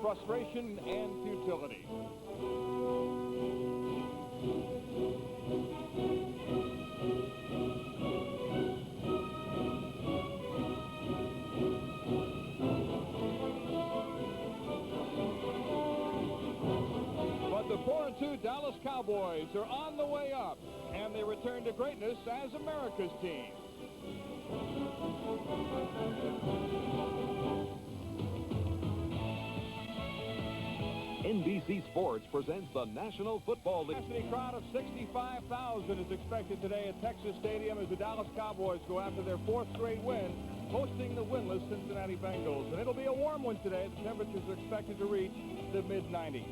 frustration and futility. But the 4-2 Dallas Cowboys are on the way up, and they return to greatness as America's team. NBC Sports presents the National Football League. A crowd of 65,000 is expected today at Texas Stadium as the Dallas Cowboys go after their 4th straight win, hosting the winless Cincinnati Bengals. And it'll be a warm one today. The temperatures are expected to reach the mid-90s.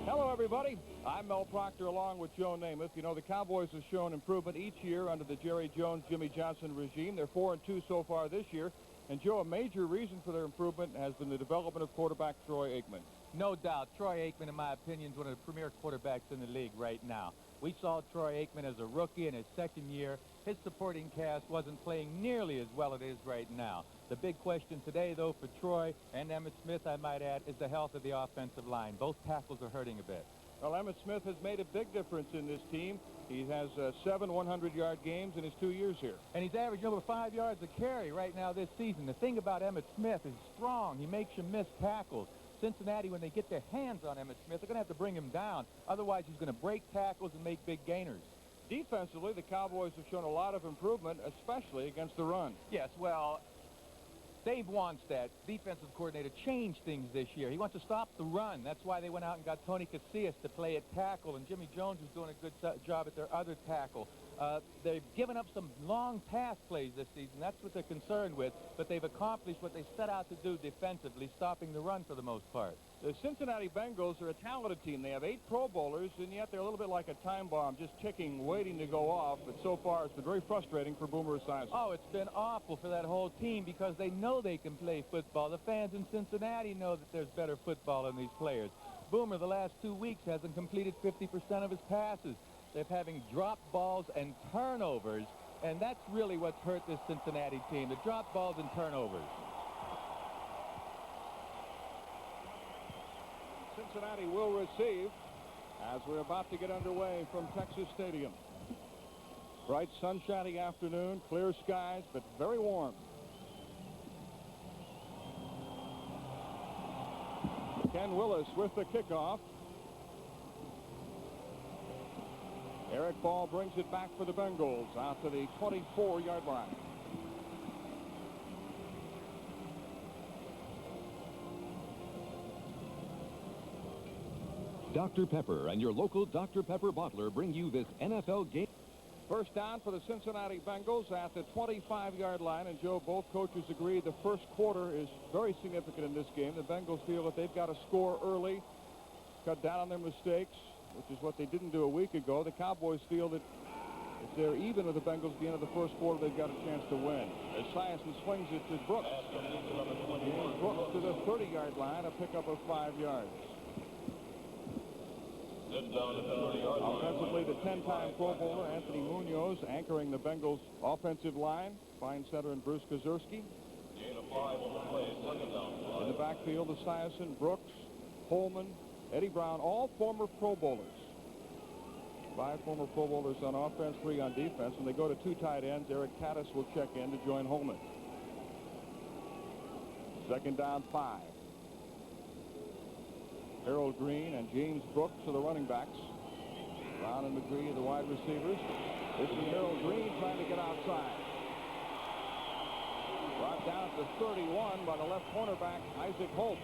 Hello, everybody. I'm Mel Proctor along with Joe Namath. You know, the Cowboys have shown improvement each year under the Jerry Jones, Jimmy Johnson regime. They're 4-2 so far this year. And, Joe, a major reason for their improvement has been the development of quarterback Troy Aikman. No doubt. Troy Aikman, in my opinion, is one of the premier quarterbacks in the league right now. We saw Troy Aikman as a rookie in his second year. His supporting cast wasn't playing nearly as well as it is right now. The big question today, though, for Troy and Emmitt Smith, I might add, is the health of the offensive line. Both tackles are hurting a bit. Well, Emmitt Smith has made a big difference in this team. He has 7 100-yard games in his 2 years here. And he's averaging over 5 yards a carry right now this season. The thing about Emmitt Smith is strong. He makes you miss tackles. Cincinnati, when they get their hands on Emmitt Smith, they're going to have to bring him down. Otherwise, he's going to break tackles and make big gainers. Defensively, the Cowboys have shown a lot of improvement, especially against the run. Yes, well, Dave Wanstead, defensive coordinator, changed things this year. He wants to stop the run. That's why they went out and got Tony Casillas to play at tackle, and Jimmy Jones is doing a good job at their other tackle. They've given up some long pass plays this season. That's what they're concerned with, but they've accomplished what they set out to do defensively, stopping the run for the most part. The Cincinnati Bengals are a talented team. They have 8 Pro Bowlers, and yet they're a little bit like a time bomb, just ticking, waiting to go off. But so far, it's been very frustrating for Boomer Esiason. Oh, it's been awful for that whole team because they know they can play football. The fans in Cincinnati know that there's better football than these players. Boomer, the last 2 weeks, hasn't completed 50% of his passes. They're having drop balls and turnovers, and that's really what's hurt this Cincinnati team, the drop balls and turnovers. Cincinnati will receive as we're about to get underway from Texas Stadium. Bright sunshiny afternoon, clear skies, but very warm. Ken Willis with the kickoff. Eric Ball brings it back for the Bengals out to the 24-yard line. Dr. Pepper and your local Dr. Pepper bottler bring you this NFL game. First down for the Cincinnati Bengals at the 25-yard line. And, Joe, both coaches agree the first quarter is very significant in this game. The Bengals feel that they've got to score early, cut down on their mistakes, which is what they didn't do a week ago. The Cowboys feel that if they're even with the Bengals at the end of the first quarter, they've got a chance to win. As Esiason swings it to Brooks. Brooks to the 30-yard line, a pickup of 5 yards. Offensively, the 10-time Pro Bowler Anthony Munoz anchoring the Bengals offensive line. Fine center in Bruce Kazurski. In the backfield, Esiason, Brooks, Holman, Eddie Brown, all former Pro Bowlers. 5 former Pro Bowlers on offense, 3 on defense. When they go to 2 tight ends, Eric Caddis will check in to join Holman. Second down, 5. Harold Green and James Brooks are the running backs. Brown and McGree are the wide receivers. This is Harold Green trying to get outside. Brought down to 31 by the left cornerback, Isaac Holt.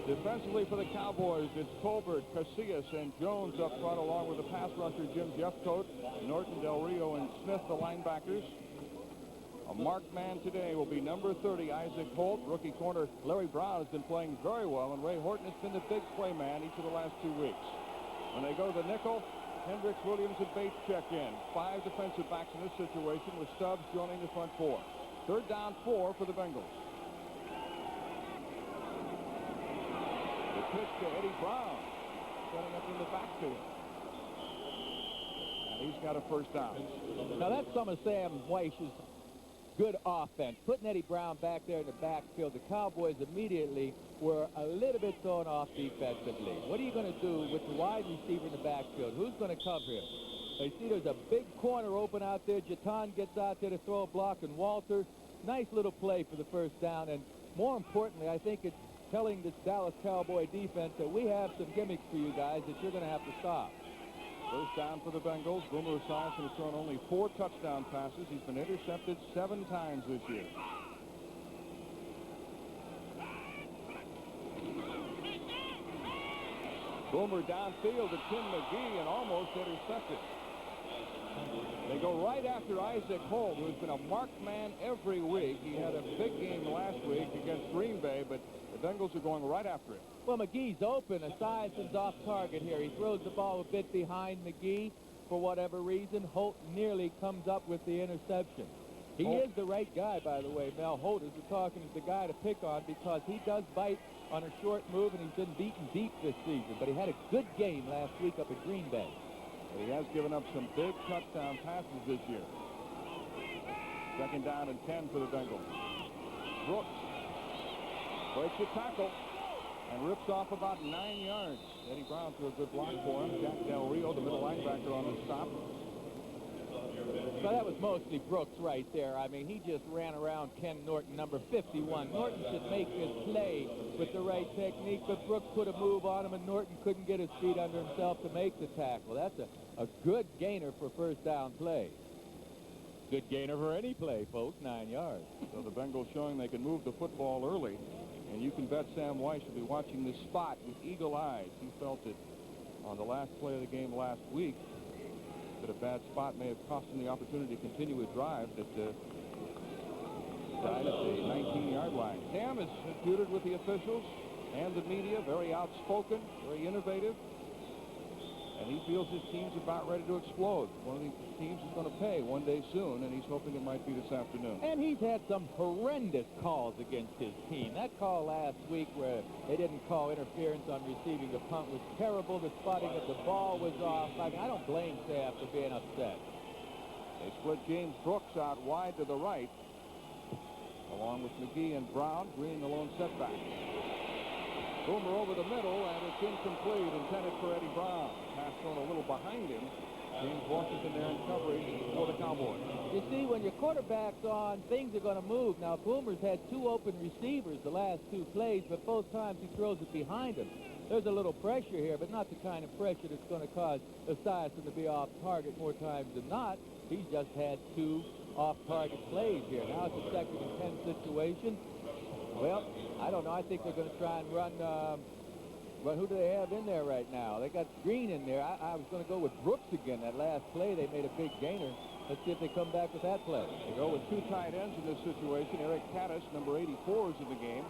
Defensively for the Cowboys, it's Colbert, Casillas, and Jones up front, along with the pass rusher Jim Jeffcoat, Norton, Del Rio, and Smith, the linebackers. A marked man today will be number 30, Isaac Holt. Rookie corner Larry Brown has been playing very well, and Ray Horton has been the big play man each of the last 2 weeks. When they go to the nickel, Hendricks, Williams, and Bates check in. 5 defensive backs in this situation, with Stubbs joining the front 4. Third down, 4 for the Bengals. The pitch to Eddie Brown, setting up in the backfield. And he's got a first down. Now that's some of Sam Weich's good offense. Putting Eddie Brown back there in the backfield, the Cowboys immediately were a little bit thrown off defensively. What are you going to do with the wide receiver in the backfield? Who's going to cover him? You see there's a big corner open out there. Jatan gets out there to throw a block, and Walter, nice little play for the first down. And more importantly, I think it's telling this Dallas Cowboy defense that we have some gimmicks for you guys that you're going to have to stop. First down for the Bengals. Boomer Esiason has thrown only 4 touchdown passes. He's been intercepted 7 times this year. Boomer downfield to Tim McGee and almost intercepted. They go right after Isaac Holt, who's been a marked man every week. He had a big game last week against Green Bay, but the Bengals are going right after him. Well, McGee's open. Esiason's off target here. He throws the ball a bit behind McGee for whatever reason. Holt nearly comes up with the interception. He is the right guy, by the way. Mel Holt, as we're talking, is the guy to pick on because he does bite on a short move, and he's been beaten deep this season. But he had a good game last week up at Green Bay. But he has given up some big touchdown passes this year. Second down and 10 for the Bengals. Brooks breaks the tackle and rips off about 9 yards. Eddie Brown threw a good block for him. Jack Del Rio, the middle linebacker, on the stop. So that was mostly Brooks right there. I mean, he just ran around Ken Norton, number 51. Norton should make this play with the right technique, but Brooks put a move on him, and Norton couldn't get his feet under himself to make the tackle. That's a good gainer for first down play. Good gainer for any play, folks, 9 yards. So the Bengals showing they can move the football early, and you can bet Sam Weiss will be watching this spot with eagle eyes. He felt it on the last play of the game last week, that a bad spot may have cost him the opportunity to continue his drive that died at the 19-yard line. Cam is feuded with the officials and the media, very outspoken, very innovative, and he feels his team's about ready to explode. One of these teams is going to pay one day soon, and he's hoping it might be this afternoon. And he's had some horrendous calls against his team. That call last week where they didn't call interference on receiving the punt was terrible. The spotting of the ball was off. I mean, I don't blame Sam for being upset. They split James Brooks out wide to the right, along with McGee and Brown. Green the lone setback. Boomer over the middle, and it's incomplete, intended for Eddie Brown. Pass thrown a little behind him. James Washington there in coverage for the Cowboys. You see, when your quarterback's on, things are going to move. Now, Boomer's had 2 open receivers the last 2 plays, but both times he throws it behind him. There's a little pressure here, but not the kind of pressure that's going to cause Esiason to be off target more times than not. He's just had 2 off-target plays here. Now it's a 2nd and 10 situation. Well, I don't know. I think they're going to try and run. But who do they have in there right now? They got Green in there. I was going to go with Brooks again. That last play, they made a big gainer. Let's see if they come back with that play. They go with 2 tight ends in this situation. Eric Caddis, number 84, is in the game.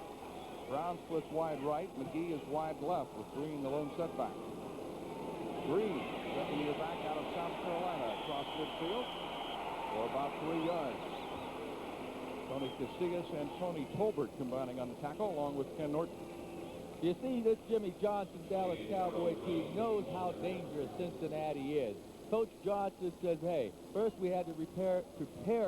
Brown splits wide right. McGee is wide left with Green the lone setback. Green, second-year back out of South Carolina, across midfield for about 3 yards. Tony Casillas and Tony Tolbert combining on the tackle, along with Ken Norton. You see, this Jimmy Johnson Dallas Cowboy team knows how dangerous Cincinnati is. Coach Johnson says, hey, first we had to prepare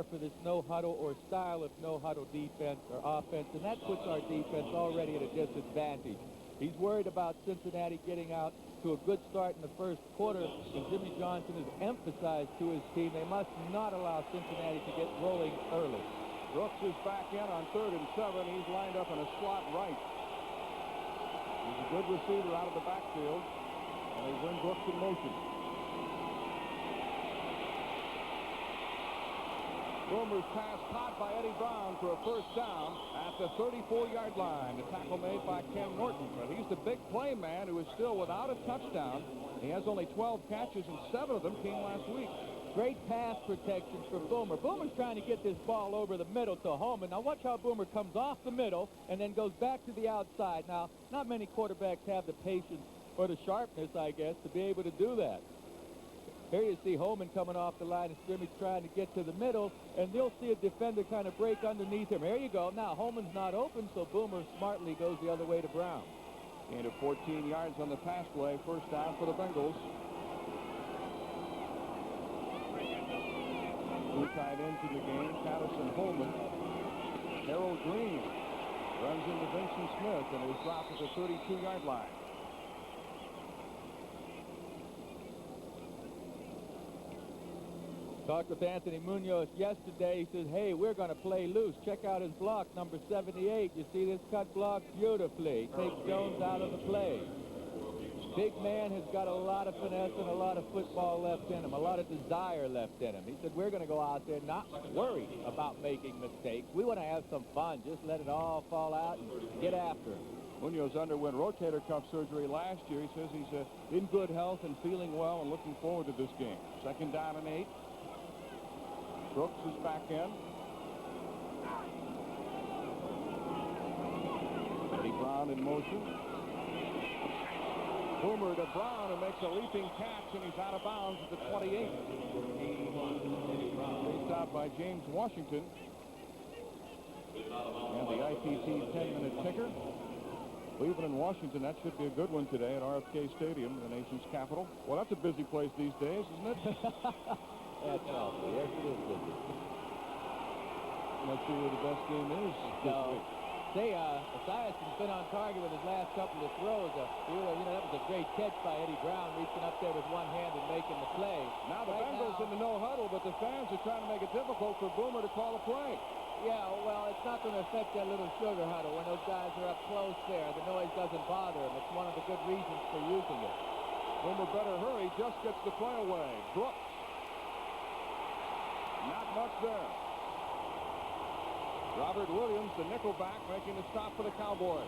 for this no-huddle or style of no-huddle defense or offense, and that puts our defense already at a disadvantage. He's worried about Cincinnati getting out to a good start in the first quarter, and Jimmy Johnson has emphasized to his team they must not allow Cincinnati to get rolling early. Brooks is back in on 3rd and 7. He's lined up in a slot right. He's a good receiver out of the backfield, and they bring Brooks in motion. Boomer's pass caught by Eddie Brown for a first down at the 34-yard line. The tackle made by Ken Norton, but he's the big play man who is still without a touchdown. He has only 12 catches, and 7 of them came last week. Great pass protection for Boomer. Boomer's trying to get this ball over the middle to Holman. Now watch how Boomer comes off the middle and then goes back to the outside. Now, not many quarterbacks have the patience or the sharpness, I guess, to be able to do that. Here you see Holman coming off the line of scrimmage trying to get to the middle, and you'll see a defender kind of break underneath him. Here you go. Now Holman's not open, so Boomer smartly goes the other way to Brown. Gain of 14 yards on the pass play. First down for the Bengals. 2 tight ends in the game. Patterson Holman. Harold Green runs into Vincent Smith and is dropped at the 32-yard line. Talked with Anthony Munoz yesterday. He says, hey, we're going to play loose. Check out his block, number 78. You see this cut block beautifully. Takes Jones out of the play. Big man has got a lot of finesse and a lot of football left in him, a lot of desire left in him. He said, we're going to go out there not worried about making mistakes. We want to have some fun. Just let it all fall out and get after him. Munoz underwent rotator cuff surgery last year. He says he's in good health and feeling well and looking forward to this game. 2nd down and 8. Brooks is back in. Eddie Brown in motion. Boomer to Brown, who makes a leaping catch, and he's out of bounds at the 28. Chased out by James Washington. And the IPT 10-minute ticker. Cleveland and Washington, that should be a good one today at RFK Stadium, the nation's capital. Well, that's a busy place these days, isn't it? That's awful. Yes, it is busy. Let's see where the best game is this week. Say, Esiason's been on target with his last couple of throws. You know, that was a great catch by Eddie Brown, reaching up there with one hand and making the play. Now the Bengals in the no huddle, but the fans are trying to make it difficult for Boomer to call a play. Yeah, well, it's not going to affect that little sugar huddle when those guys are up close there. The noise doesn't bother them. It's one of the good reasons for using it. Boomer better hurry. Just gets the play away. Brooks. Not much there. Robert Williams, the nickelback, making the stop for the Cowboys.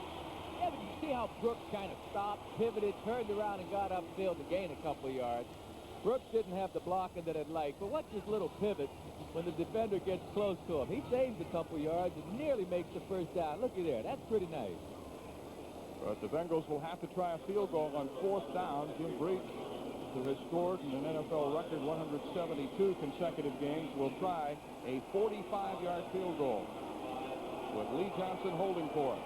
Yeah, but you see how Brooks kind of stopped, pivoted, turned around, and got upfield to gain a couple of yards. Brooks didn't have the blocking that I'd like, but watch this little pivot when the defender gets close to him. He saves a couple of yards and nearly makes the first down. Looky there. That's pretty nice. But the Bengals will have to try a field goal on 4th down. Jim Breach, who has scored in an NFL record 172 consecutive games, will try a 45-yard field goal with Lee Johnson holding for it.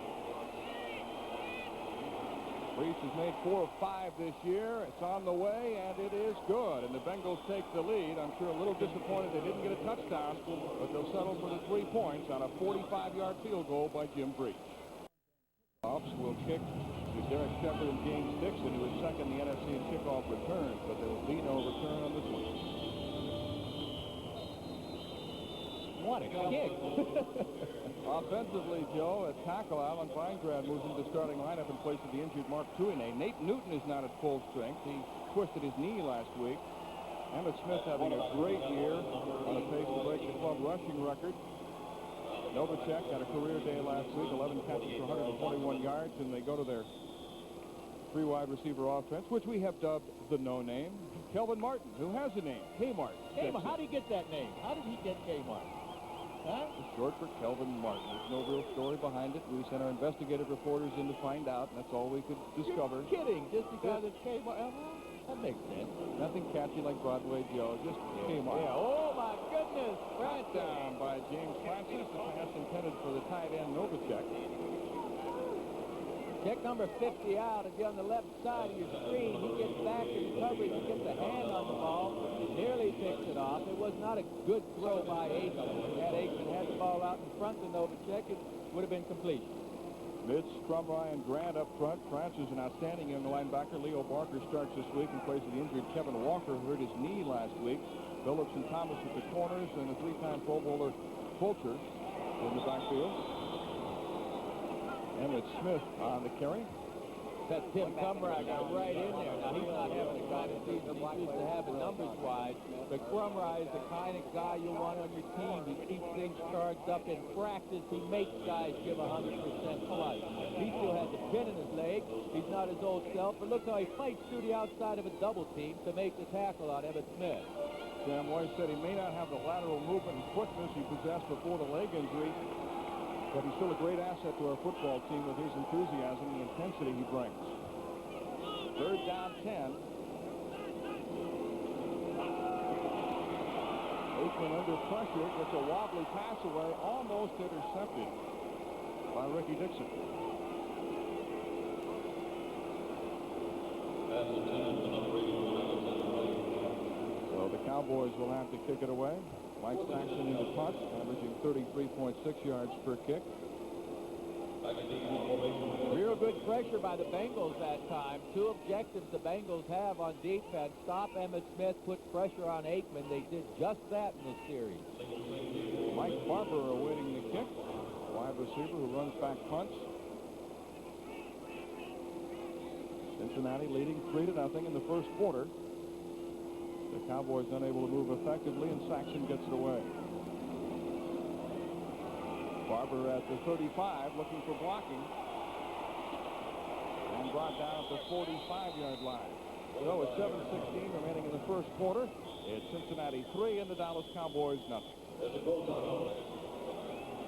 Breach has made 4 of 5 this year. It's on the way, and it is good. And the Bengals take the lead. I'm sure a little disappointed they didn't get a touchdown, but they'll settle for the 3 points on a 45-yard field goal by Jim Breach. Offs will kick with Derek Shepard and James Dixon, who is second in the NFC in kickoff returns, but there will be no return on this one. What a kick. Offensively, Joe, at tackle, Alan Weingrad moves into the starting lineup in place of the injured Mark Tuine. Nate Newton is not at full strength. He twisted his knee last week. Emmett Smith having a great year on a pace to break the club rushing record. Novacek had a career day last week, 11 catches for 141 yards, and they go to their 3 wide receiver offense, which we have dubbed the no-name. Kelvin Martin, who has a name, Kmart. Kmart, how did he get that name? How did he get Kmart? Huh? It's short for Kelvin Martin. There's no real story behind it. We sent our investigative reporters in to find out, and that's all we could discover. You're kidding, just because it's Kmart. That makes sense. Nothing catchy like Broadway Joe, just Kmart. Yeah, oh my goodness. Brought down by James Francis. The pass intended for the tight end Novacek. Check number 50 out. If you're on the left side of your screen, he gets back in coverage. He gets a hand on the ball. Nearly picks it off. It was not a good throw by Aikman. Had Aikman had the ball out in front of Novacek, it would have been complete. Mitch, Crumry, and Grant up front. Francis, an outstanding young linebacker. Leo Barker starts this week in place of the injured Kevin Walker, who hurt his knee last week. Phillips and Thomas at the corners, and a 3-time Pro Bowler Fulcher in the backfield. Emmett Smith on the carry. That Tim Crumry got right in there. Now, he's not having the kind of season he's used to having numbers-wise, but Crumry is the kind of guy you want on your team. He keeps things charged up in practice. He makes guys give 100% plus. He still has a pin in his leg. He's not his old self, but look how he fights through the outside of a double team to make the tackle on Emmett Smith. Sam Moy said he may not have the lateral movement and quickness he possessed before the leg injury, but he's still a great asset to our football team with his enthusiasm and the intensity he brings. 3rd down 10. Aikman under pressure, gets a wobbly pass away, almost intercepted by Ricky Dixon. So the Cowboys will have to kick it away. Mike Saxon in the punt, averaging 33.6 yards per kick. Real good pressure by the Bengals that time. Two objectives the Bengals have on defense: stop Emmitt Smith, put pressure on Aikman. They did just that in this series. Mike Barber awaiting the kick. Wide receiver who runs back punts. Cincinnati leading 3-0 in the first quarter. The Cowboys unable to move effectively, and Saxon gets it away. Barber at the 35 looking for blocking, and brought down at the 45-yard line. So with 7:16 remaining in the first quarter, it's Cincinnati 3 and the Dallas Cowboys nothing.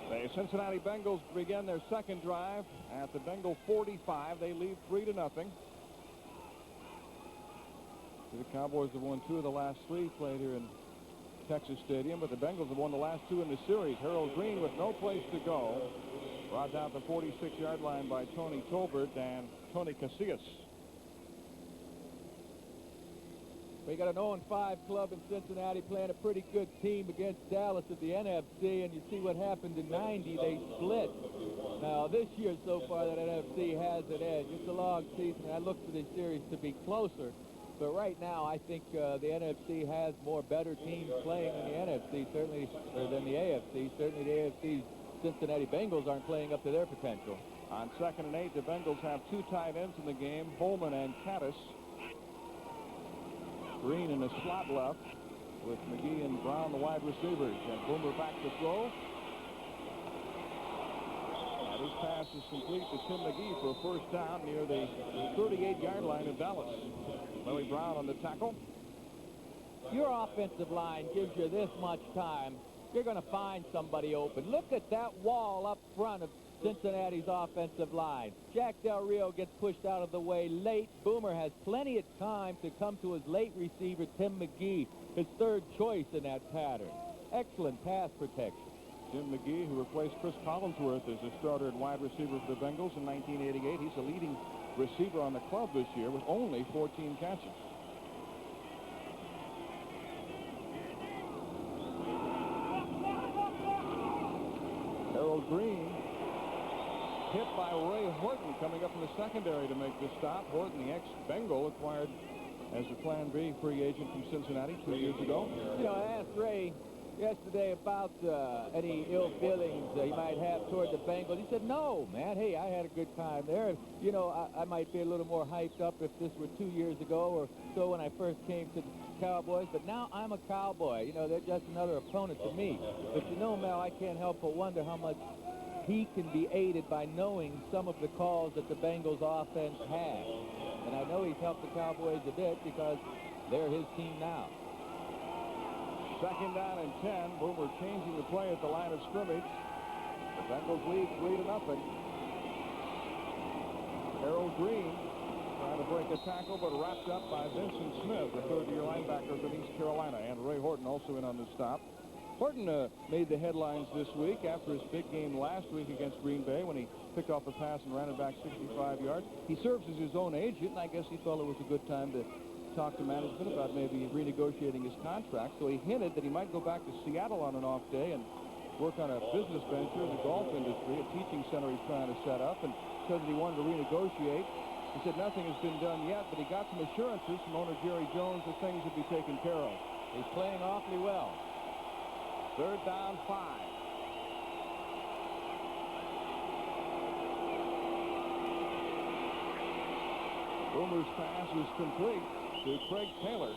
The Cincinnati Bengals begin their second drive at the Bengal 45. They lead 3-0. The Cowboys have won 2 of the last 3 played here in Texas Stadium, but the Bengals have won the last 2 in the series. Harold Green with no place to go, brought down the 46-yard line by Tony Tolbert and Tony Casillas. We got an 0-5 club in Cincinnati playing a pretty good team against Dallas at the NFC, and you see what happened in '90. They split. Now, this year so far, that NFC has an edge. It's a long season, and I look for this series to be closer. But right now, I think the NFC has more better teams playing in the NFC, certainly, than the AFC. Certainly, the AFC's Cincinnati Bengals aren't playing up to their potential. On 2nd and 8, the Bengals have 2 tight ends in the game, Holman and Caddis. Green in the slot left with McGee and Brown, the wide receivers. And Boomer back to throw. And his pass is complete to Tim McGee for a first down near the 38-yard line of Dallas. Larry Brown on the tackle. Your offensive line gives you this much time, you're going to find somebody open. Look at that wall up front of Cincinnati's offensive line. Jack Del Rio gets pushed out of the way late. Boomer has plenty of time to come to his late receiver, Tim McGee, his third choice in that pattern. Excellent pass protection. Tim McGee, who replaced Chris Collinsworth as a starter at wide receiver for the Bengals in 1988. He's the leading receiver on the club this year with only 14 catches. Harold Green hit by Ray Horton coming up in the secondary to make the stop. Horton, the ex-Bengal, acquired as a Plan B free agent from Cincinnati 2 years ago. You know, I asked Ray yesterday about any ill feelings he might have toward the Bengals. He said, no, man. Hey, I had a good time there. You know, I might be a little more hyped up if this were 2 years ago or so when I first came to the Cowboys, but now I'm a Cowboy. You know, they're just another opponent to me. But you know, Mel, I can't help but wonder how much he can be aided by knowing some of the calls that the Bengals offense has. And I know he's helped the Cowboys a bit because they're his team now. 2nd down and 10. Boomer changing the play at the line of scrimmage. The Bengals lead 3-0. Harold Green trying to break a tackle, but wrapped up by Vincent Smith, the third-year linebacker from East Carolina, and Ray Horton also in on the stop. Horton made the headlines this week after his big game last week against Green Bay when he picked off a pass and ran it back 65 yards. He serves as his own agent, and I guess he thought it was a good time to talk to management about maybe renegotiating his contract. So he hinted that he might go back to Seattle on an off day and work on a business venture in the golf industry, a teaching center he's trying to set up, and said that he wanted to renegotiate. He said nothing has been done yet, but he got some assurances from owner Jerry Jones that things would be taken care of. He's playing awfully well. 3rd down, 5. Boomer's pass is complete to Craig Taylor.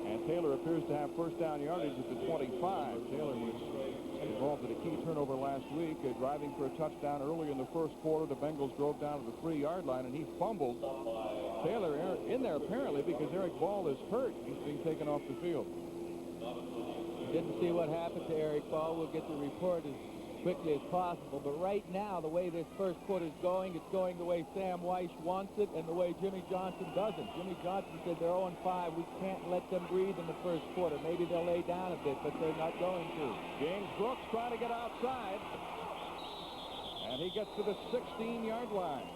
And Taylor appears to have first down yardage at the 25. Taylor was involved in a key turnover last week, driving for a touchdown early in the first quarter. The Bengals drove down to the 3-yard line, and he fumbled. Taylor in there apparently because Eric Ball is hurt. He's being taken off the field. Didn't see what happened to Eric Ball. We'll get the report as quickly as possible. But right now, the way this first quarter is going, it's going the way Sam Weiss wants it and the way Jimmy Johnson doesn't. Jimmy Johnson said they're 0-5. We can't let them breathe in the first quarter. Maybe they'll lay down a bit, but they're not going to. James Brooks trying to get outside. And he gets to the 16-yard line.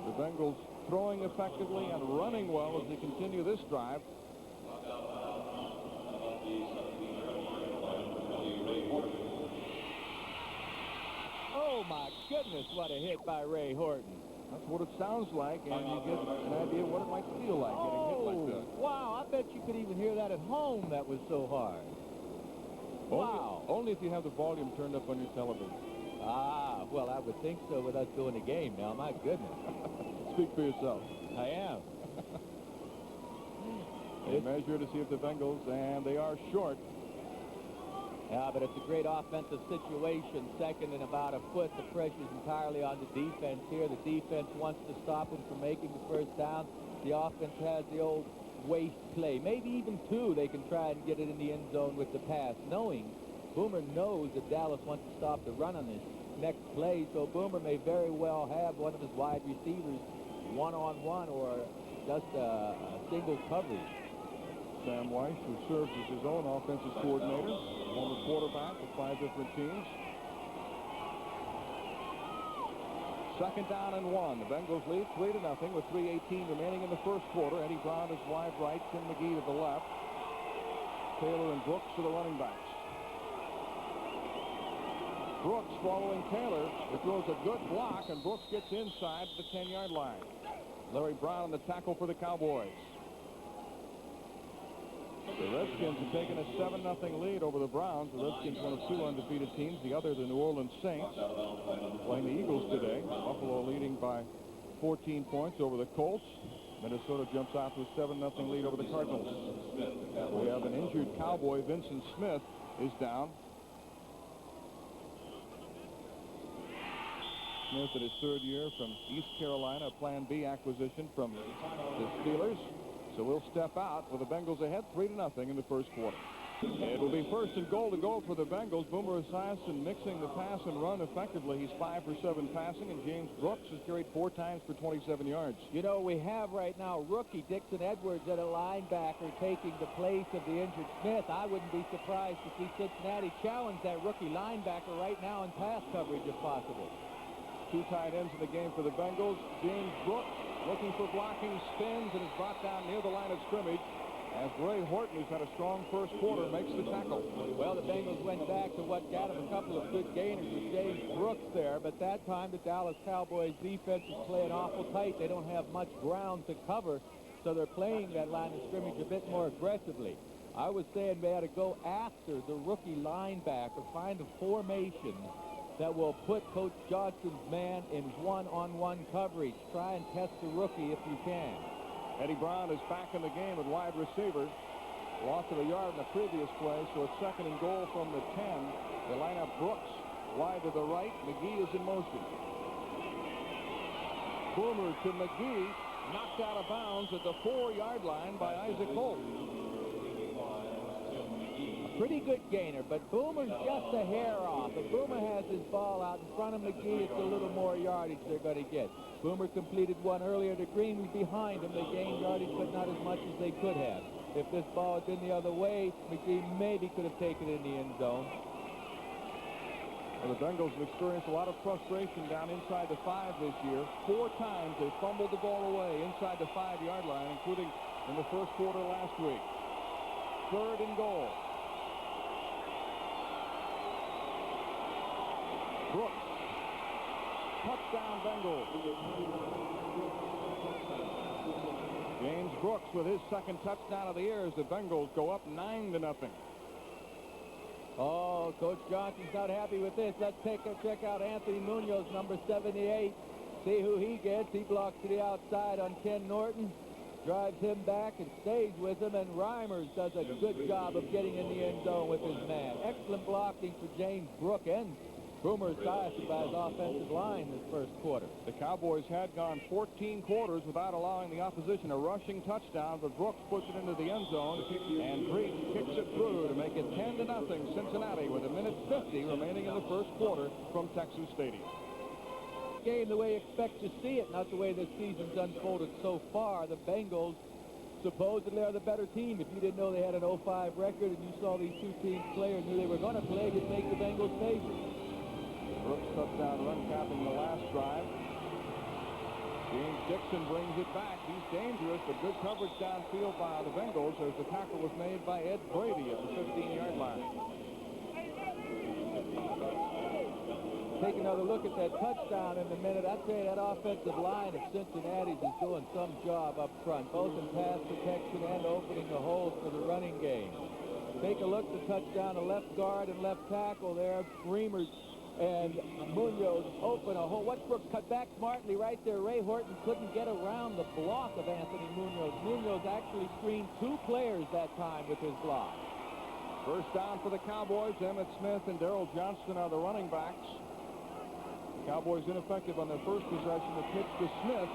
The Bengals throwing effectively and running well as they continue this drive. Oh, my goodness, what a hit by Ray Horton. That's what it sounds like, and you get an idea what it might feel like getting hit like that. Wow, I bet you could even hear that at home. That was so hard. Wow. Only if you have the volume turned up on your television. Ah, well, I would think so with us doing the game now. My goodness. Speak for yourself. I am. They measure to see if the Bengals, and they are short. Yeah, but it's a great offensive situation. Second and about a foot. The pressure's entirely on the defense here. The defense wants to stop them from making the first down. The offense has the old waste play. Maybe even two. They can try and get it in the end zone with the pass, knowing Boomer knows that Dallas wants to stop the run on this next play. So Boomer may very well have one of his wide receivers one-on-one or just a single coverage. Sam Weiss, who serves as his own offensive coordinator, former quarterback with 5 different teams. Second down and 1. The Bengals lead 3-0 with 3:18 remaining in the first quarter. Eddie Brown is wide right, Tim McGee to the left. Taylor and Brooks to the running backs. Brooks following Taylor. It throws a good block, and Brooks gets inside the 10-yard line. Larry Brown on the tackle for the Cowboys. The Redskins have taken a 7-0 lead over the Browns. The Redskins, one of 2 undefeated teams. The other, the New Orleans Saints, playing the Eagles today. Buffalo leading by 14 points over the Colts. Minnesota jumps out to a 7-0 lead over the Cardinals. We have an injured Cowboy. Vincent Smith is down. Smith in his 3rd year from East Carolina, a Plan B acquisition from the Steelers. So we'll step out with the Bengals ahead 3-0 in the first quarter. It will be first and goal to go for the Bengals. Boomer Esiason mixing the pass and run effectively. He's 5 for 7 passing, and James Brooks has carried 4 times for 27 yards. You know, we have right now rookie Dixon Edwards at a linebacker taking the place of the injured Smith. I wouldn't be surprised to see Cincinnati challenge that rookie linebacker right now in pass coverage if possible. 2 tight ends in the game for the Bengals. James Brooks looking for blocking, spins, and is brought down near the line of scrimmage as Ray Horton, who's had a strong first quarter, makes the tackle. Well, the Bengals went back to what got him a couple of good gainers with James Brooks there, but that time the Dallas Cowboys defense is playing awful tight. They don't have much ground to cover, so they're playing that line of scrimmage a bit more aggressively. I was saying they had to go after the rookie linebacker, find a formation that will put Coach Johnson's man in one-on-one coverage. Try and test the rookie if you can. Eddie Brown is back in the game at wide receiver. Loss of a yard in the previous play, so it's second and goal from the 10. They line up Brooks wide to the right. McGee is in motion. Boomer to McGee, knocked out of bounds at the 4-yard line by Isaac Holt. Pretty good gainer, but Boomer's just a hair off. If Boomer has his ball out in front of McGee, it's a little more yardage they're going to get. Boomer completed one earlier to Green, who's behind him. They gained yardage, but not as much as they could have. If this ball had been the other way, McGee maybe could have taken it in the end zone. Well, the Bengals have experienced a lot of frustration down inside the 5 this year. 4 times they fumbled the ball away inside the 5-yard line, including in the first quarter last week. 3rd and goal. Brooks. Touchdown Bengals. James Brooks with his 2nd touchdown of the year as the Bengals go up 9-0. Oh, Coach Johnson's not happy with this. Let's check out Anthony Munoz, number 78. See who he gets. He blocks to the outside on Ken Norton. Drives him back and stays with him, and Reimers does a good job of getting in the end zone with his man. Excellent blocking for James Brooks and Boomer Esiason by his offensive line this first quarter. The Cowboys had gone 14 quarters without allowing the opposition a rushing touchdown, but Brooks puts it into the end zone, and Brees kicks it through to make it 10-0 Cincinnati with 1:50 remaining in the first quarter from Texas Stadium. Game the way you expect to see it, not the way the season's unfolded so far. The Bengals supposedly are the better team. If you didn't know they had an 0-5 record and you saw these 2 teams play or knew they were going to play, you'd make the Bengals favorites. Brooks touchdown run capping the last drive. James Dixon brings it back. He's dangerous, but good coverage downfield by the Bengals as the tackle was made by Ed Brady at the 15-yard line. Take another look at that touchdown in a minute. I'd say that offensive line of Cincinnati's is doing some job up front, both in pass protection and opening the holes for the running game. Take a look at the touchdown, the left guard and left tackle there. Reimers and Munoz open a hole. Westbrook cut back smartly right there. Ray Horton couldn't get around the block of Anthony Munoz. Munoz actually screened 2 players that time with his block. First down for the Cowboys. Emmett Smith and Darrell Johnston are the running backs. Cowboys ineffective on their first possession. The pitch to Smith.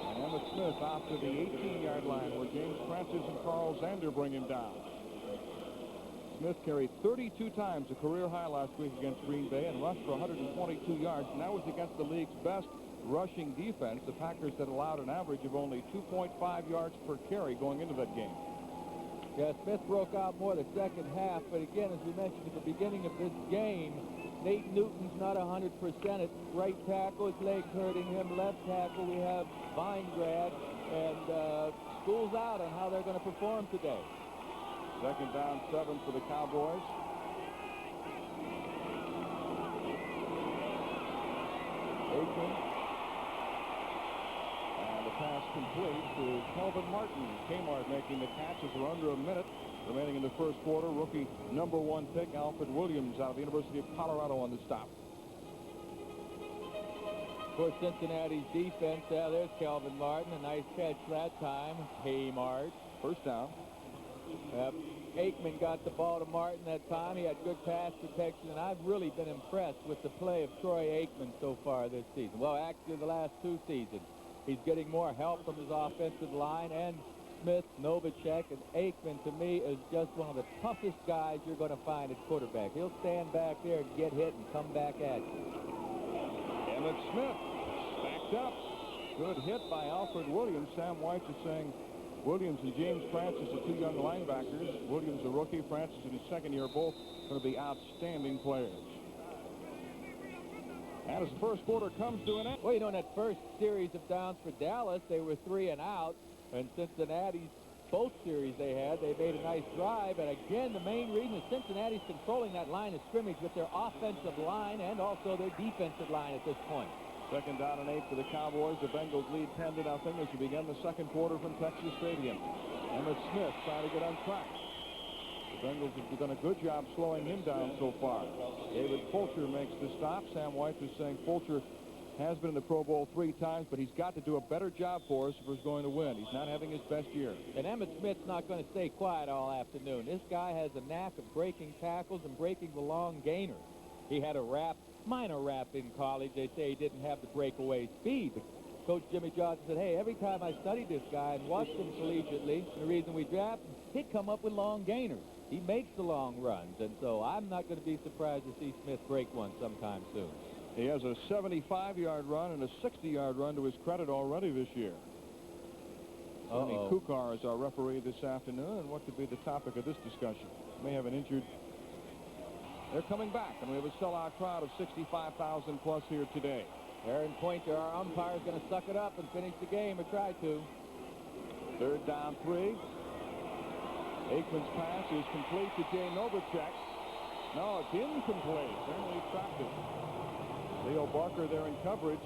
And Emmett Smith out to the 18-yard line where James Francis and Carl Zander bring him down. Smith carried 32 times a career high last week against Green Bay and rushed for 122 yards. And that was against the league's best rushing defense. The Packers had allowed an average of only 2.5 yards per carry going into that game. Yeah, Smith broke out more the second half, but again, as we mentioned at the beginning of this game, Nate Newton's not 100% at right tackle. His leg's hurting him. Left tackle, we have Vinograd, and school's out on how they're going to perform today. Second down, 7 for the Cowboys. Aikman. And the pass complete to Kelvin Martin. Kmart making the catch as we're under a minute remaining in the first quarter. Rookie number 1 pick, Alfred Williams, out of the University of Colorado on the stop. Of course, Cincinnati's defense, there's Kelvin Martin. A nice catch that time. Kmart. First down. Aikman got the ball to Martin that time. He had good pass protection, and I've really been impressed with the play of Troy Aikman so far this season. Well, actually, the last 2 seasons. He's getting more help from his offensive line, and Smith, Novacek, and Aikman, to me, is just one of the toughest guys you're going to find at quarterback. He'll stand back there and get hit and come back at you. Emmett Smith stacked up. Good hit by Alfred Williams. Sam White is saying Williams and James Francis are 2 young linebackers. Williams a rookie, Francis in his second year, both going to be outstanding players. And as the first quarter comes to an end. Well, you know, in that first series of downs for Dallas, they were 3 and out. And Cincinnati's both series they had, they made a nice drive. And again, the main reason is Cincinnati's controlling that line of scrimmage with their offensive line and also their defensive line at this point. Second down and 8 for the Cowboys. The Bengals lead 10-0 as we begin the second quarter from Texas Stadium. Emmett Smith trying to get on track. The Bengals have done a good job slowing him down so far. David Fulcher makes the stop. Sam White is saying Fulcher has been in the Pro Bowl 3 times, but he's got to do a better job for us if he's going to win. He's not having his best year. And Emmett Smith's not going to stay quiet all afternoon. This guy has a knack of breaking tackles and breaking the long gainers. He had a minor rap in college. They say he didn't have the breakaway speed. But Coach Jimmy Johnson said, hey, every time I studied this guy and watched him collegiately, the reason we drafted him, he'd come up with long gainers. He makes the long runs, and so I'm not going to be surprised to see Smith break one sometime soon. He has a 75-yard run and a 60-yard run to his credit already this year. Tony Kukar is our referee this afternoon, and what could be the topic of this discussion? May have an injured. They're coming back, and we have a sellout crowd of 65,000 plus here today. Aaron Pointer, our umpire, is going to suck it up and finish the game, or try to. Third down, 3. Aikman's pass is complete to Jay Novacek. No, it's incomplete. Certainly trapped it. Leo Barker there in coverage.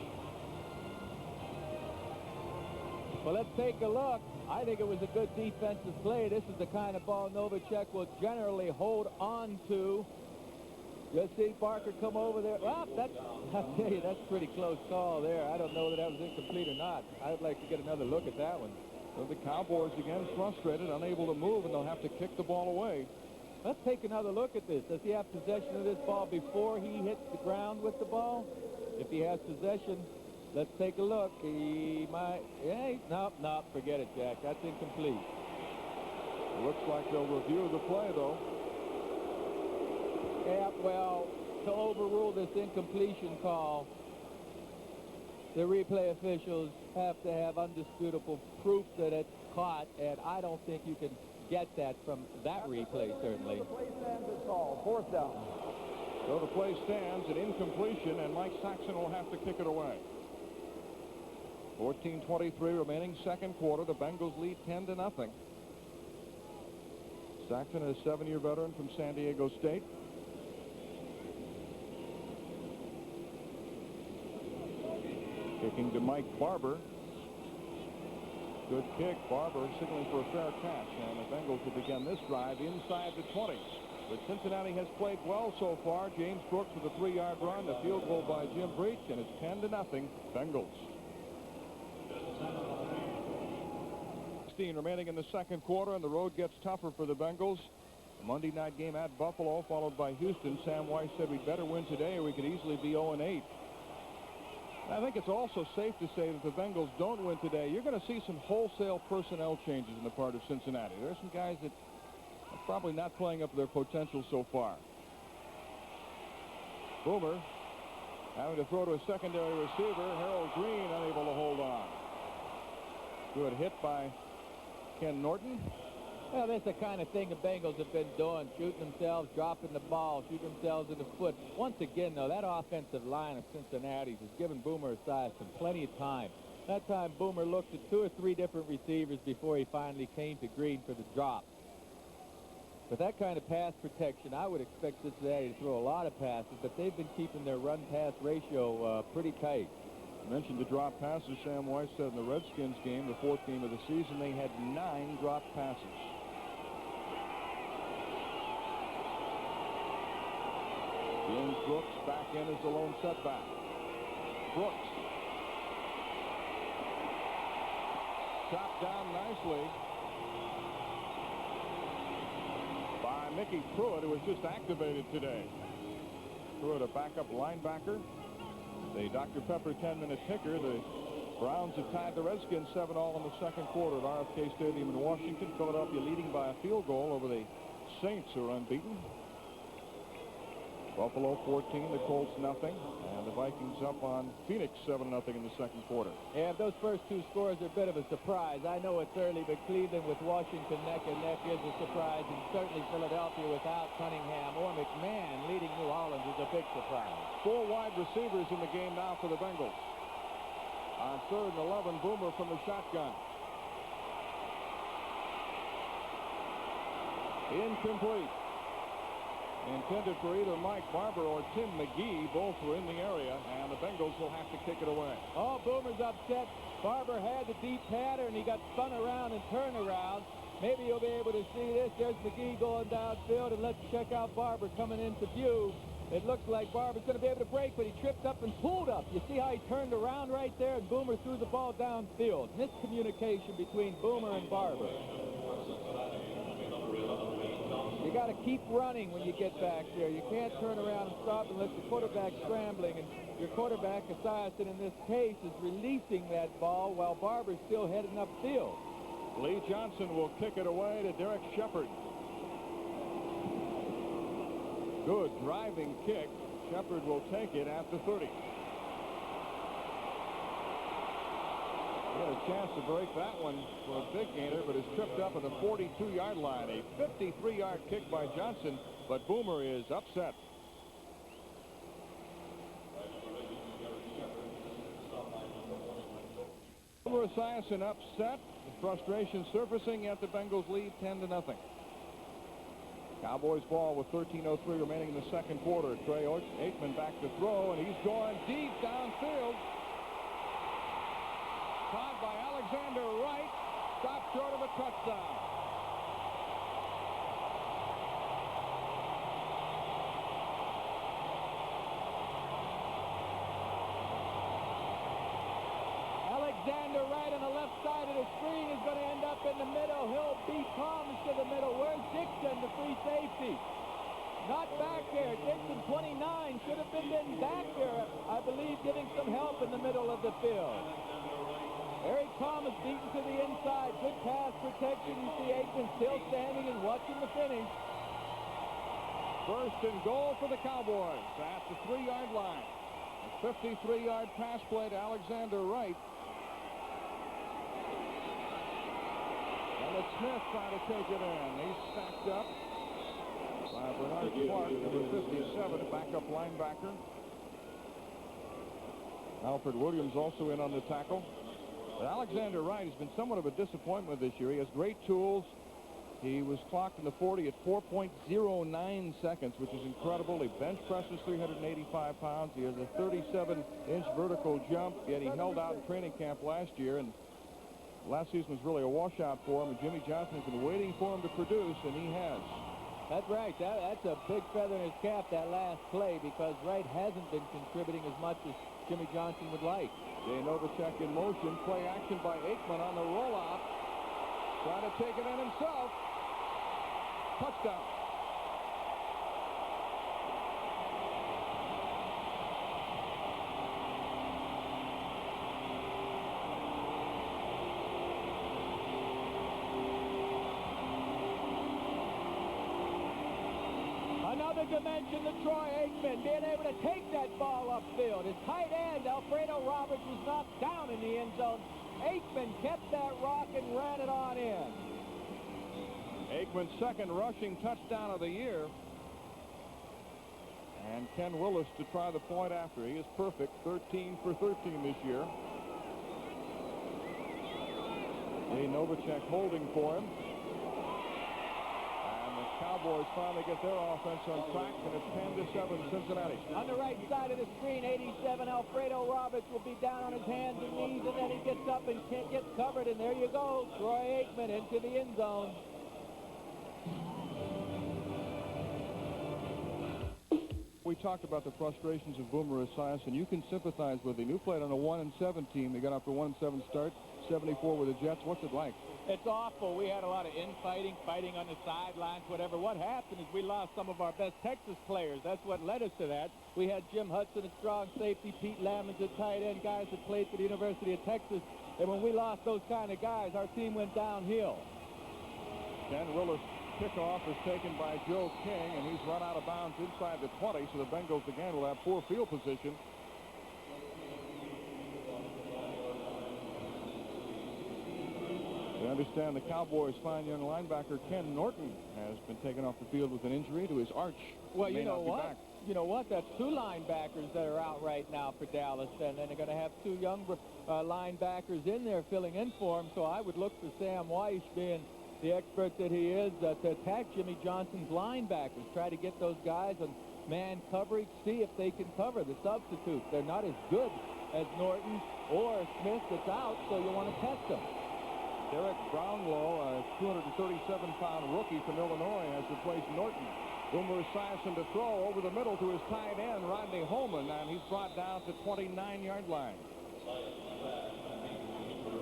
Well, let's take a look. I think it was a good defensive play. This is the kind of ball Novacek will generally hold on to. Just see Barker come over there. Well, I'll tell you, that's a pretty close call there. I don't know that was incomplete or not. I'd like to get another look at that one. So the Cowboys again frustrated, unable to move, and they'll have to kick the ball away. Let's take another look at this. Does he have possession of this ball before he hits the ground with the ball? If he has possession, let's take a look. He might. Hey, no, forget it, Jack. That's incomplete. It looks like they'll review the play, though. Yeah, well, to overrule this incompletion call, the replay officials have to have undisputable proof that it's caught, and I don't think you can get that from that replay, certainly. The play stands at call. Fourth down. So the play stands at incompletion, and Mike Saxon will have to kick it away. 14:23 remaining second quarter. The Bengals lead 10-0. Saxon, a 7-year veteran from San Diego State. Kicking to Mike Barber. Good kick. Barber signaling for a fair catch. And the Bengals will begin this drive inside the 20. But Cincinnati has played well so far. James Brooks with a 3-yard run. The field goal by Jim Breach. And it's 10-0 Bengals. 16 remaining in the second quarter. And the road gets tougher for the Bengals. The Monday night game at Buffalo followed by Houston. Sam Weiss said we'd better win today or we could easily be 0-8. I think it's also safe to say that the Bengals don't win today. You're going to see some wholesale personnel changes on the part of Cincinnati. There's some guys that are probably not playing up to their potential so far. Boomer having to throw to a secondary receiver. Harold Green unable to hold on. Good hit by Ken Norton. Well, that's the kind of thing the Bengals have been doing, shooting themselves, dropping the ball, shooting themselves in the foot. Once again, though, that offensive line of Cincinnati's has given Boomer Esiason plenty of time. That time, Boomer looked at 2 or 3 different receivers before he finally came to Green for the drop. With that kind of pass protection, I would expect Cincinnati to throw a lot of passes, but they've been keeping their run-pass ratio pretty tight. I mentioned the drop passes. Sam Weiss said in the Redskins game, the 4th game of the season, they had 9 drop passes. James Brooks back in as the lone setback. Brooks. Chopped down nicely by Mickey Pruitt, who was just activated today. Pruitt, a backup linebacker. The Dr. Pepper 10-minute ticker. The Browns have tied the Redskins 7-all in the second quarter at RFK Stadium in Washington. Philadelphia leading by a field goal over the Saints, who are unbeaten. Buffalo 14, the Colts nothing, and the Vikings up on Phoenix 7-0 in the second quarter. Yeah, those first 2 scores are a bit of a surprise. I know it's early, but Cleveland with Washington neck and neck is a surprise, and certainly Philadelphia without Cunningham or McMahon leading New Orleans is a big surprise. 4 wide receivers in the game now for the Bengals. On 3rd and 11, Boomer from the shotgun. Incomplete. Intended for either Mike Barber or Tim McGee. Both were in the area, and the Bengals will have to kick it away. Oh, Boomer's upset. Barber had the deep pattern. He got spun around and turned around. Maybe you'll be able to see this. There's McGee going downfield, and let's check out Barber coming into view. It looks like Barber's going to be able to break, but he tripped up and pulled up. You see how he turned around right there, and Boomer threw the ball downfield. Miscommunication between Boomer and Barber. You got to keep running when you get back there. You can't turn around and stop unless the quarterback's scrambling. And your quarterback, Esiason, in this case, is releasing that ball while Barber's still heading upfield. Lee Johnson will kick it away to Derek Shepard. Good driving kick. Shepard will take it at the 30. He had a chance to break that one for a big gainer, but is tripped up at the 42-yard line. A 53-yard kick by Johnson, but Boomer is upset. Boomer Esiason upset. The frustration surfacing, yet the Bengals lead 10-0. Cowboys ball with 13:03 remaining in the second quarter. Trey Aikman back to throw, and he's going deep downfield. Caught by Alexander Wright. Stopped short of a touchdown. Alexander Wright on the left side of the screen is going to end up in the middle. He'll beat Thomas to the middle. Where's Dixon, the free safety? Not back there. Dixon, 29, should have been back there, I believe, getting some help in the middle of the field. Eric Thomas beaten to the inside. Good pass protection. You see Aikman still standing and watching the finish. First and goal for the Cowboys at the 3-yard line. A 53-yard pass play to Alexander Wright. Emmett Smith trying to take it in. He's stacked up by Bernard Clark, number 57, backup linebacker. Alfred Williams also in on the tackle. But Alexander Wright has been somewhat of a disappointment this year. He has great tools. He was clocked in the 40 at 4.09 seconds, which is incredible. He bench presses 385 pounds. He has a 37-inch vertical jump, yet he held out in training camp last year, and last season was really a washout for him, and Jimmy Johnson has been waiting for him to produce, and he has. That's right. That's a big feather in his cap, that last play, because Wright hasn't been contributing as much as Jimmy Johnson would like. Jay Novacek in motion. Play action by Aikman on the rollout. Trying to take it in himself. Touchdown. Another dimension to Troy Aikman, being able to take that ball upfield. His tight end, Alfredo Roberts, was knocked down in the end zone. Aikman kept that rock and ran it on in. Aikman's second rushing touchdown of the year. And Ken Willis to try the point after. He is perfect, 13 for 13 this year. Jay Novacek holding for him. Cowboys finally get their offense on track, and it's 10-7 Cincinnati. On the right side of the screen, 87, Alfredo Roberts will be down on his hands and knees, and then he gets up and gets covered, and there you go, Troy Aikman into the end zone. We talked about the frustrations of Boomer Esiason. You can sympathize with him. You played on a 1-7 team. They got off to a 1-7 start, 74 with the Jets. What's it like? It's awful. We had a lot of infighting, fighting on the sidelines, whatever. What happened is we lost some of our best Texas players. That's what led us to that. We had Jim Hudson, a strong safety, Pete Lamons, a tight end, guys that played for the University of Texas. And when we lost those kind of guys, our team went downhill. Ken Willis' kickoff is taken by Joe King, and he's run out of bounds inside the 20, so the Bengals again will have poor field position. We understand the Cowboys' fine young linebacker Ken Norton has been taken off the field with an injury to his arch. Well, you know what? You know what? That's two linebackers that are out right now for Dallas, and then they're going to have two young linebackers in there filling in for him. So I would look for Sam Weiss, being the expert that he is, to attack Jimmy Johnson's linebackers. Try to get those guys on man coverage, see if they can cover the substitutes. They're not as good as Norton or Smith that's out, so you want to test them. Derek Brownlow, a 237-pound rookie from Illinois, has replaced Norton. Boomer Esiason to throw over the middle to his tight end, Rodney Holman, and he's brought down to 29-yard line.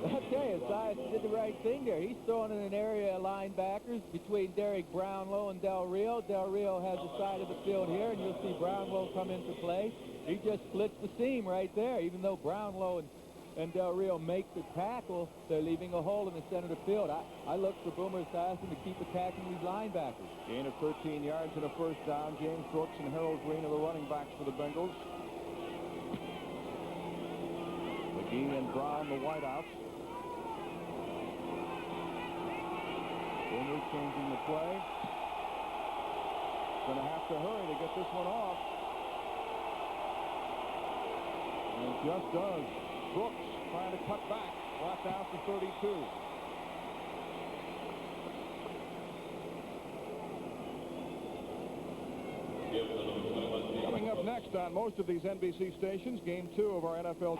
Okay, Esiason did the right thing there. He's throwing in an area of linebackers between Derek Brownlow and Del Rio. Del Rio has the side of the field here, and you'll see Brownlow come into play. He just splits the seam right there. Even though Brownlow and Del Rio make the tackle, they're leaving a hole in the center of the field. I look for Boomer Esiason to keep attacking these linebackers. Gain of 13 yards and a first down. James Brooks and Harold Green are the running backs for the Bengals. McGee and Brown, the wideouts. Boomer changing the play. Going to have to hurry to get this one off. And it just does. Brooks trying to cut back, brought down to 32. Coming up next on most of these NBC stations, Game 2 of our NFL.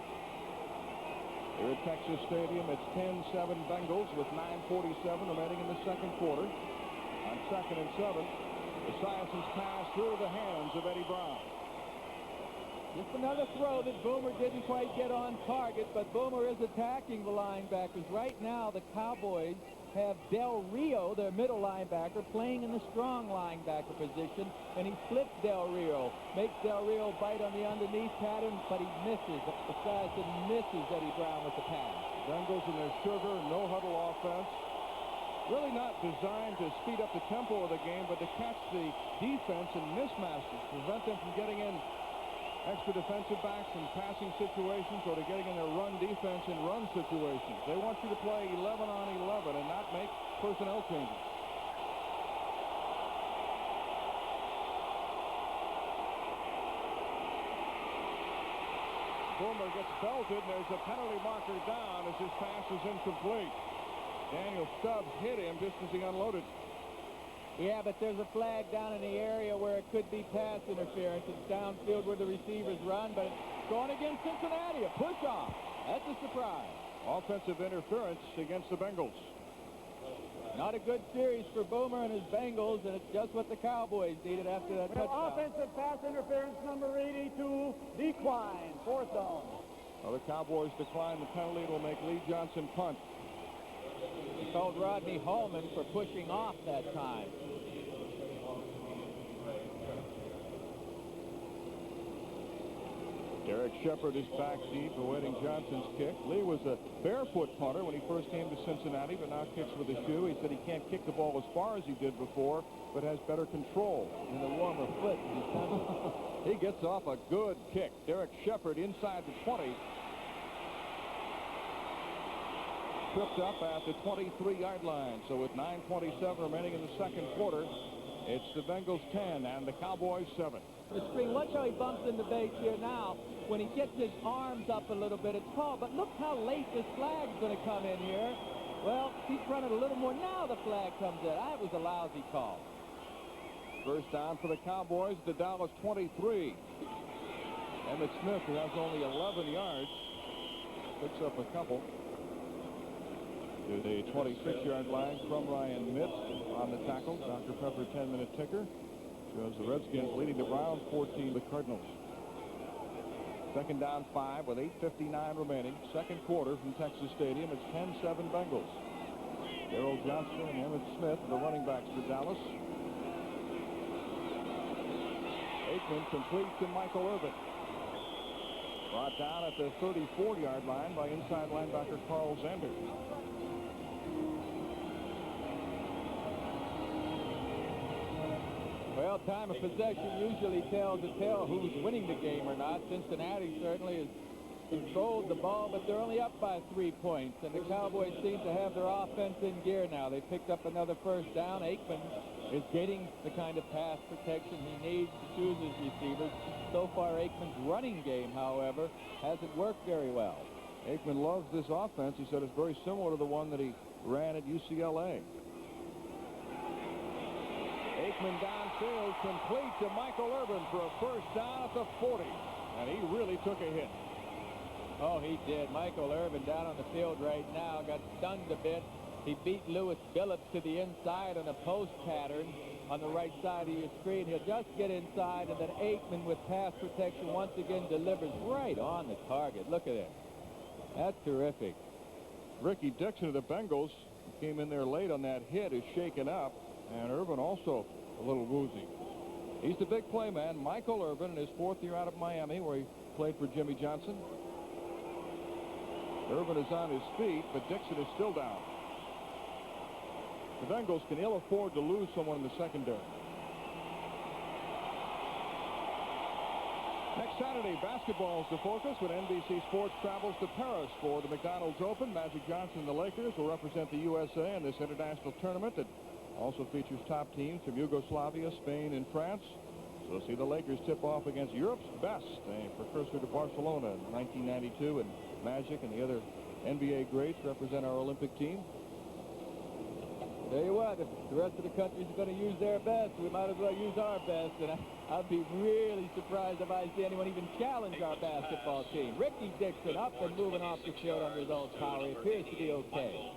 Here at Texas Stadium, it's 10-7 Bengals with 9:47 remaining in the second quarter. On 2nd and 7, Esiason's pass through the hands of Eddie Brown. Just another throw that Boomer didn't quite get on target, but Boomer is attacking the linebackers. Right now, the Cowboys have Del Rio, their middle linebacker, playing in the strong linebacker position, and he flips Del Rio, makes Del Rio bite on the underneath pattern, but he misses. Esiason misses Eddie Brown with the pass. Bengals in their sugar, no-huddle offense. Really not designed to speed up the tempo of the game, but to catch the defense in mismatches, prevent them from getting in extra defensive backs in passing situations or to getting in their run defense in run situations. They want you to play 11 on 11 and not make personnel changes. Boomer gets belted, and there's a penalty marker down as his pass is incomplete. Daniel Stubbs hit him just as he unloaded. Yeah, but there's a flag down in the area where it could be pass interference. It's downfield where the receivers run, but it's going against Cincinnati. A push-off. That's a surprise. Offensive interference against the Bengals. Not a good series for Boomer and his Bengals, and it's just what the Cowboys needed after that touchdown. Offensive pass interference number 82, decline, 4th down. Well, the Cowboys decline the penalty. It will make Lee Johnson punt. He called Rodney Holman for pushing off that time. Derek Shepard is back deep awaiting Johnson's kick. Lee was a barefoot punter when he first came to Cincinnati, but now kicks with a shoe. He said he can't kick the ball as far as he did before, but has better control. And a warmer foot. He gets off a good kick. Derek Shepard inside the 20. Tripped up at the 23-yard line. So with 9:27 remaining in the second quarter, it's the Bengals 10 and the Cowboys 7. The screen. Watch how he bumps in the base here now. When he gets his arms up a little bit, it's called. But look how late this flag's going to come in here. Well, he's running a little more. Now the flag comes in. That was a lousy call. First down for the Cowboys, the Dallas 23. Emmitt Smith, who has only 11 yards, picks up a couple. To the 26-yard line from Ryan Mitz on the tackle. Dr. Pepper 10-minute ticker. Shows the Redskins leading the Browns 14 the Cardinals. Second down 5 with 8:59 remaining. Second quarter from Texas Stadium. It's 10-7 Bengals. Darrell Johnson and Emmitt Smith, the running backs for Dallas. Aikman complete to Michael Irvin. Brought down at the 34-yard line by inside linebacker Carl Zander. Well, time of possession usually tells the tale who's winning the game or not. Cincinnati certainly has controlled the ball, but they're only up by 3 points, and the Cowboys seem to have their offense in gear now. They picked up another first down. Aikman is getting the kind of pass protection he needs to choose his receivers. So far, Aikman's running game, however, hasn't worked very well. Aikman loves this offense. He said it's very similar to the one that he ran at UCLA. Aikman downfield, complete to Michael Irvin for a first down at the 40. And he really took a hit. Oh, he did. Michael Irvin down on the field right now got stunned a bit. He beat Lewis Billups to the inside on a post pattern on the right side of your screen. He'll just get inside, and then Aikman with pass protection once again delivers right on the target. Look at it. That's terrific. Ricky Dixon of the Bengals came in there late on that hit, is shaken up. And Irvin also a little woozy. He's the big play man, Michael Irvin, in his 4th year out of Miami, where he played for Jimmy Johnson. Irvin is on his feet, but Dixon is still down. The Bengals can ill afford to lose someone in the secondary. Next Saturday, basketball is the focus when NBC Sports travels to Paris for the McDonald's Open. Magic Johnson and the Lakers will represent the USA in this international tournament that also features top teams from Yugoslavia, Spain, and France. So we'll see the Lakers tip off against Europe's best, a precursor to Barcelona in 1992, and Magic and the other NBA greats represent our Olympic team. Tell you what, if the rest of the country's going to use their best, we might as well use our best. And I'd be really surprised if I see anyone even challenge our basketball team. Ricky Dixon up and moving off the field under his own power. He appears to be okay.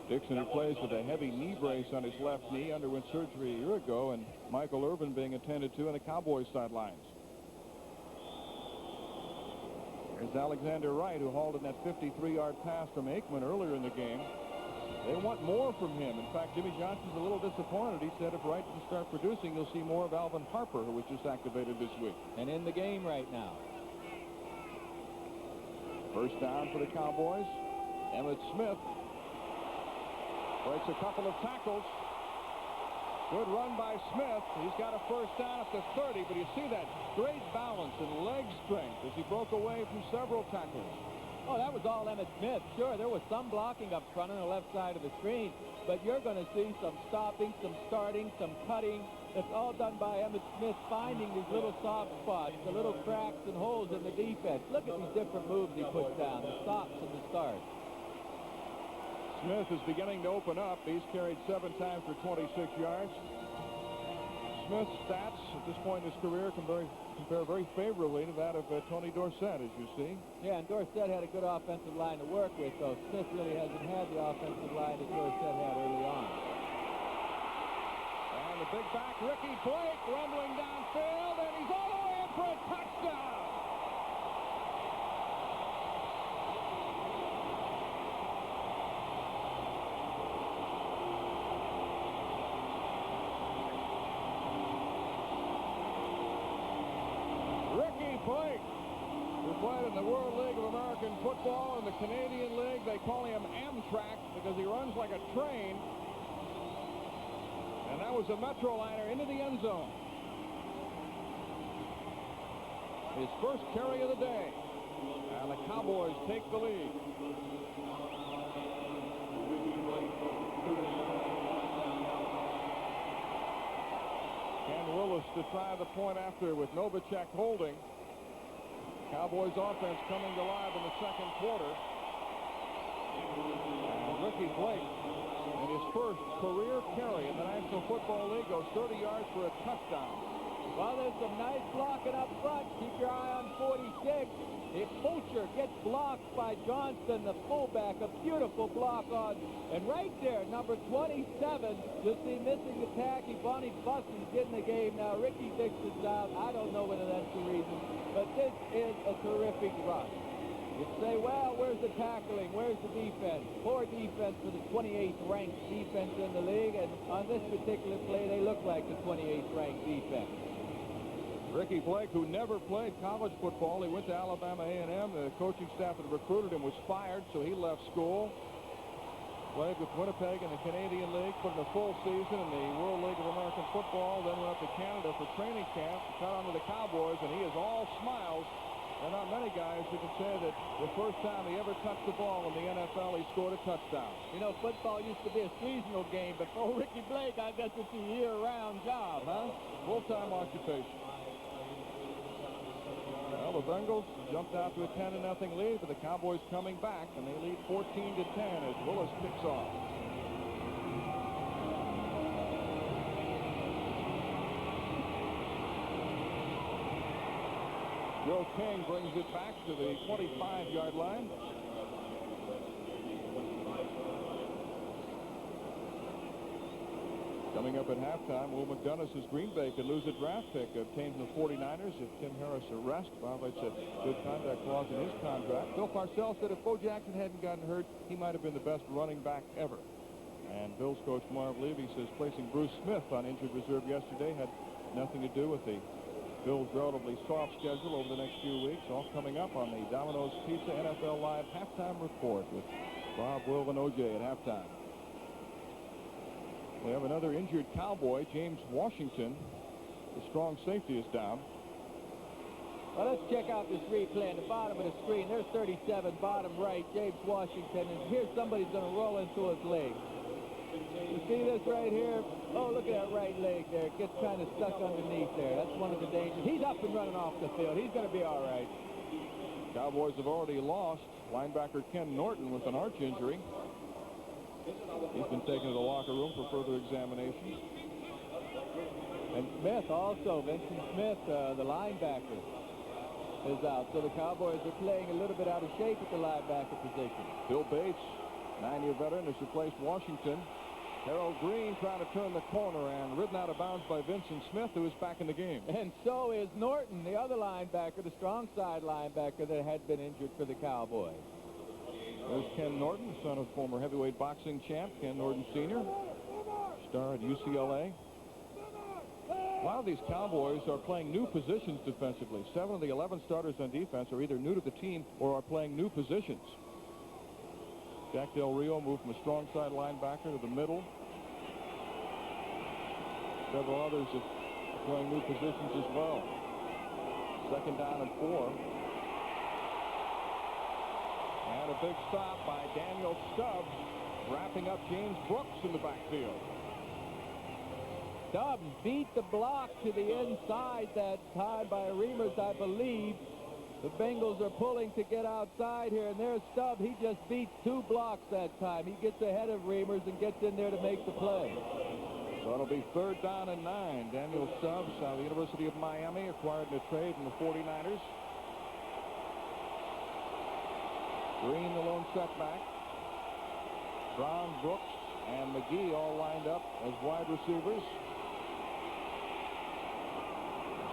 Dixon, who plays with a heavy knee brace on his left knee, underwent surgery a year ago, and Michael Irvin being attended to on the Cowboys sidelines. There's Alexander Wright, who hauled in that 53-yard pass from Aikman earlier in the game. They want more from him. In fact, Jimmy Johnson's a little disappointed. He said if Wright can start producing, you'll see more of Alvin Harper, who was just activated this week. And in the game right now. First down for the Cowboys. Emmitt Smith breaks a couple of tackles. Good run by Smith. He's got a first down at the 30, but you see that great balance and leg strength as he broke away from several tackles. Oh, that was all Emmitt Smith. Sure, there was some blocking up front on the left side of the screen, but you're going to see some stopping, some starting, some cutting. It's all done by Emmitt Smith, finding these little soft spots, the little cracks and holes in the defense. Look at these different moves he puts down, the stops and the starts. Smith is beginning to open up. He's carried 7 times for 26 yards. Smith's stats at this point in his career compare very favorably to that of Tony Dorsett, as you see. Yeah, and Dorsett had a good offensive line to work with, though Smith really hasn't had the offensive line that Dorsett had early on. And the big back, Ricky Blake, rumbling downfield, and he's all the way in for a touchdown. Blake, who played in the World League of American Football and the Canadian League. They call him Amtrak because he runs like a train. And that was a Metroliner into the end zone. His first carry of the day. And the Cowboys take the lead. Ken Willis to try the point after with Novacek holding. Cowboys offense coming to life in the second quarter. And Ricky Blake, in his first career carry in the National Football League, goes 30 yards for a touchdown. Well, there's some nice blocking up front. Keep your eye on 46. If Fulcher gets blocked by Johnston, the fullback, a beautiful block on. And right there, number 27, you'll see missing the tackle. Bonnie Bussey's getting the game now. Ricky Dixon's out. I don't know whether that's the reason, but this is a terrific run. You'd say, well, where's the tackling? Where's the defense? Poor defense for the 28th ranked defense in the league, and on this particular play, they look like the 28th ranked defense. Ricky Blake, who never played college football, he went to Alabama A&M. The coaching staff that recruited him was fired, so he left school. Played with Winnipeg in the Canadian League, put in a full season in the World League of American Football, then went up to Canada for training camp, cut on to the Cowboys, and he is all smiles. There are not many guys who can say that the first time he ever touched the ball in the NFL, he scored a touchdown. You know, football used to be a seasonal game, but for Ricky Blake, I guess it's a year-round job, huh? Full-time occupation. Well, the Bengals jumped out to a 10-0 lead, but the Cowboys coming back, and they lead 14-10 as Willis kicks off. Joe King brings it back to the 25-yard line. Coming up at halftime, Will McDonough Green Bay could lose a draft pick obtained from the 49ers if Tim Harris' arrest violates a good conduct clause in his contract. Bill Parcells said if Bo Jackson hadn't gotten hurt, he might have been the best running back ever. And Bills coach Marv Levy says placing Bruce Smith on injured reserve yesterday had nothing to do with the Bills' relatively soft schedule over the next few weeks. All coming up on the Domino's Pizza NFL Live halftime report with Bob, Will, and OJ at halftime. We have another injured Cowboy, James Washington. The strong safety is down. Well, let's check out this replay on the bottom of the screen. There's 37, bottom right, James Washington. And here's somebody's going to roll into his leg. You see this right here? Oh, look at that right leg there. It gets kind of stuck underneath there. That's one of the dangers. He's up and running off the field. He's going to be all right. Cowboys have already lost linebacker Ken Norton with an arch injury. He's been taken to the locker room for further examination. And Smith also, Vincent Smith, the linebacker, is out. So the Cowboys are playing a little bit out of shape at the linebacker position. Bill Bates, 9-year veteran, has replaced Washington. Harold Green trying to turn the corner and ridden out of bounds by Vincent Smith, who is back in the game. And so is Norton, the other linebacker, the strong side linebacker that had been injured for the Cowboys. There's Ken Norton, son of former heavyweight boxing champ Ken Norton Sr., star at UCLA. A lot of these Cowboys are playing new positions defensively. 7 of the 11 starters on defense are either new to the team or are playing new positions. Jack Del Rio moved from a strong side linebacker to the middle. Several others are playing new positions as well. 2nd down and 4. And a big stop by Daniel Stubbs, wrapping up James Brooks in the backfield. Stubbs beat the block to the inside that time by Reimers, I believe. The Bengals are pulling to get outside here, and there's Stubbs. He just beats 2 blocks that time. He gets ahead of Reimers and gets in there to make the play. So it'll be 3rd down and 9. Daniel Stubbs out of the University of Miami, acquired in a trade from the 49ers. Green, the lone setback. Brown, Brooks, and McGee all lined up as wide receivers.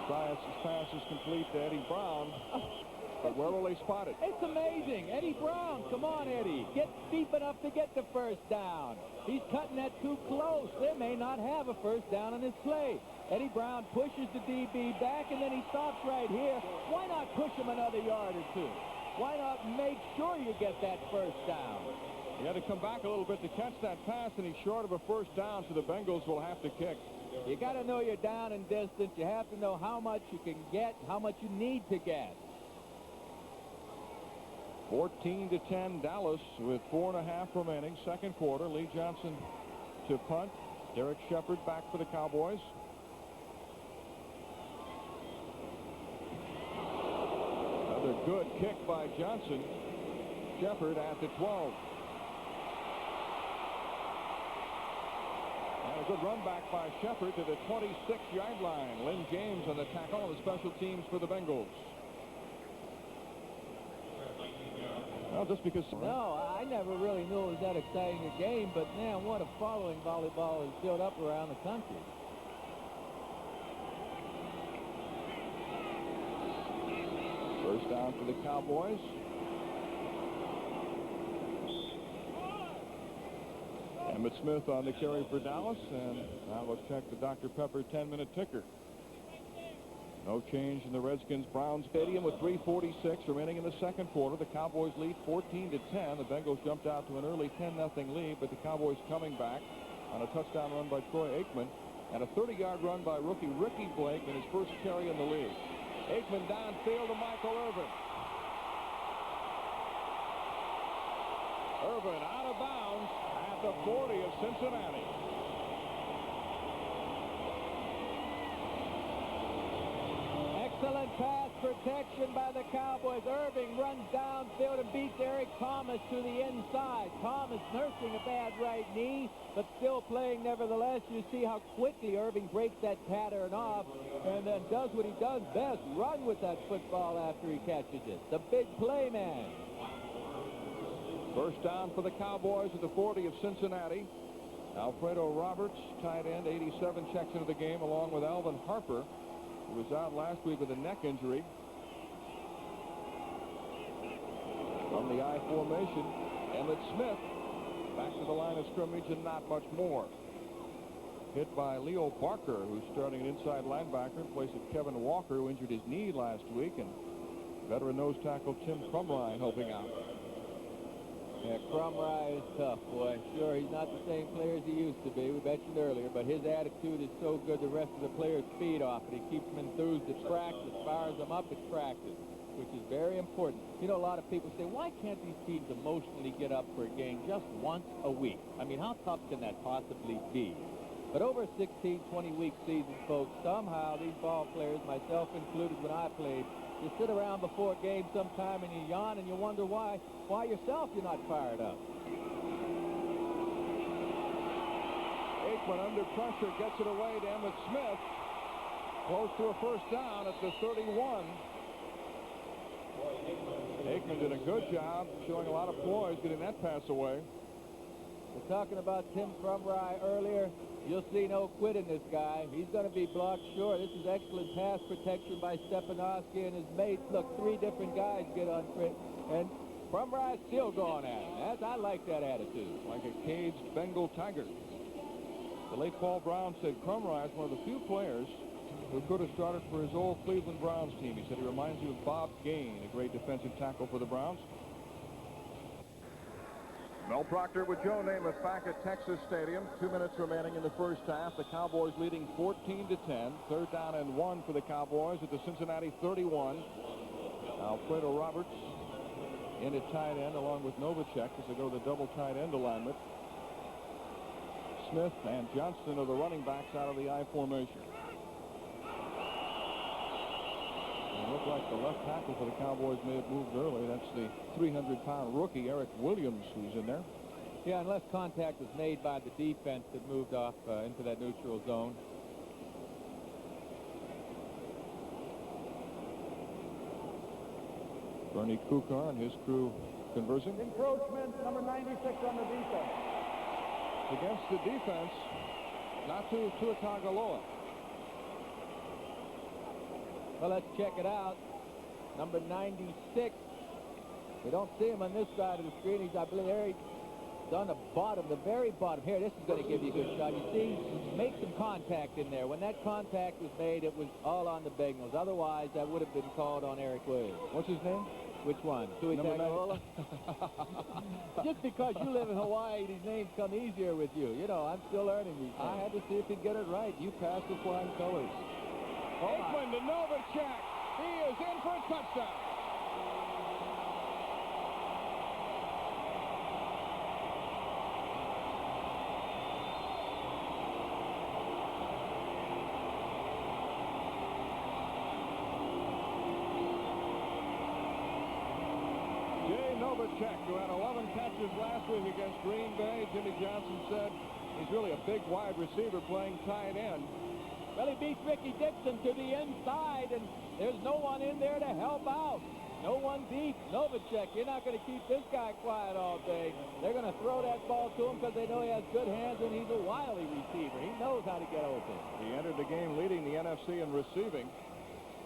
His pass is complete to Eddie Brown. But where will they spot it? It's amazing. Eddie Brown, come on, Eddie. Get deep enough to get the first down. He's cutting that too close. They may not have a first down on his play. Eddie Brown pushes the DB back, and then he stops right here. Why not push him another yard or 2? Why not make sure you get that first down? He had to come back a little bit to catch that pass, and he's short of a first down, so the Bengals will have to kick. You got to know you're down in distance. You have to know how much you can get, how much you need to get. 14-10 Dallas with 4.5 remaining. Second quarter. Lee Johnson to punt. Derek Shepard back for the Cowboys. Another good kick by Johnson. Shepard at the 12. And a good run back by Shepard to the 26-yard line. Lynn James on the tackle on the special teams for the Bengals. Well, just because... No, I never really knew it was that exciting a game, but man, what a following volleyball has built up around the country. First down for the Cowboys. Emmett Smith on the carry for Dallas, and now let's check the Dr. Pepper 10-minute ticker. No change in the Redskins-Browns Stadium with 3:46 remaining in the second quarter. The Cowboys lead 14-10. The Bengals jumped out to an early 10-0 lead, but the Cowboys coming back on a touchdown run by Troy Aikman and a 30-yard run by rookie Ricky Blake in his first carry in the league. Aikman downfield to Michael Irvin. Irvin out of bounds at the 40 of Cincinnati. Excellent pass protection by the Cowboys. Irving runs downfield and beats Eric Thomas to the inside. Thomas nursing a bad right knee, but still playing nevertheless. You see how quickly Irving breaks that pattern off and then does what he does best, run with that football after he catches it. The big play man. First down for the Cowboys at the 40 of Cincinnati. Alfredo Roberts, tight end, 87, checks into the game along with Alvin Harper, who was out last week with a neck injury. From the I formation, Emmett Smith back to the line of scrimmage and not much more. Hit by Leo Barker, who's starting an inside linebacker in place of Kevin Walker, who injured his knee last week, and veteran nose tackle Tim Crumrine helping out. Yeah, Crumrine is tough, boy. Sure, he's not the same player as he used to be. We mentioned earlier, but his attitude is so good the rest of the players feed off it. He keeps them enthused at practice, fires them up at practice, which is very important. You know, a lot of people say, why can't these teams emotionally get up for a game just once a week? I mean, how tough can that possibly be? But over a 16, 20-week season, folks, somehow these ball players, myself included when I played, you sit around before a game sometime and you yawn and you wonder why yourself you're not fired up. Aikman under pressure gets it away to Emmett Smith. Close to a first down at the 31. Aikman did a good job showing a lot of poise getting that pass away. We're talking about Tim Crumrine earlier. You'll see no quit in this guy. He's going to be blocked sure. This is excellent pass protection by Stepanowski and his mates. Look, 3 different guys get on Crit, and Crumrine's still going at him. I like that attitude. Like a caged Bengal tiger. The late Paul Brown said Crumrine is one of the few players who could have started for his old Cleveland Browns team. He said he reminds you of Bob Gain, a great defensive tackle for the Browns. Mel Proctor with Joe Namath back at Texas Stadium. 2 minutes remaining in the first half. The Cowboys leading 14-10. Third down and 1 for the Cowboys at the Cincinnati 31. Alfredo Roberts in at tight end along with Novacek as they go to the double tight end alignment. Smith and Johnston are the running backs out of the I formation. It looked like the left tackle for the Cowboys may have moved early. That's the 300-pound rookie, Eric Williams, who's in there. Yeah, unless contact was made by the defense that moved off into that neutral zone. Bernie Kukar and his crew conversing. Encroachment, number 96 on the defense. Against the defense, not to Tuatagaloa. Well, let's check it out. Number 96. We don't see him on this side of the screen. He's, I believe, there. He's on the bottom, the very bottom. Here, this is going to give you a good shot. You see, make some contact in there. When that contact was made, it was all on the Bengals. Otherwise, that would have been called on Eric Williams. What's his name? Which one? Tuatagaloa? Just because you live in Hawaii, these names come easier with you. You know, I'm still learning these things. I had to see if he'd get it right. You passed with flying colors. Oakland to Novacek. He is in for a touchdown. Novacek, who had 11 catches last week against Green Bay. Jimmy Johnson said he's really a big wide receiver playing tight end. Well, he beats Ricky Dixon to the inside, and there's no one in there to help out. No one deep. Novacek, you're not going to keep this guy quiet all day. They're going to throw that ball to him because they know he has good hands, and he's a wily receiver. He knows how to get open. He entered the game leading the NFC in receiving.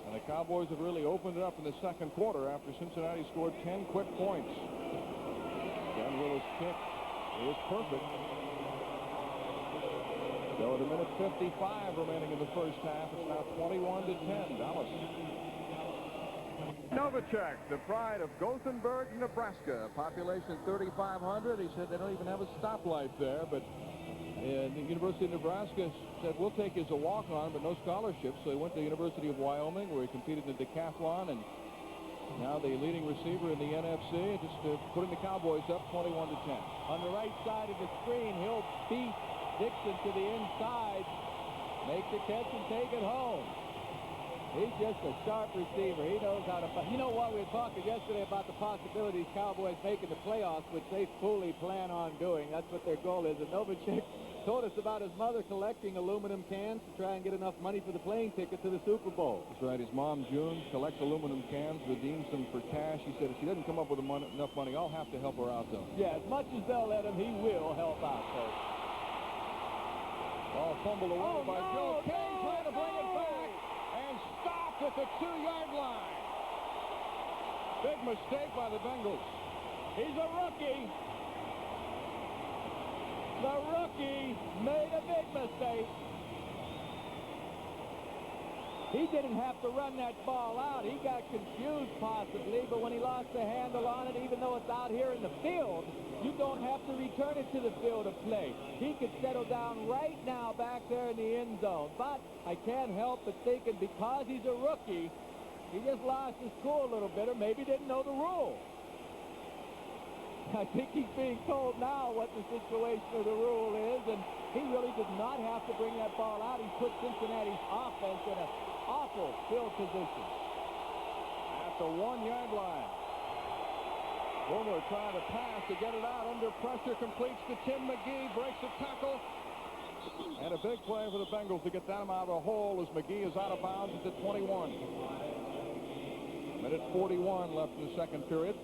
And the Cowboys have really opened it up in the second quarter after Cincinnati scored 10 quick points. Dan Willis' kick is perfect. So at a minute 55 remaining in the first half, it's now 21-10. Dallas. Novacek, the pride of Gothenburg, Nebraska. Population 3,500. He said they don't even have a stoplight there, but the University of Nebraska said, we'll take you as a walk-on, but no scholarship. So he went to the University of Wyoming, where he competed in the decathlon, and now the leading receiver in the NFC, just putting the Cowboys up 21-10. On the right side of the screen, he'll beat Dixon to the inside, make the catch and take it home. He's just a sharp receiver. He knows how to fight. You know what? We were talking yesterday about the possibility of Cowboys making the playoffs, which they fully plan on doing. That's what their goal is. And Novacek told us about his mother collecting aluminum cans to try and get enough money for the plane ticket to the Super Bowl. That's right. His mom, June, collects aluminum cans, redeems them for cash. He said if she doesn't come up with enough money, I'll have to help her out, though. Yeah, as much as they'll let him, he will help out, folks. Ball fumbled away by Joe King, trying to bring it back, and stopped at the 2-yard line. Big mistake by the Bengals. He's a rookie. The rookie made a big mistake. He didn't have to run that ball out. He got confused possibly, but when he lost the handle on it, even though it's out here in the field, you don't have to return it to the field of play. He could settle down right now back there in the end zone. But I can't help but thinking because he's a rookie, he just lost his cool a little bit, or maybe didn't know the rule. I think he's being told now what the situation of the rule is, and he really did not have to bring that ball out. He put Cincinnati's offense in an awful field position. At the 1-yard line. Boomer trying to pass to get it out under pressure, completes to Tim McGee, breaks a tackle. And a big play for the Bengals to get them out of the hole as McGee is out of bounds at the 21. Minute 41 left in the second period.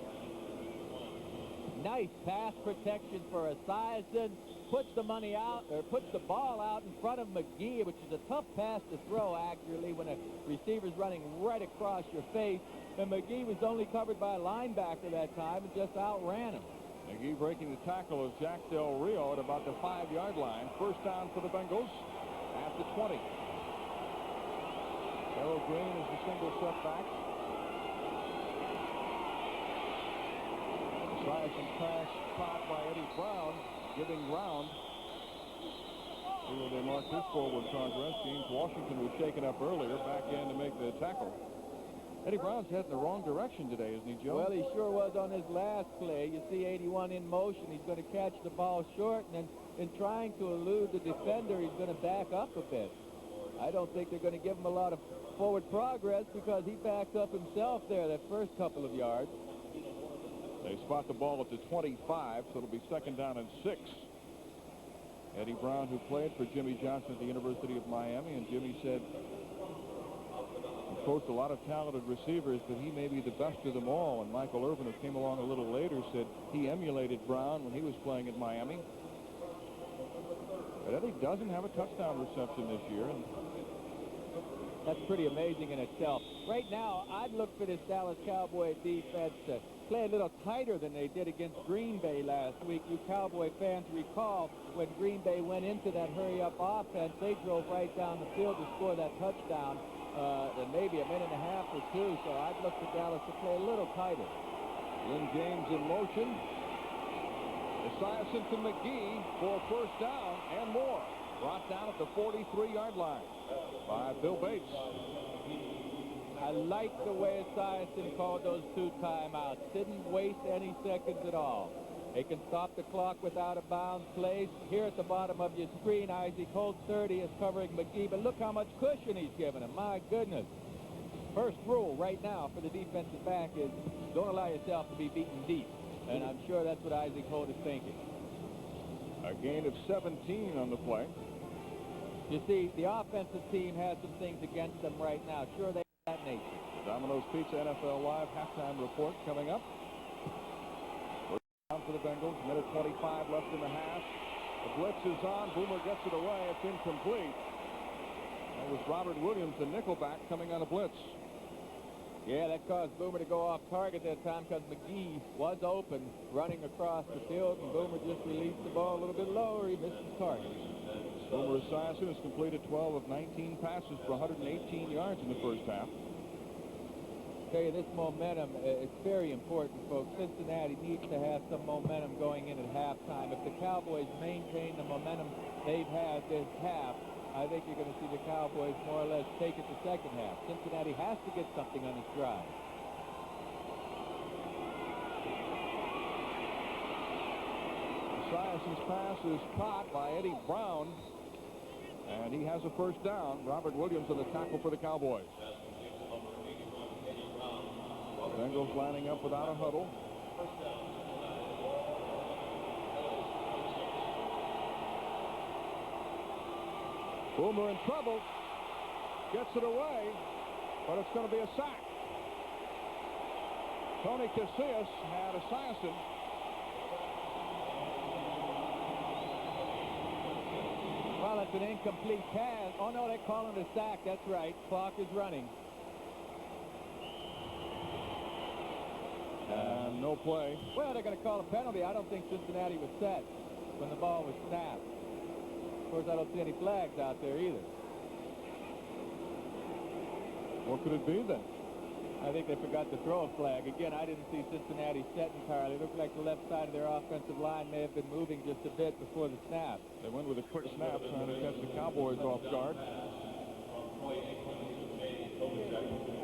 Nice pass protection for Esiason. Puts the money out, or puts the ball out in front of McGee, which is a tough pass to throw accurately when a receiver's running right across your face. And McGee was only covered by a linebacker that time and just outran him. McGee breaking the tackle of Jack Del Rio at about the 5-yard line. First down for the Bengals at the 20. Darrell Green is the single setback. Esiason pass caught by Eddie Brown, giving ground. See where they marked his forward progress. James Washington was shaken up earlier, back in to make the tackle. Eddie Brown's heading the wrong direction today, isn't he, Joe? Well, he sure was on his last play. You see 81 in motion. He's going to catch the ball short, and then in trying to elude the defender, he's going to back up a bit. I don't think they're going to give him a lot of forward progress because he backed up himself there that first couple of yards. They spot the ball at the 25, so it'll be second down and 6. Eddie Brown, who played for Jimmy Johnson at the University of Miami, and Jimmy said he coached a lot of talented receivers, but he may be the best of them all. And Michael Irvin, who came along a little later, said he emulated Brown when he was playing at Miami. But Eddie doesn't have a touchdown reception this year, and that's pretty amazing in itself. Right now, I'd look for this Dallas Cowboy defense to play a little tighter than they did against Green Bay last week. You Cowboy fans recall when Green Bay went into that hurry-up offense, they drove right down the field to score that touchdown in maybe a minute and a half or two. So I'd look for Dallas to play a little tighter. Lynn James in motion. Esiason to McGee for first down and more. Brought down at the 43-yard line by Bill Bates. I like the way Esiason called those 2 timeouts. Didn't waste any seconds at all. They can stop the clock without a bounds place. Here at the bottom of your screen, Isaac Holt 30 is covering McGee, but look how much cushion he's given him. My goodness. First rule right now for the defensive back is don't allow yourself to be beaten deep. And I'm sure that's what Isaac Holt is thinking. A gain of 17 on the play. You see, the offensive team has some things against them right now. Sure, they have that nature. Domino's Pizza NFL Live halftime report coming up. First down for the Bengals. Minute 25 left in the half. The blitz is on. Boomer gets it away. It's incomplete. That was Robert Williams, the nickelback, coming on a blitz. Yeah, that caused Boomer to go off target that time because McGee was open running across the field, and Boomer just released the ball a little bit lower. He missed his target. Boomer Esiason has completed 12 of 19 passes for 118 yards in the first half. I'll tell you, this momentum, it's very important, folks. Cincinnati needs to have some momentum going in at halftime. If the Cowboys maintain the momentum they've had this half, I think you're going to see the Cowboys more or less take it the second half. Cincinnati has to get something on this drive. Esiason's pass is caught by Eddie Brown, and he has a first down. Robert Williams on the tackle for the Cowboys. Bengals lining up without a huddle. Boomer in trouble. Gets it away, but it's going to be a sack. Tony Casillas had Esiason. Well, it's an incomplete pass. Oh, no, they're calling it a sack. That's right. Clock is running. And no play. Well, they're going to call a penalty. I don't think Cincinnati was set when the ball was snapped. Of course, I don't see any flags out there either. What could it be then? I think they forgot to throw a flag. Again, I didn't see Cincinnati set entirely. It looked like the left side of their offensive line may have been moving just a bit before the snap. They went with a quick snap trying to catch the Cowboys off guard.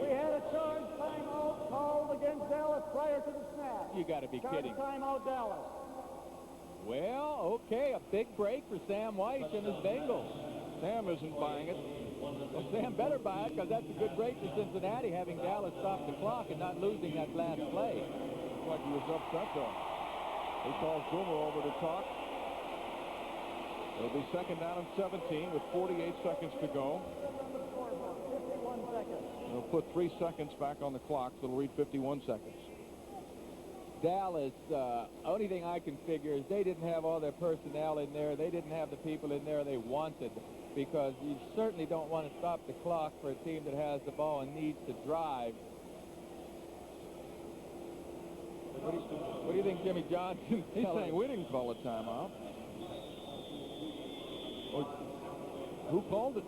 We had a charge timeout called against Dallas prior to the snap. You got to be kidding. Timeout, Dallas. Well, okay, a big break for Sam White and his Bengals. Sam isn't buying it. Well, Sam better buy it because that's a good break for Cincinnati, having Dallas stop the clock and not losing that last play. Looks like he was upset, though. He calls Boomer over to talk. It'll be second down and 17 with 48 seconds to go. 51 seconds. It'll put 3 seconds back on the clock, so it'll read 51 seconds. Dallas, only thing I can figure is they didn't have all their personnel in there. They didn't have the people in there they wanted, because you certainly don't want to stop the clock for a team that has the ball and needs to drive. What do you think Jimmy Johnson? He's saying we didn't call a timeout. Who called it?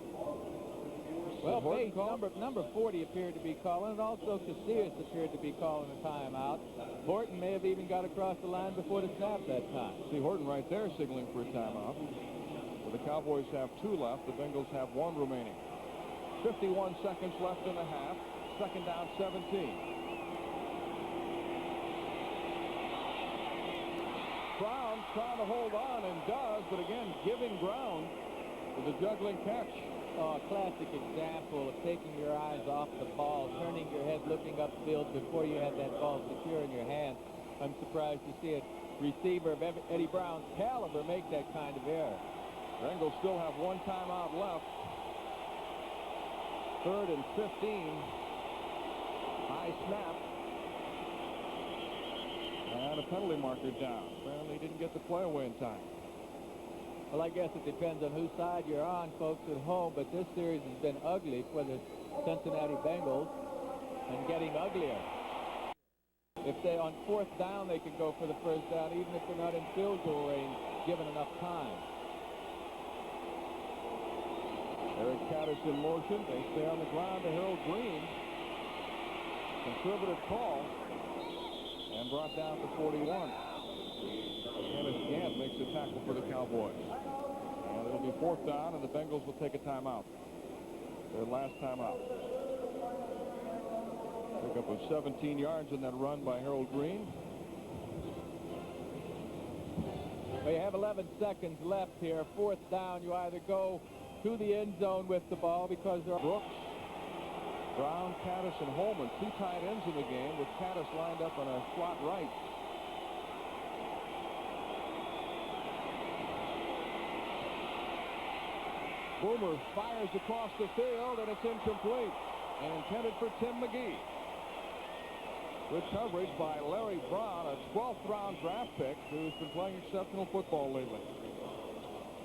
Well, Bates, number 40 appeared to be calling, and also Casillas appeared to be calling a timeout. Horton may have even got across the line before the snap that time. See Horton right there signaling for a timeout. Well, the Cowboys have 2 left. The Bengals have 1 remaining. 51 seconds left in the half. second down 17. Brown trying to hold on and does, but again, giving ground with a juggling catch. Oh, a classic example of taking your eyes off the ball, turning your head, looking upfield before you had that ball secure in your hand. I'm surprised to see a receiver of Eddie Brown's caliber make that kind of error. Bengals still have one timeout left. 3rd and 15. High snap. And a penalty marker down. Apparently didn't get the play away in time. Well, I guess it depends on whose side you're on, folks at home, but this series has been ugly for the Cincinnati Bengals and getting uglier. If they, on 4th down, they can go for the first down, even if they're not in field goal range, given enough time. Eric Caddis in motion. They stay on the ground to Harold Green. Conservative call. And brought down to 41. Kenneth Gant makes the tackle for the Cowboys. And it'll be 4th down, and the Bengals will take a timeout. Their last timeout. Pickup of 17 yards in that run by Harold Green. Well, you have 11 seconds left here. 4th down, you either go to the end zone with the ball because there are Brooks, Brown, Caddis, and Holman, 2 tight ends in the game, with Caddis lined up on a slot right. Boomer fires across the field, and it's incomplete. And intended for Tim McGee. Good coverage by Larry Brown, a 12th round draft pick who's been playing exceptional football lately.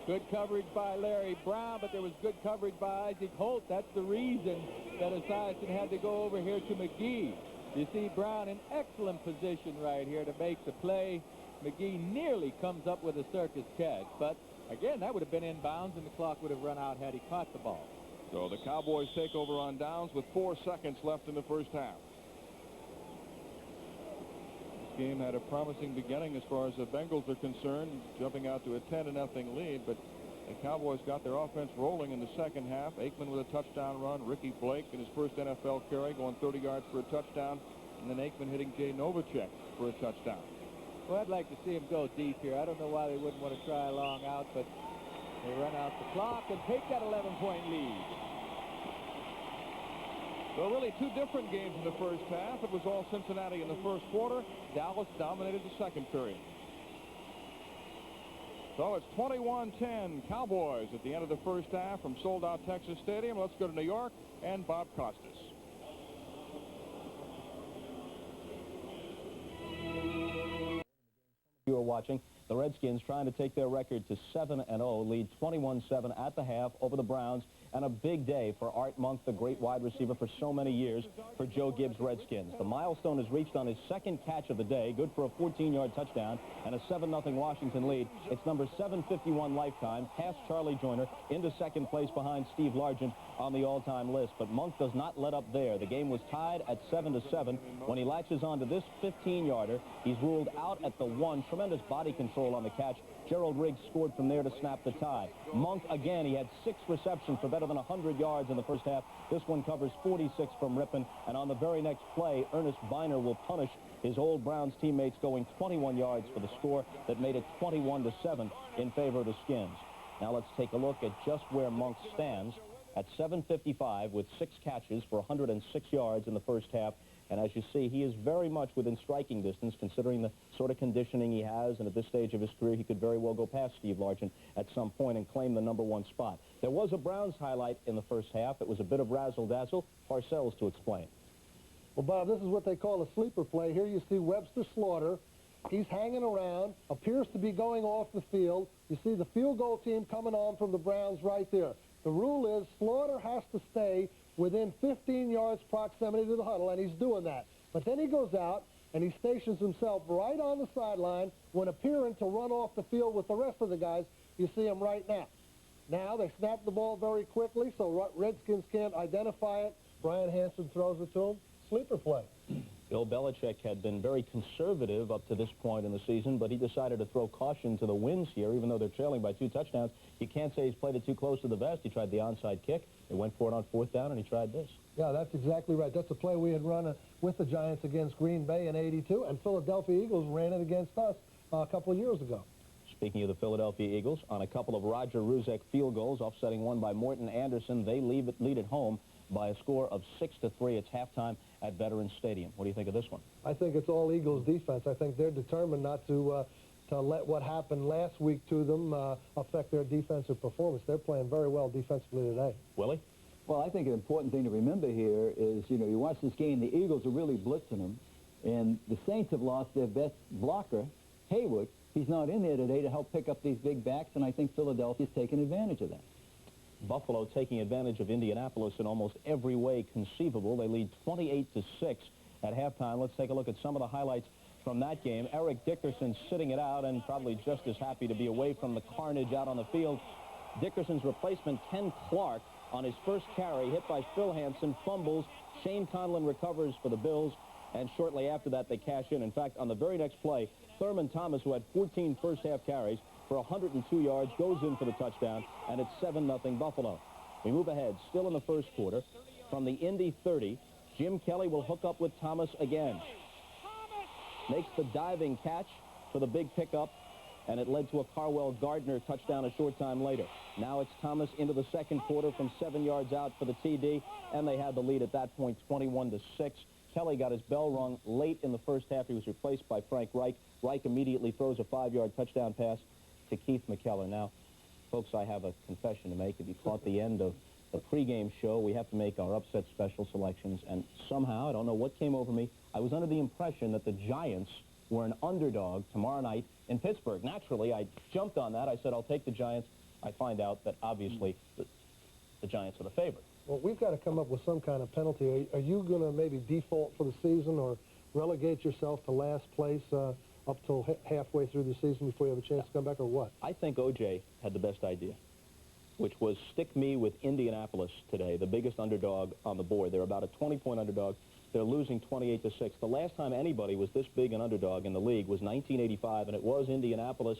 good coverage by Larry Brown, but there was good coverage by Isaac Holt. That's the reason that Esiason had to go over here to McGee. You see Brown in excellent position right here to make the play. McGee nearly comes up with a circus catch, but again, that would have been in bounds and the clock would have run out had he caught the ball. So the Cowboys take over on downs with 4 seconds left in the first half. This game had a promising beginning as far as the Bengals are concerned, jumping out to a 10-0 lead, but the Cowboys got their offense rolling in the second half. Aikman with a touchdown run, Ricky Blake in his first NFL carry going 30 yards for a touchdown, and then Aikman hitting Jay Novacek for a touchdown. Well, I'd like to see him go deep here. I don't know why they wouldn't want to try a long out, but they run out the clock and take that 11-point lead. So really 2 different games in the first half. It was all Cincinnati in the first quarter. Dallas dominated the second period. So it's 21-10 Cowboys at the end of the first half from sold-out Texas Stadium. Let's go to New York and Bob Costas. You are watching the Redskins trying to take their record to 7-0, lead 21-7 at the half over the Browns, and a big day for Art Monk, the great wide receiver for so many years for Joe Gibbs' Redskins. The milestone is reached on his second catch of the day, good for a 14-yard touchdown and a 7-0 Washington lead. It's number 751 lifetime, past Charlie Joyner, into second place behind Steve Largent on the all-time list. But Monk does not let up there. The game was tied at 7-7 when he latches onto this 15-yarder. He's ruled out at the 1. Tremendous body control on the catch. Gerald Riggs scored from there to snap the tie. Monk, again, he had 6 receptions for better than 100 yards in the first half. This one covers 46 from Rippon. And on the very next play, Ernest Biner will punish his old Browns teammates, going 21 yards for the score that made it 21-7 in favor of the Skins. Now let's take a look at just where Monk stands at 7:55 with 6 catches for 106 yards in the first half. And as you see, he is very much within striking distance, considering the sort of conditioning he has. And at this stage of his career, he could very well go past Steve Largent at some point and claim the #1 spot. There was a Browns highlight in the first half. It was a bit of razzle-dazzle. Parcells to explain. Well, Bob, this is what they call a sleeper play. Here you see Webster Slaughter. He's hanging around, appears to be going off the field. You see the field goal team coming on from the Browns right there. The rule is Slaughter has to stay within 15 yards proximity to the huddle, and he's doing that. But then he goes out, and he stations himself right on the sideline when appearing to run off the field with the rest of the guys. You see him right now. Now they snap the ball very quickly, so Redskins can't identify it. Brian Hansen throws it to him. Sleeper play. Bill Belichick had been very conservative up to this point in the season, but he decided to throw caution to the winds here, even though they're trailing by 2 touchdowns. You can't say he's played it too close to the vest. He tried the onside kick. He went for it on 4th down, and he tried this. Yeah, that's exactly right. That's a play we had run with the Giants against Green Bay in '82, and Philadelphia Eagles ran it against us a couple of years ago. Speaking of the Philadelphia Eagles, on a couple of Roger Ruzek field goals, offsetting one by Morton Anderson, they lead it home by a score of 6-3. It's halftime at Veterans Stadium. What do you think of this one? I think it's all Eagles defense. I think they're determined not to let what happened last week to them affect their defensive performance. They're playing very well defensively today. Willie? Well, I think an important thing to remember here is, you watch this game, the Eagles are really blitzing them, and the Saints have lost their best blocker, Haywood. He's not in there today to help pick up these big backs, and I think Philadelphia's taking advantage of that. Buffalo taking advantage of Indianapolis in almost every way conceivable. They lead 28-6 at halftime. Let's take a look at some of the highlights from that game. Eric Dickerson sitting it out and probably just as happy to be away from the carnage out on the field. Dickerson's replacement, Ken Clark, on his first carry, hit by Phil Hansen, fumbles. Shane Conlon recovers for the Bills, and shortly after that, they cash in. In fact, on the very next play, Thurman Thomas, who had 14 first-half carries for 102 yards, goes in for the touchdown, and it's 7-0 Buffalo. We move ahead, still in the first quarter. From the Indy 30, Jim Kelly will hook up with Thomas again. Makes the diving catch for the big pickup, and it led to a Carwell Gardner touchdown a short time later. Now it's Thomas into the second quarter from 7 yards out for the TD, and they had the lead at that point, 21-6. Kelly got his bell rung late in the first half. He was replaced by Frank Reich. Reich immediately throws a 5-yard touchdown pass to Keith McKellar. Now, folks, I have a confession to make. If you caught the end of the pregame show, we have to make our upset special selections, and somehow, I don't know what came over me, I was under the impression that the Giants were an underdog tomorrow night in Pittsburgh. Naturally, I jumped on that. I said, I'll take the Giants. I find out that, obviously, the Giants are the favorite. Well, we've got to come up with some kind of penalty. Are you going to maybe default for the season or relegate yourself to last place up till halfway through the season before you have a chance to come back, or what? I think O.J. had the best idea, which was stick me with Indianapolis today, the biggest underdog on the board. They're about a 20-point underdog. They're losing 28-6. The last time anybody was this big an underdog in the league was 1985, and it was Indianapolis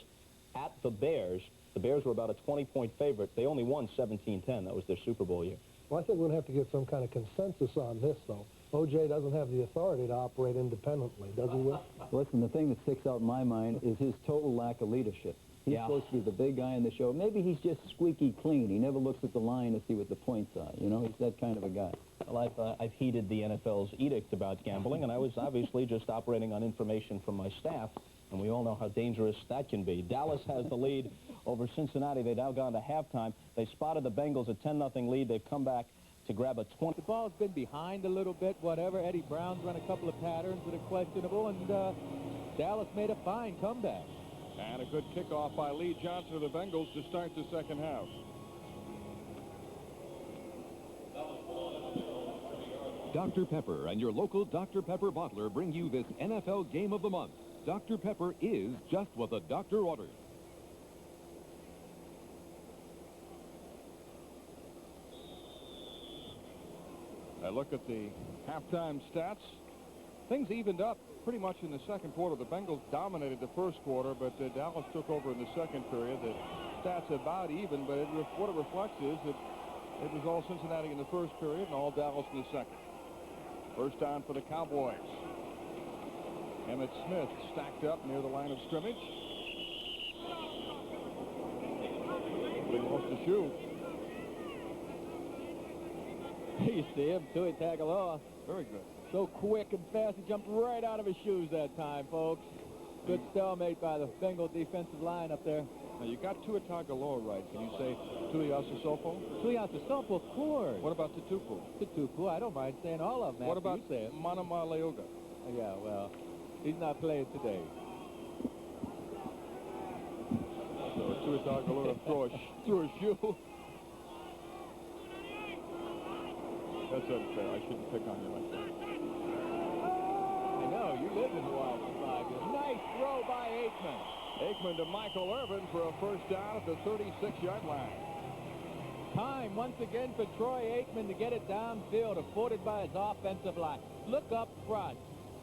at the Bears. The Bears were about a 20-point favorite. They only won 17-10. That was their Super Bowl year. Well, I think we're going to have to get some kind of consensus on this, though. O.J. doesn't have the authority to operate independently, does he, Will? Listen, the thing that sticks out in my mind is his total lack of leadership. He's supposed to be the big guy in the show. Maybe he's just squeaky clean. He never looks at the line to see what the points are. He's that kind of a guy. Well, I've heeded the NFL's edict about gambling, and I was obviously just operating on information from my staff, and we all know how dangerous that can be. Dallas has the lead over Cincinnati. They've now gone to halftime. They spotted the Bengals a 10-0 lead. They've come back to grab a 20. The ball's been behind a little bit, whatever. Eddie Brown's run a couple of patterns that are questionable, and Dallas made a fine comeback. And a good kickoff by Lee Johnson of the Bengals to start the second half. Dr. Pepper and your local Dr. Pepper bottler bring you this NFL Game of the Month. Dr. Pepper is just what the doctor ordered. I look at the halftime stats. Things evened up pretty much in the second quarter. The Bengals dominated the first quarter, but Dallas took over in the second period. The stats about even, but what it reflects is that it was all Cincinnati in the first period and all Dallas in the second. First down for the Cowboys. Emmitt Smith stacked up near the line of scrimmage. But he lost the shoe. You see him, Tui Tagovailoa. Very good. So quick and fast, he jumped right out of his shoes that time, folks. Good stalemate by the Bengal defensive line up there. Now, you got Tua Tagovailoa right. Can you say Tuiasosopo? Tuiasosopo, of course. What about Tutupu? Tutupu, I don't mind saying all of them. What about Manama Leoga? Yeah, well, he's not playing today. So Tua Tagovailoa threw a shoe. That's unfair. I shouldn't pick on you like that. I know. You lived in Hawaii for 5 years. Nice throw by Aikman. Aikman to Michael Irvin for a first down at the 36-yard line. Time once again for Troy Aikman to get it downfield, afforded by his offensive line. Look up front.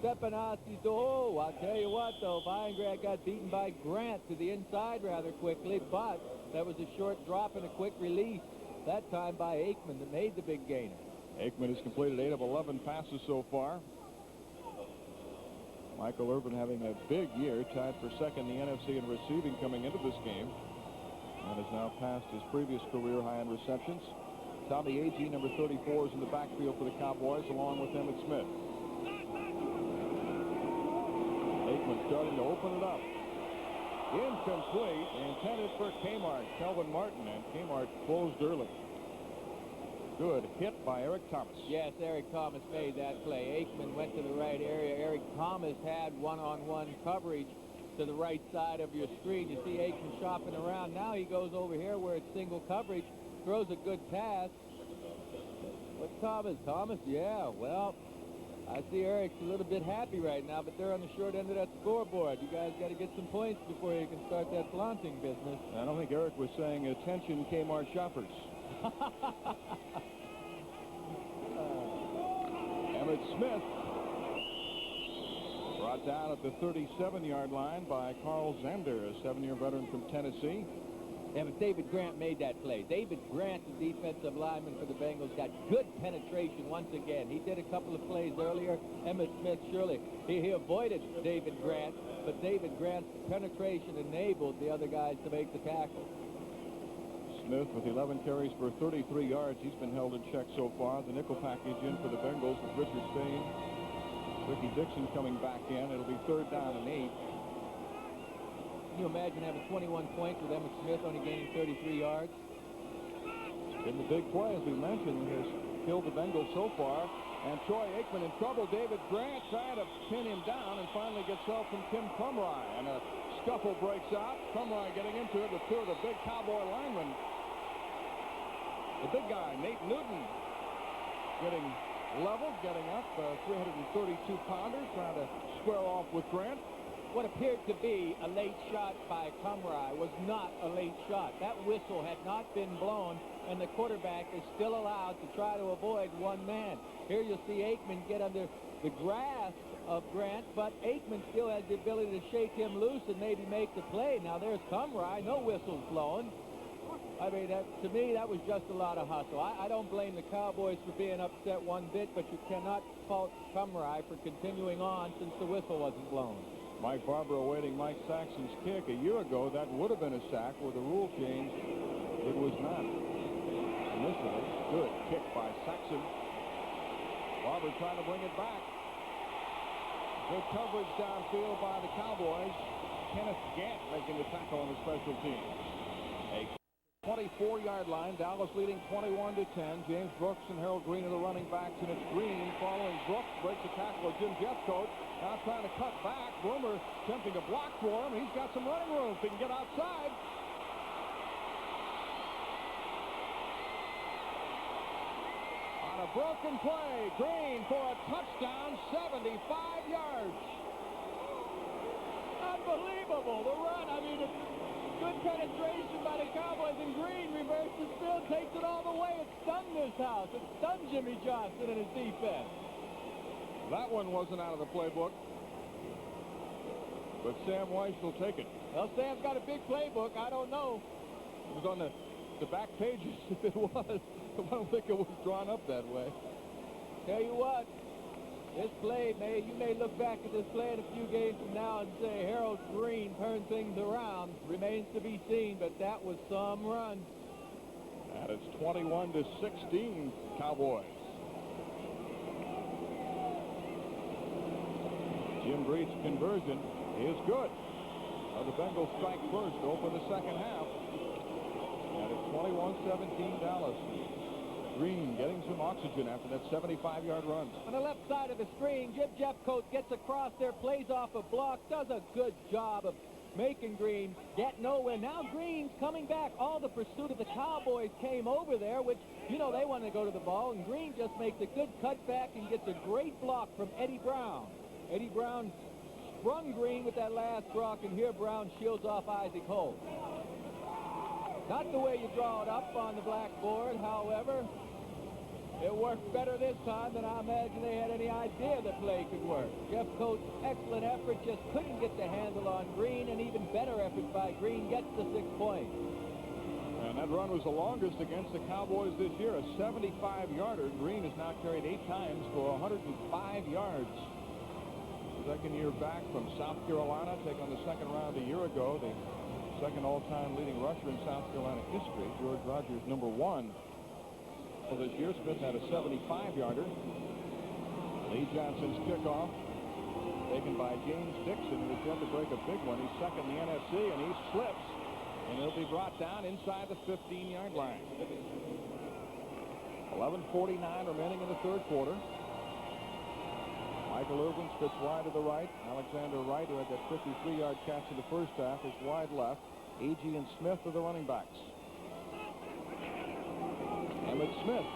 Stepanowski's oh, I'll tell you what, though, Weingrad got beaten by Grant to the inside rather quickly, but that was a short drop and a quick release, that time by Aikman that made the big gainer. Aikman has completed 8 of 11 passes so far. Michael Irvin having a big year, tied for second in the NFC in receiving coming into this game, and has now passed his previous career high in receptions. Tommy Agee, number 34, is in the backfield for the Cowboys, along with Emmitt Smith. Aikman starting to open it up. Incomplete, intended for Kmart. Kelvin Martin, and Kmart closed early. Good hit by Eric Thomas. Yes, Eric Thomas made that play. Aikman went to the right area. Eric Thomas had one-on-one coverage to the right side of your screen. You see Aikman shopping around. Now he goes over here where it's single coverage, throws a good pass. What's Thomas? Thomas? Yeah, well, I see Eric's a little bit happy right now, but they're on the short end of that scoreboard. You guys got to get some points before you can start that flaunting business. I don't think Eric was saying, attention Kmart shoppers. Emmitt Smith brought down at the 37-yard line by Carl Zander, a 7-year veteran from Tennessee. Yeah, but David Grant made that play. David Grant, the defensive lineman for the Bengals, got good penetration once again. He did a couple of plays earlier. Emmitt Smith, surely, he avoided David Grant, but David Grant's penetration enabled the other guys to make the tackle. Smith with 11 carries for 33 yards. He's been held in check so far. The nickel package in for the Bengals with Richard Spain. Ricky Dixon coming back in. It'll be 3rd down and 8. Can you imagine having 21 points with Emmitt Smith only gaining 33 yards? And the big play, as we mentioned, has killed the Bengals so far. And Troy Aikman in trouble. David Grant trying to pin him down and finally gets help from Tim Crumry. And a scuffle breaks out. Crumry getting into it with 2 of the big Cowboy linemen. The big guy, Nate Newton, getting leveled, getting up. 332-pounder trying to square off with Grant. What appeared to be a late shot by Crumry was not a late shot. That whistle had not been blown, and the quarterback is still allowed to try to avoid one man. Here you'll see Aikman get under the grasp of Grant, but Aikman still has the ability to shake him loose and maybe make the play. Now there's Crumry, no whistles blown. I mean, to me, that was just a lot of hustle. I don't blame the Cowboys for being upset one bit, but you cannot fault Crumry for continuing on since the whistle wasn't blown. Mike Barber awaiting Mike Saxon's kick. A year ago, that would have been a sack. With the rule change, it was not. Initially, good kick by Saxon. Barber trying to bring it back. Good coverage downfield by the Cowboys. Kenneth Gant making the tackle on the special teams. A 24-yard line. Dallas leading 21-10. James Brooks and Harold Green are the running backs, and it's Green following Brooks. Breaks a tackle of Jim Jeffcoat. Now trying to cut back. Bloomer attempting to block for him. He's got some running room if he can get outside. On a broken play, Green for a touchdown, 75 yards. Unbelievable, the run. I mean, it's good penetration by the Cowboys, and Green reverses field, takes it all the way. It stunned this house. It stunned Jimmy Johnson and his defense. That one wasn't out of the playbook, but Sam Weiss will take it. Well, Sam's got a big playbook. I don't know. It was on the back pages if it was. I don't think it was drawn up that way. Tell you what, this play, you may look back at this play in a few games from now and say Harold Green turned things around. Remains to be seen, but that was some run. And it's 21-16 Cowboys. Jim Breed's conversion is good. The Bengals strike first to open the second half. And it's 21-17 Dallas. Green getting some oxygen after that 75-yard run. On the left side of the screen, Jim Jeffcoat gets across there, plays off a block, does a good job of making Green get nowhere. Now Green's coming back. All the pursuit of the Cowboys came over there, which, you know, they wanted to go to the ball, and Green just makes a good cutback and gets a great block from Eddie Brown. Eddie Brown sprung Green with that last block, and here Brown shields off Isaac Holt. Not the way you draw it up on the blackboard, however. It worked better this time than I imagine they had any idea the play could work. Jeff Coates' excellent effort, just couldn't get the handle on Green, and even better effort by Green gets the 6 points. And that run was the longest against the Cowboys this year, a 75-yarder. Green has now carried 8 times for 105 yards. Second year back from South Carolina, taking on the second round a year ago. The second all-time leading rusher in South Carolina history. George Rogers, number 1. Well, this year, Smith had a 75-yarder. Lee Johnson's kickoff, taken by James Dixon, who was yet to break a big one. He's second in the NFC, and he slips. And he'll be brought down inside the 15-yard line. 11:49 remaining in the third quarter. Michael Irvin spits wide to the right. Alexander Wright, who had that 53-yard catch in the first half, is wide left. Agee and Smith are the running backs. Emmett Smith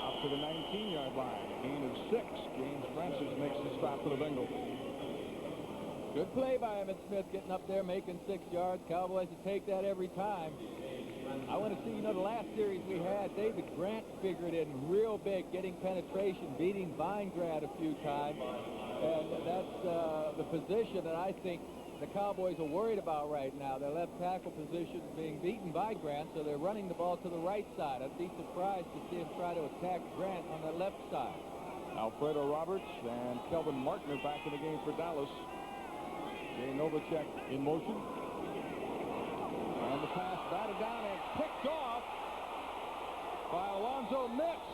up to the 19-yard line. A gain of 6. James Francis makes the stop for the Bengals. Good play by Emmett Smith, getting up there, making 6 yards. Cowboys would take that every time. I want to see, the last series we had, David Grant figured in real big, getting penetration, beating Vinograd a few times. And that's the position that I think the Cowboys are worried about right now. Their left tackle position is being beaten by Grant, so they're running the ball to the right side. I'd be surprised to see him try to attack Grant on the left side. Alfredo Roberts and Kelvin Martin are back in the game for Dallas. Jay Novacek in motion. And the pass batted down and picked off by Alonzo Mitts.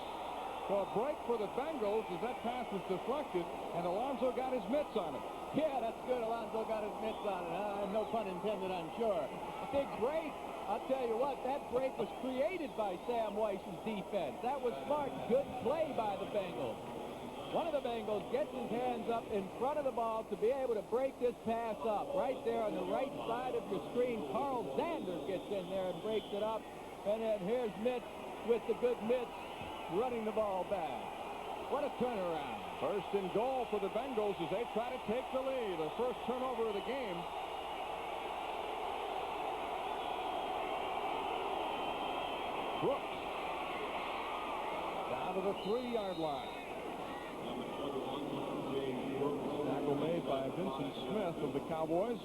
So a break for the Bengals as that pass was deflected, and Alonzo got his mitts on it. Yeah, that's good. Alonzo got his mitts on it. No pun intended, I'm sure. A big break. I'll tell you what, that break was created by Sam Weiss's defense. That was smart, good play by the Bengals. One of the Bengals gets his hands up in front of the ball to be able to break this pass up. Right there on the right side of your screen, Carl Sanders gets in there and breaks it up. And then here's Mitts with the good mitts running the ball back. What a turnaround. First and goal for the Bengals as they try to take the lead. The first turnover of the game. Brooks down to the 3-yard line. Tackle made by Vincent Smith of the Cowboys.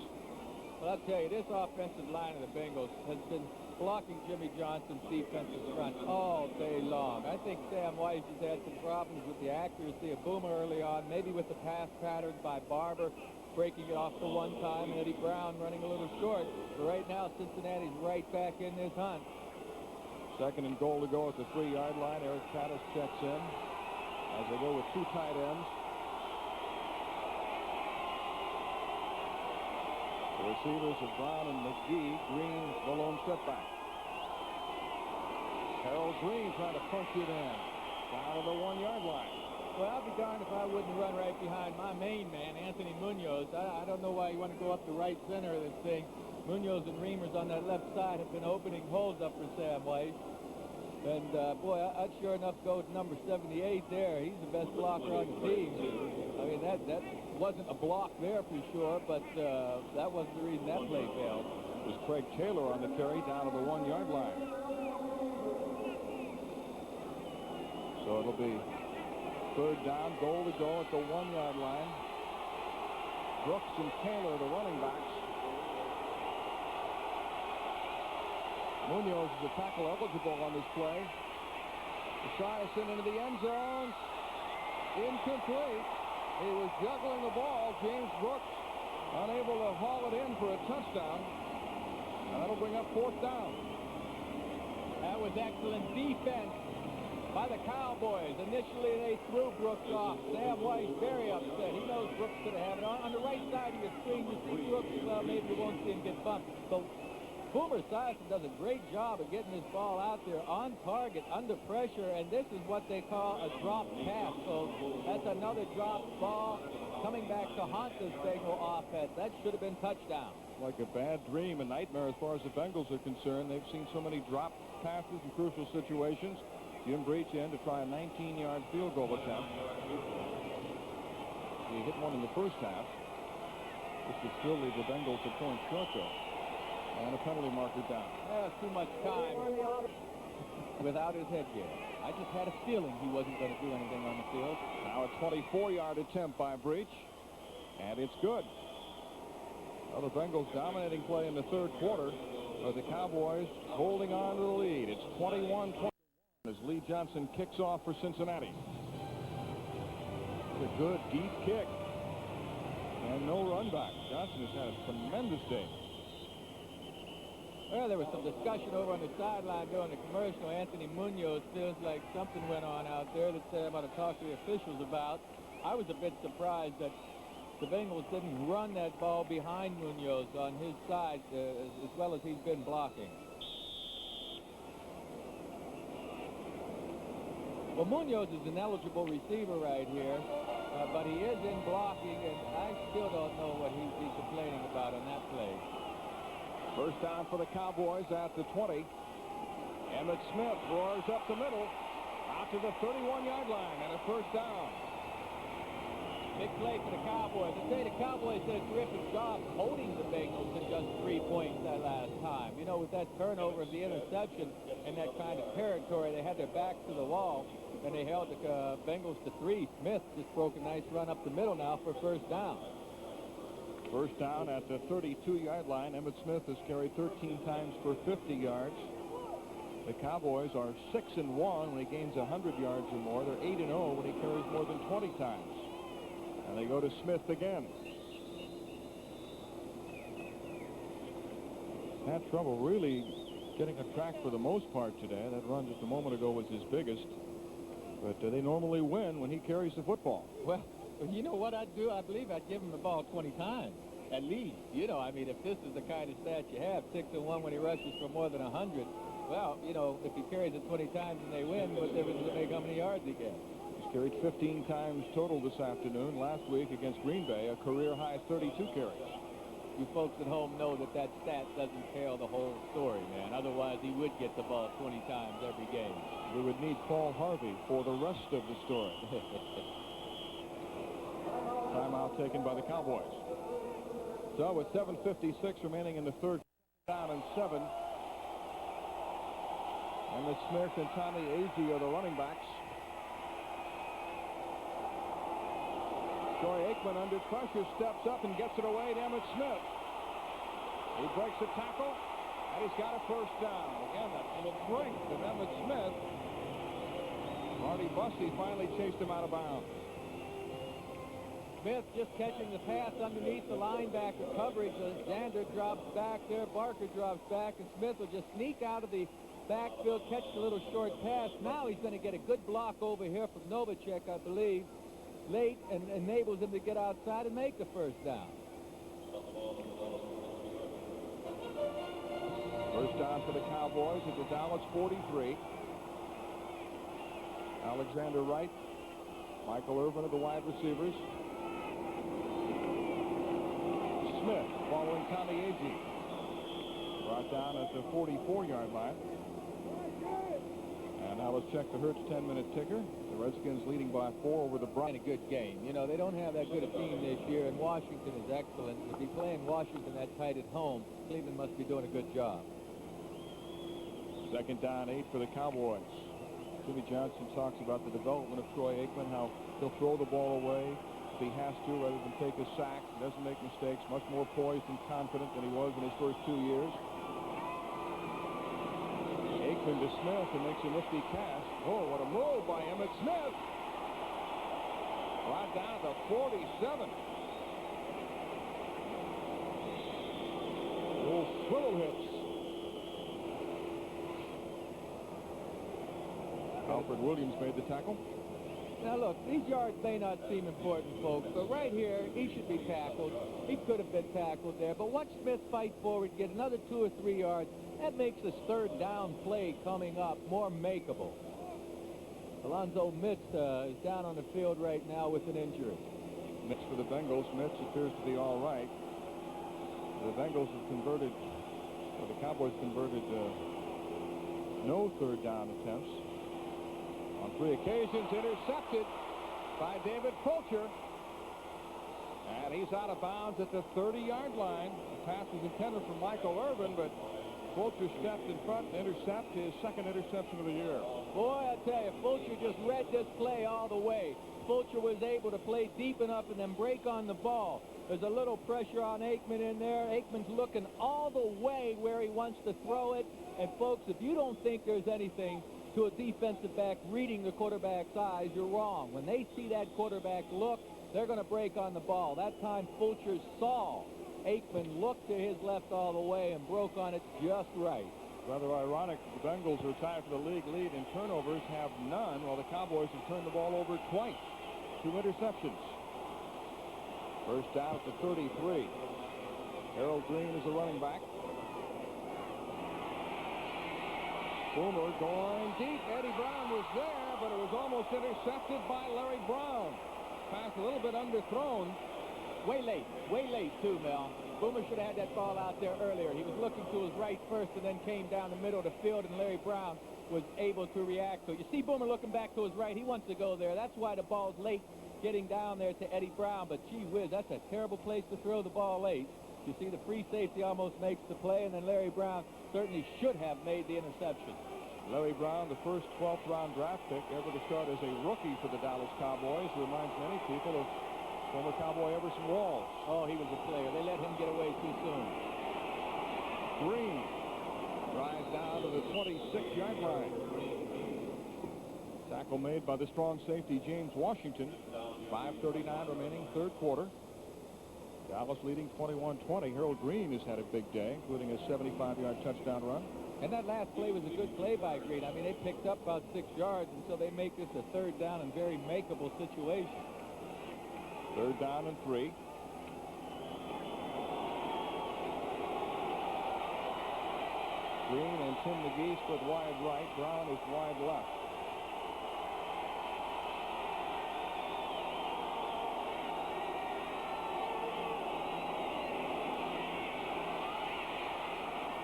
Well, I'll tell you, this offensive line of the Bengals has been blocking Jimmy Johnson's defensive front all day long. I think Sam Weiss has had some problems with the accuracy of Boomer early on, maybe with the pass patterns by Barber breaking it off the one time, and Eddie Brown running a little short. But right now, Cincinnati's right back in this hunt. Second and goal to go at the 3-yard line. Eric Caddis checks in as they go with 2 tight ends. The receivers of Brown and McGee. Green, the lone setback. Harold Green trying to punch it in. Down to the 1-yard line. Well, I'll be darned if I wouldn't run right behind my main man, Anthony Munoz. I don't know why you want to go up the right center of this thing. Munoz and Reimers on that left side have been opening holes up for Sam Weiss. And, boy, I'd sure enough go with number 78 there. He's the best blocker on the team. I mean, that wasn't a block there for sure, but that wasn't the reason that play failed. It was Craig Taylor on the carry down to the 1-yard line. So it'll be third down, goal to go at the 1-yard line. Brooks and Taylor, the running backs. Munoz is a tackle eligible on this play. Esiason into the end zone. Incomplete. He was juggling the ball. James Brooks unable to haul it in for a touchdown. And that'll bring up 4th down. That was excellent defense by the Cowboys. Initially, they threw Brooks off. Sam Weiss very upset. He knows Brooks could have had it. On the right side of your screen, you see Brooks. Well, maybe you won't see him get bumped. But Boomer Esiason does a great job of getting this ball out there on target, under pressure, and this is what they call a drop pass. So that's another drop ball coming back to haunt this Bengal offense. That should have been touchdown. Like a bad dream, a nightmare as far as the Bengals are concerned. They've seen so many drop passes in crucial situations. Jim Breach in to try a 19-yard field goal attempt. He hit one in the first half. This would still leave the Bengals a point short, though. And a penalty marker down. That's too much time. without his headgear. I just had a feeling he wasn't going to do anything on the field. Now a 24-yard attempt by Breach, and it's good. Well, the Bengals dominating play in the third quarter, but the Cowboys holding on to the lead. It's 21-21 as Lee Johnson kicks off for Cincinnati. It's a good deep kick and no run back. Johnson has had a tremendous day. Well, there was some discussion over on the sideline during the commercial. Anthony Munoz feels like something went on out there that I'm going to talk to the officials about. I was a bit surprised that the Bengals didn't run that ball behind Munoz on his side as well as he's been blocking. Well, Munoz is an eligible receiver right here, but he is in blocking, and I still don't know what he's complaining about on that play. First down for the Cowboys at the 20. Emmitt Smith roars up the middle, out to the 31-yard line, and a first down. Big play for the Cowboys. I say the Cowboys did a terrific job holding the Bengals to just 3 points that last time. You know, with that turnover of the interception in that kind of territory, they had their backs to the wall, and they held the Bengals to 3. Smith just broke a nice run up the middle now for first down. First down at the 32-yard line. Emmitt Smith has carried 13 times for 50 yards. The Cowboys are 6-1 when he gains 100 yards or more. They're 8-0 when he carries more than 20 times. And they go to Smith again. Had trouble really getting a track for the most part today. That run just a moment ago was his biggest. But they normally win when he carries the football. Well, you know what I'd do? I believe I'd give him the ball 20 times, at least. You know, I mean, if this is the kind of stat you have, 6-1 when he rushes for more than 100, well, you know, if he carries it 20 times and they win, what difference does it make how many yards he gets? He's carried 15 times total this afternoon. Last week against Green Bay, a career-high 32 carries. You folks at home know that that stat doesn't tell the whole story, man. Otherwise, he would get the ball 20 times every game. We would need Paul Harvey for the rest of the story. Timeout taken by the Cowboys. So with 7:56 remaining in the third, down and 7. Emmitt Smith and Tommy Agee are the running backs. Troy Aikman under pressure steps up and gets it away to Emmitt Smith. He breaks the tackle, and he's got a first down. Again, that strength of Emmitt Smith. Marty Bussey finally chased him out of bounds. Smith just catching the pass underneath the linebacker coverage. Zander drops back there. Barker drops back, and Smith will just sneak out of the backfield, catch the little short pass. Now he's going to get a good block over here from Novacek, I believe, late, and enables him to get outside and make the first down. First down for the Cowboys at the Dallas 43. Alexander Wright, Michael Irvin are the wide receivers. Smith following Tommy Agee. Brought down at the 44-yard line. And now let's check the Hertz 10-minute ticker. The Redskins leading by 4 over the Browns. A good game. You know, they don't have that good a team this year, and Washington is excellent. To be playing Washington that tight at home, Cleveland must be doing a good job. Second down, 8 for the Cowboys. Jimmy Johnson talks about the development of Troy Aikman, how he'll throw the ball away if he has to rather than take a sack. He doesn't make mistakes, much more poised and confident than he was in his first 2 years. Aikman to Smith and makes a nifty catch. Oh, what a move by Emmitt Smith. Brought down to 47. Little swivel hips. Alfred Williams made the tackle. Now look, these yards may not seem important, folks, but right here, he should be tackled. He could have been tackled there, but watch Smith fight forward, get another 2 or 3 yards. That makes this third down play coming up more makeable. Alonzo Mitz is down on the field right now with an injury. Mitz for the Bengals. Mitz appears to be all right. The Bengals have converted, or the Cowboys converted no third down attempts. On 3 occasions, intercepted by David Fulcher. And he's out of bounds at the 30-yard line. The pass was intended for Michael Irvin, but Fulcher stepped in front and intercept his second interception of the year. Boy, I tell you, Fulcher just read this play all the way. Fulcher was able to play deep enough and then break on the ball. There's a little pressure on Aikman in there. Aikman's looking all the way where he wants to throw it. And, folks, if you don't think there's anything to a defensive back reading the quarterback's eyes, you're wrong. When they see that quarterback look, they're going to break on the ball. That time, Fulcher saw Aikman look to his left all the way and broke on it just right. Rather ironic, the Bengals are tied for the league lead in turnovers, have none, while the Cowboys have turned the ball over twice. 2 interceptions. First down at the 33. Harold Green is the running back. Boomer going deep. Eddie Brown was there, but it was almost intercepted by Larry Brown. Pass a little bit underthrown. Way late too, Mel. Boomer should have had that ball out there earlier. He was looking to his right first and then came down the middle of the field, and Larry Brown was able to react to it. You see Boomer looking back to his right. He wants to go there. That's why the ball's late getting down there to Eddie Brown. But, gee whiz, that's a terrible place to throw the ball late. You see the free safety almost makes the play, and then Larry Brown certainly should have made the interception. Larry Brown, the first 12th round draft pick ever to start as a rookie for the Dallas Cowboys, reminds many people of former Cowboy Everson Walls. Oh, he was a player. They let him get away too soon. Green drives down to the 26-yard line. Tackle made by the strong safety James Washington. 5:39 remaining, third quarter. Dallas leading 21-20. Harold Green has had a big day, including a 75-yard touchdown run. And that last play was a good play by Green. I mean, they picked up about 6 yards, and so they make this a third down and very makeable situation. Third down and 3. Green and Tim McGee split wide right. Brown is wide left.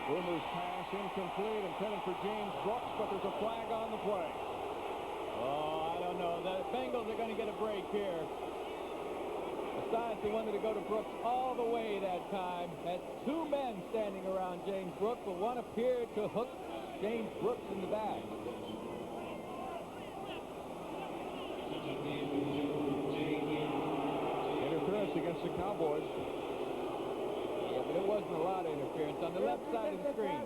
Boomer's pass incomplete, intended for James Brooks, but there's a flag on the play. Oh, I don't know. The Bengals are going to get a break here. Besides, they wanted to go to Brooks all the way that time. Had 2 men standing around James Brooks, but one appeared to hook James Brooks in the back. Interference against the Cowboys. Yeah, but it wasn't a lot of interference. On the left side of the screen.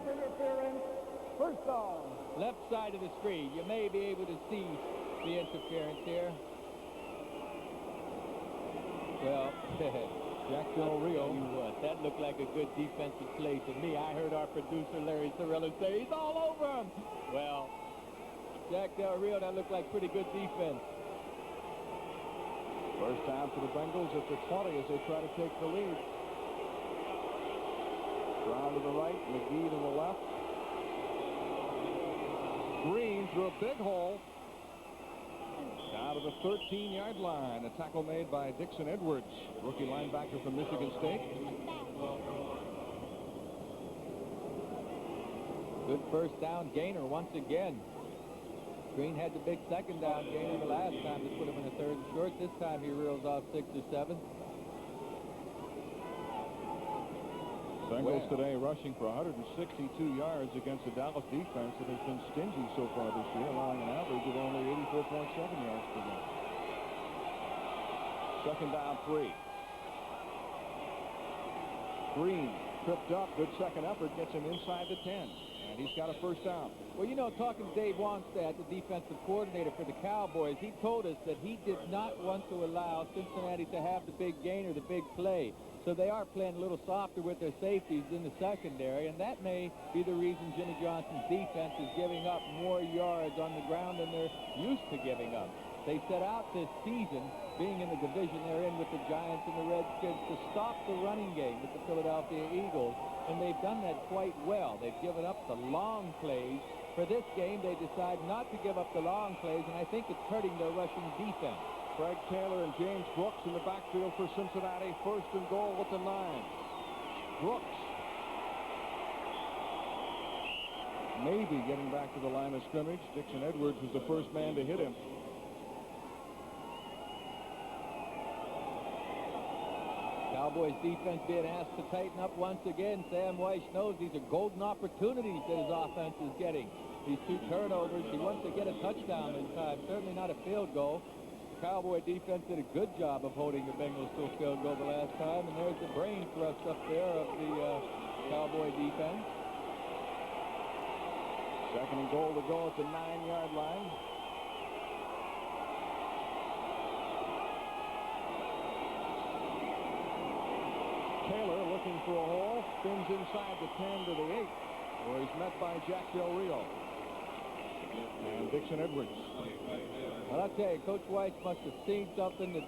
First down. Left side of the screen. You may be able to see the interference here. Well, Jack Del Rio. You what, that looked like a good defensive play to me. I heard our producer, Larry Sorella, say he's all over him. Well, Jack Del Rio, that looked like pretty good defense. First down for the Bengals at the 20 as they try to take the lead. Brown to the right, McGee to the left. Green through a big hole. Down to the 13-yard line. A tackle made by Dixon Edwards, rookie linebacker from Michigan State. Good first down gainer once again. Green had the big second down gainer the last time to put him in a third and short. This time he reels off 6 or 7. Bengals today rushing for 162 yards against a Dallas defense that has been stingy so far this year, allowing an average of only 84.7 yards per game. Second down 3. Green tripped up. Good second effort. Gets him inside the 10. And he's got a first down. Well, you know, talking to Dave Wannstedt, the defensive coordinator for the Cowboys, he told us that he did not want to allow Cincinnati to have the big gainer, the big play. So they are playing a little softer with their safeties in the secondary, and that may be the reason Jimmy Johnson's defense is giving up more yards on the ground than they're used to giving up. They set out this season, being in the division they're in with the Giants and the Redskins, to stop the running game with the Philadelphia Eagles, and they've done that quite well. They've given up the long plays. For this game, they decide not to give up the long plays, and I think it's hurting their rushing defense. Craig Taylor and James Brooks in the backfield for Cincinnati. First and goal at the 9. Brooks maybe getting back to the line of scrimmage. Dixon Edwards was the first man to hit him. Cowboys defense being asked to tighten up once again. Sam Weiss knows these are golden opportunities that his offense is getting. These 2 turnovers, he wants to get a touchdown this time, certainly not a field goal. The Cowboy defense did a good job of holding the Bengals to a field goal the last time, and there's the brain thrust up there of the Cowboy defense. 2nd and goal to go at the 9-yard line. Taylor looking for a hole, spins inside the 10 to the 8, where he's met by Jack Del Rio and Dixon Edwards. Well, I'll tell you, Coach Weiss must have seen something that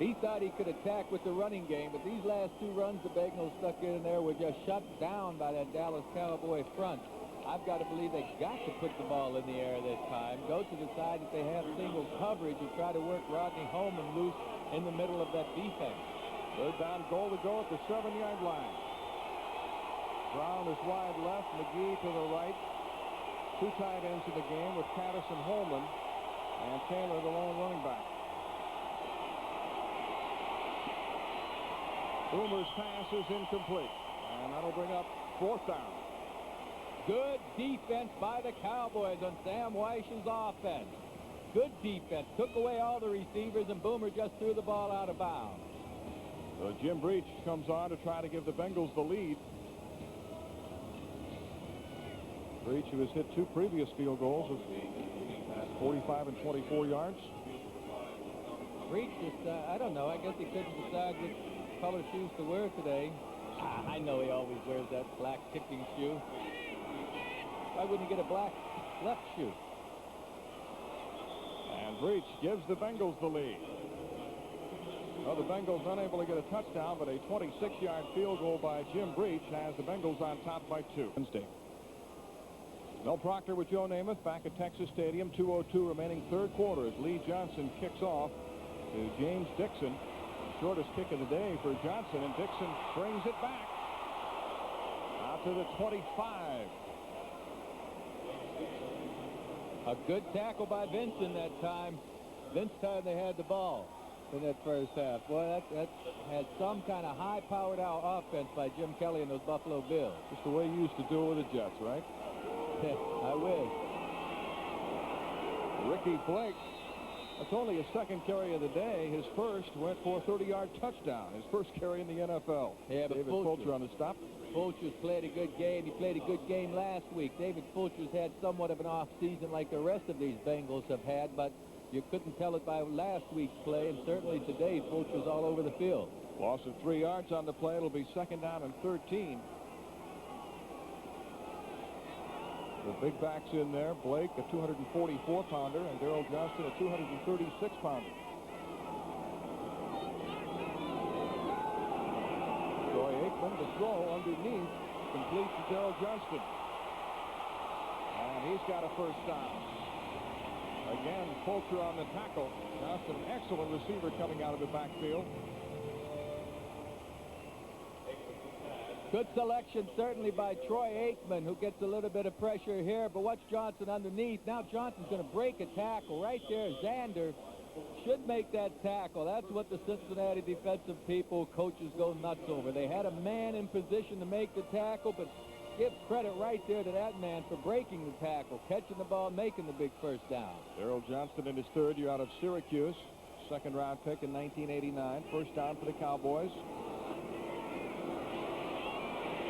he thought he could attack with the running game, but these last 2 runs the Bengals stuck in there were just shut down by that Dallas Cowboy front. I've got to believe they got to put the ball in the air this time, go to the side that they have single coverage and try to work Rodney Holman loose in the middle of that defense. 3rd down, goal to go at the 7-yard line. Brown is wide left, McGee to the right. 2 tight ends in the game with Caddis and Holman, and Taylor the lone running back. Boomer's pass is incomplete, and that'll bring up 4th down. Good defense by the Cowboys on Sam Weiss's offense. Good defense. Took away all the receivers, and Boomer just threw the ball out of bounds. So Jim Breach comes on to try to give the Bengals the lead. Breach, who has hit 2 previous field goals of 45 and 24 yards. Breach just, I don't know, I guess he couldn't decide which color shoes to wear today. I know he always wears that black kicking shoe. Why wouldn't he get a black left shoe? And Breach gives the Bengals the lead. Well, the Bengals unable to get a touchdown, but a 26-yard field goal by Jim Breach has the Bengals on top by 2. Wednesday. Mel Proctor with Joe Namath back at Texas Stadium. 2:02 remaining 3rd quarter as Lee Johnson kicks off to James Dixon. Shortest kick of the day for Johnson, and Dixon brings it back out to the 25. A good tackle by Vincent that time. Time they had the ball in that first half. Boy, that had some kind of high-powered offense by Jim Kelly and those Buffalo Bills. Just the way you used to do it with the Jets, right? I wish. Ricky Blake, that's only his 2nd carry of the day. His first went for a 30-yard touchdown. His first carry in the NFL. Yeah, but David Fulcher on the stop. Fulcher's played a good game. He played a good game last week. David Fulcher's had somewhat of an off season like the rest of these Bengals have had, but you couldn't tell it by last week's play, and certainly today Fulcher's all over the field. Loss of 3 yards on the play. It'll be 2nd down and 13. The big backs in there, Blake, a 244-pounder, and Darrell Johnston, a 236-pounder. Troy Aikman, the throw underneath, complete to Darrell Johnston. And he's got a first down. Again, Fulcher on the tackle. Johnston, an excellent receiver coming out of the backfield. Good selection certainly by Troy Aikman, who gets a little bit of pressure here, but watch Johnson underneath. Now Johnson's going to break a tackle right there. Zander should make that tackle. That's what the Cincinnati defensive people, coaches go nuts over. They had a man in position to make the tackle, but give credit right there to that man for breaking the tackle, catching the ball, making the big first down. Darrell Johnston in his 3rd year out of Syracuse. 2nd round pick in 1989. First down for the Cowboys.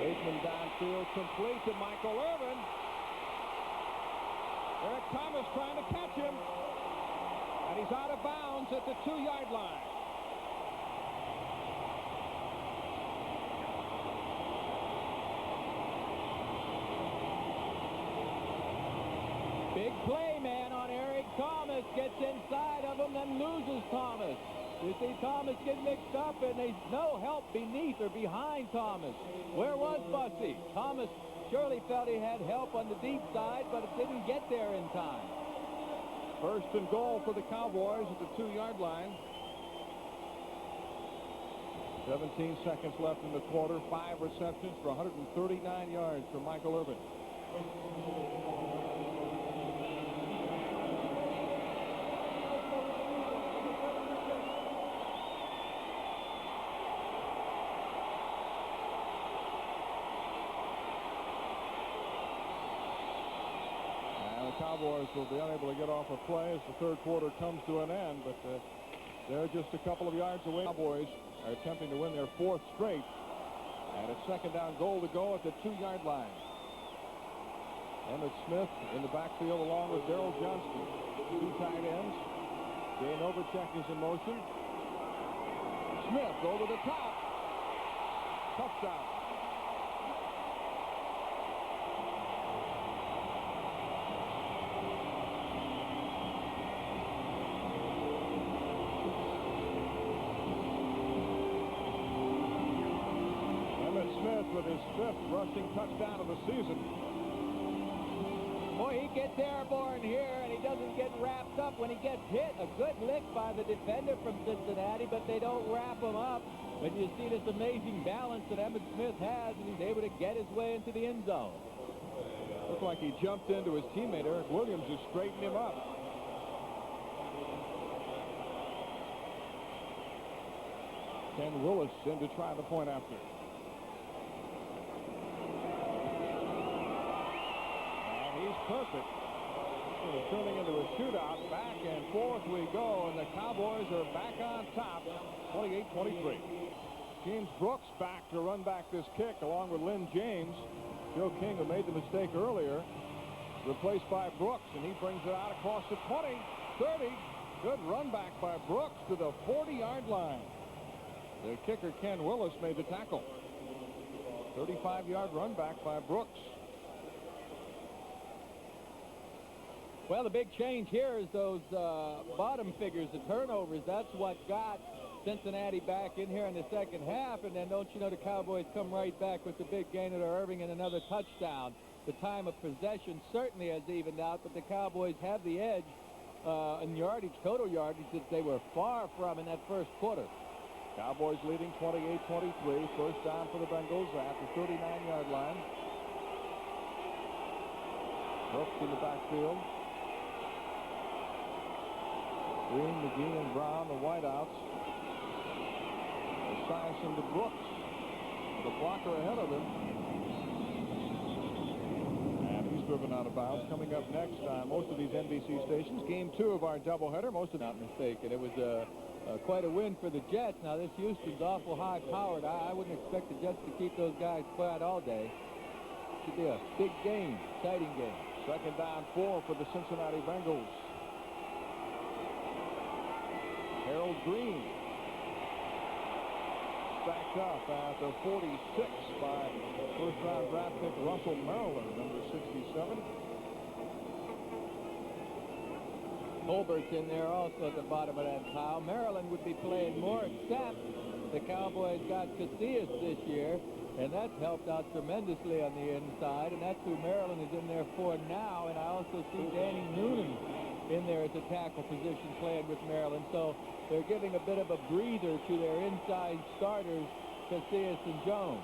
Aikman downfield, complete to Michael Irvin. Eric Thomas trying to catch him. And he's out of bounds at the 2-yard line. Big play, man, on Eric Thomas. Gets inside of him, then loses Thomas. You see Thomas get mixed up, and there's no help beneath or behind Thomas. Where was Bussey? Thomas surely felt he had help on the deep side, but it didn't get there in time. 1st and goal for the Cowboys at the 2-yard line. 17 seconds left in the quarter. 5 receptions for 139 yards for Michael Irvin. Cowboys will be unable to get off a play as the third quarter comes to an end, but they're just a couple of yards away. Cowboys are attempting to win their fourth straight, and a second down goal to go at the 2-yard line. Emmitt Smith in the backfield along with Darrell Johnston. 2 tight ends. Jay Novacek is in motion. Smith over the top. Touchdown. Emmitt Smith with his 5th rushing touchdown of the season. Boy, he gets airborne here, and he doesn't get wrapped up when he gets hit. A good lick by the defender from Cincinnati, but they don't wrap him up. But you see this amazing balance that Emmitt Smith has, and he's able to get his way into the end zone. Looked like he jumped into his teammate, Eric Williams, who straightened him up. Ken Willis in to try the point after. Perfect. It's turning into a shootout. Back and forth we go, and the Cowboys are back on top, 28-23. James Brooks back to run back this kick along with Lynn James. Joe King, who made the mistake earlier, replaced by Brooks, and he brings it out across the 20, 30. Good run back by Brooks to the 40-yard line. The kicker, Ken Willis, made the tackle. 35-yard run back by Brooks. Well, the big change here is those bottom figures, the turnovers. That's what got Cincinnati back in here in the second half. And then don't you know the Cowboys come right back with the big gain of Irving and another touchdown. The time of possession certainly has evened out, but the Cowboys have the edge in yardage, total yardage, that they were far from in that first quarter. Cowboys leading 28-23. First down for the Bengals at the 39-yard line. Brooks in the backfield. Green, McGee, and Brown, the wideouts. Esiason to Brooks. The blocker ahead of him. And he's driven out of bounds. Coming up next on most of these NBC stations, game 2 of our doubleheader. Most of not mistaken. It was quite a win for the Jets. Now, this Houston's awful high-powered. I wouldn't expect the Jets to keep those guys quiet all day. Should be a big game, exciting game. Second down 4 for the Cincinnati Bengals. Harold Green stacked up at the 46 by first-round draft pick Russell Maryland, number 67. Colbert's in there also at the bottom of that pile. Maryland would be playing more, except the Cowboys got Casillas this year, and that's helped out tremendously on the inside, and that's who Maryland is in there for now. And I also see Danny Noonan in there at the tackle position playing with Maryland. So they're giving a bit of a breather to their inside starters, Casillas and Jones.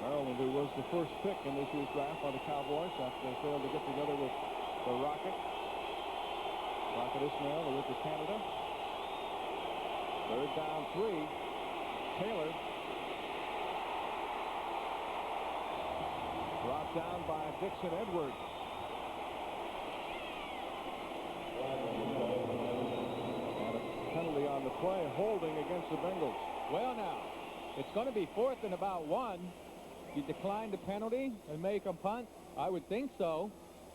Maryland, who was the first pick in this year's draft by the Cowboys after they failed to get together with the Rocket. Rocket Ismail, they went to Canada. Third down 3. Taylor. Brought down by Dixon Edwards. And a penalty on the play, holding against the Bengals. Well, now, it's going to be 4th and about 1. You decline the penalty and make them punt? I would think so.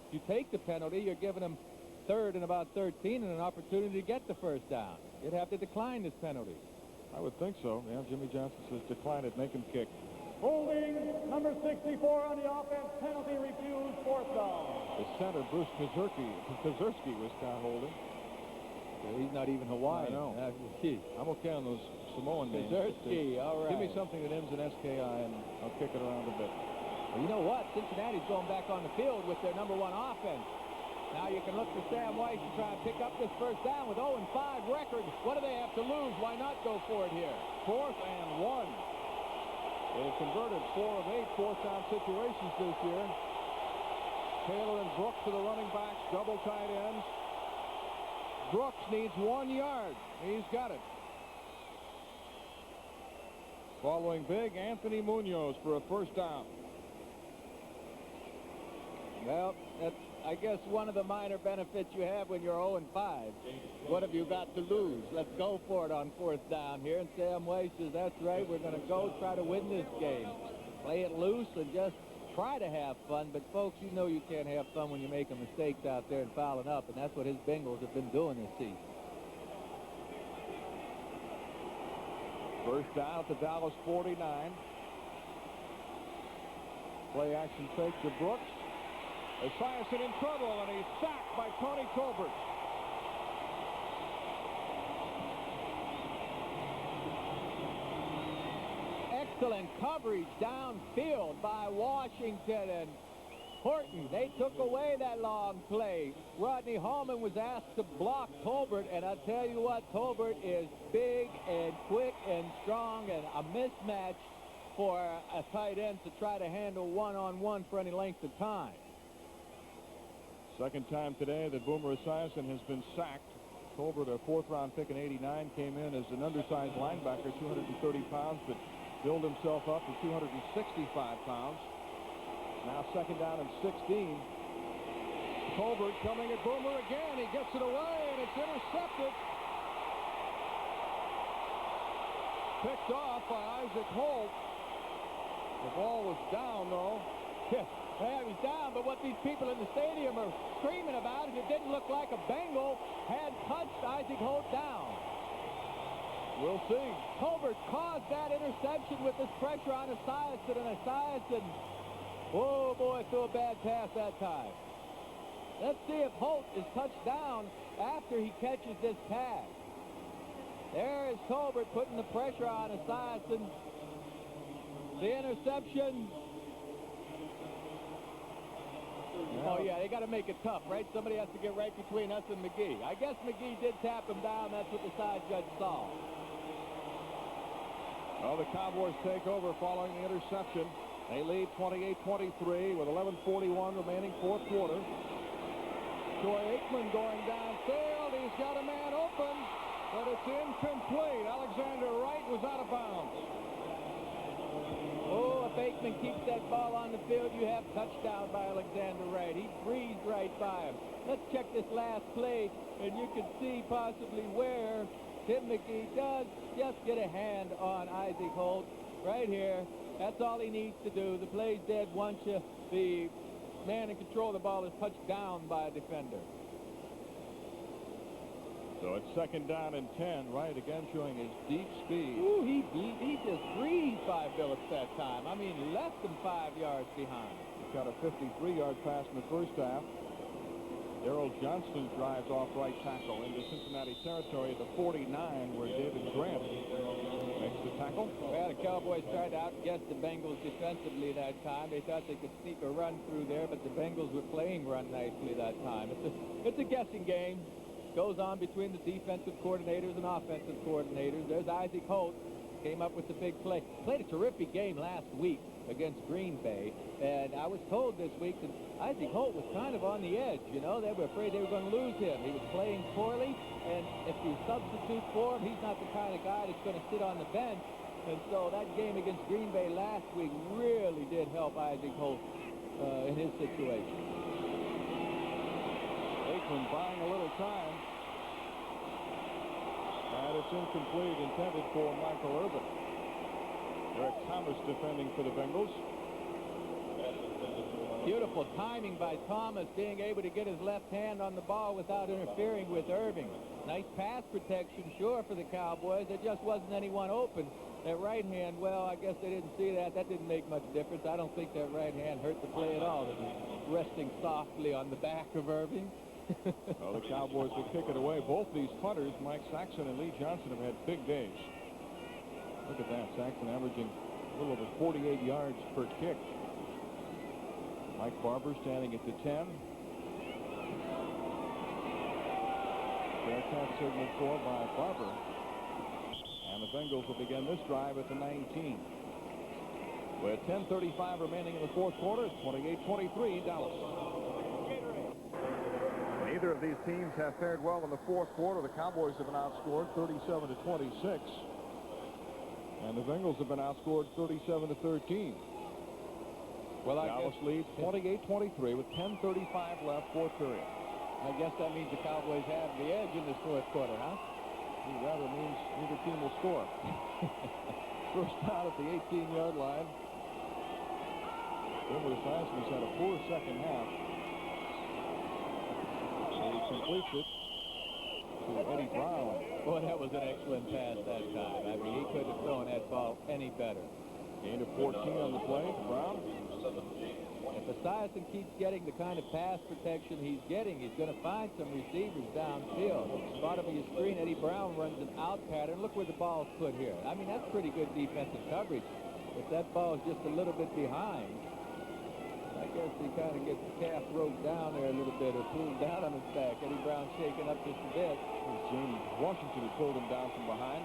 If you take the penalty, you're giving them 3rd and about 13 and an opportunity to get the first down. You'd have to decline this penalty. I would think so. Yeah, Jimmy Johnson says decline it, make him kick. Holding number 64 on the offense, penalty refused, 4th down. The center, Bruce Kazurski was caught holding. He's not even Hawaiian. I know. I'm okay on those Samoan names. Kazurski, all right. Give me something that ends in SKI and I'll kick it around a bit. Well, you know what? Cincinnati's going back on the field with their number 1 offense. Now you can look to Sam Weiss to try and pick up this first down with 0-5 record. What do they have to lose? Why not go for it here? 4th and 1. They've converted 4 of 8 fourth down situations this year. Taylor and Brooks to the running backs, double tight ends. Brooks needs 1 yard. He's got it. Following big, Anthony Munoz for a first down. Well, that's I guess one of the minor benefits you have when you're 0-5. What have you got to lose? Let's go for it on 4th down here. And Sam Weiss says, that's right, we're going to go try to win this game. Play it loose and just try to have fun. But, folks, you know you can't have fun when you're making mistakes out there and fouling up. And that's what his Bengals have been doing this season. First down at the Dallas 49. Play action fake to Brooks. Esiason in trouble, and he's sacked by Tony Tolbert. Excellent coverage downfield by Washington and Horton. They took away that long play. Rodney Hallman was asked to block Tolbert, and I'll tell you what, Tolbert is big and quick and strong, and a mismatch for a tight end to try to handle one-on-one for any length of time. Second time today that Boomer Esiason has been sacked. Tolbert, a 4th-round pick in '89, came in as an undersized linebacker, 230 pounds, but built himself up to 265 pounds. Now second down and 16. Tolbert coming at Boomer again. He gets it away, and it's intercepted. Picked off by Isaac Holt. The ball was down, though. Yeah, he was down, but what these people in the stadium are screaming about is it didn't look like a Bengal had touched Isaac Holt down. We'll see. Tolbert caused that interception with this pressure on Esiason, and Esiason, oh boy, threw a bad pass that time. Let's see if Holt is touched down after he catches this pass. There is Tolbert putting the pressure on Esiason. The interception. Oh, yeah, they got to make it tough, right? Somebody has to get right between us and McGee. I guess McGee did tap him down. That's what the side judge saw. Well, the Cowboys take over following the interception. They lead 28-23 with 11:41 remaining, 4th quarter. Troy Aikman going downfield. He's got a man open, but it's incomplete. Alexander Wright was out of bounds. Oh, if Aikman keeps that ball on the field, you have touchdown by Alexander Wright. He breezed right by him. Let's check this last play, and you can see possibly where Tim McGee does just get a hand on Isaac Holt right here. That's all he needs to do. The play's dead once the man in control of the ball is touched down by a defender. So it's second down and 10. Wright again showing his deep speed. Ooh, he just breezed by Phillips that time. I mean, less than 5 yards behind. He got a 53-yard pass in the first half. Darrell Johnston drives off right tackle into Cincinnati territory at the 49, where David Grant makes the tackle. Well, the Cowboys tried to outguess the Bengals defensively that time. They thought they could sneak a run through there, but the Bengals were playing run nicely that time. It's a guessing game. Goes on between the defensive coordinators and offensive coordinators. There's Isaac Holt. Came up with the big play. Played a terrific game last week against Green Bay. And I was told this week that Isaac Holt was kind of on the edge. You know, they were afraid they were going to lose him. He was playing poorly. And if you substitute for him, he's not the kind of guy that's going to sit on the bench. And so that game against Green Bay last week really did help Isaac Holt in his situation. Aikman buying a little time. And it's incomplete, intended for Michael Irvin. Eric Thomas defending for the Bengals. Beautiful timing by Thomas, being able to get his left hand on the ball without interfering with Irving. Nice pass protection, sure, for the Cowboys. There just wasn't anyone open. That right hand, well, I guess they didn't see that. That didn't make much difference. I don't think that right hand hurt the play at all. It was resting softly on the back of Irving. Well, the Cowboys will kick it away. Both these punters, Mike Saxon and Lee Johnson, have had big days. Look at that. Saxon averaging a little over 48 yards per kick. Mike Barber standing at the 10. Fair catch signal for by Barber. And the Bengals will begin this drive at the 19. With 10:35 remaining in the 4th quarter, it's 28-23 Dallas. Neither of these teams have fared well in the 4th quarter. The Cowboys have been outscored 37-26. And the Bengals have been outscored 37-13. Well, I Dallas guess leads 28-23 with 10:35 left, fourth period. I guess that means the Cowboys have the edge in this fourth quarter, huh? It rather means neither team will score. First down at the 18-yard line. Boomer Esiason's had a poor second half. And he completes it to Eddie Brown. Boy, that was an excellent pass that time. I mean, he couldn't have thrown that ball any better. Gain of 14 on the play. Brown. If Esiason keeps getting the kind of pass protection he's getting, he's going to find some receivers downfield. Bottom of your screen, Eddie Brown runs an out pattern. Look where the ball's put here. I mean, that's pretty good defensive coverage. If that ball's just a little bit behind, I guess he kind of gets the calf roped down there a little bit or pulled down on his back. Eddie Brown shaking up just a bit. James Washington who pulled him down from behind.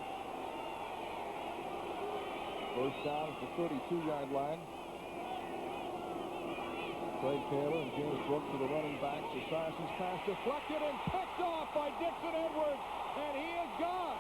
First down at the 32-yard line. Craig Taylor and James Brooks are the running backs. Esiason's pass deflected and picked off by Dixon Edwards, and he is gone.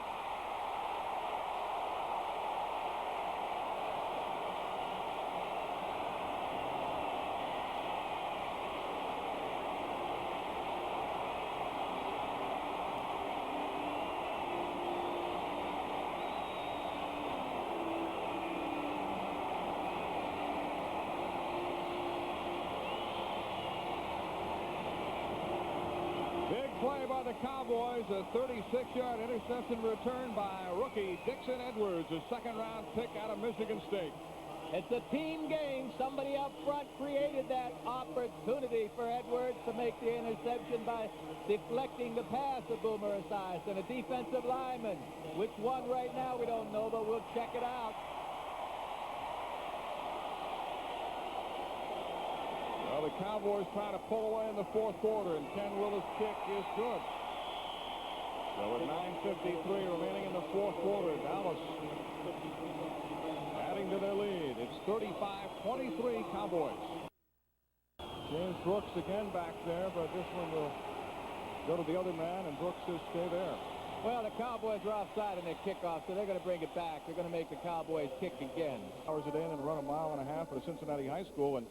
Play by the Cowboys, a 36-yard interception return by rookie Dixon Edwards, a second-round pick out of Michigan State. It's a team game. Somebody up front created that opportunity for Edwards to make the interception by deflecting the pass of Boomer Esiason, a defensive lineman. Which one right now, we don't know, but we'll check it out. Well, the Cowboys trying to pull away in the fourth quarter, and Ken Willis' kick is good. So with 9:53 remaining in the fourth quarter, Dallas adding to their lead. It's 35-23 Cowboys. James Brooks again back there, but this one will go to the other man, and Brooks says stay there. Well, the Cowboys are offside in their kickoff, so they're going to bring it back. They're going to make the Cowboys kick again. Hours a day and run a mile and a half at a Cincinnati high school, and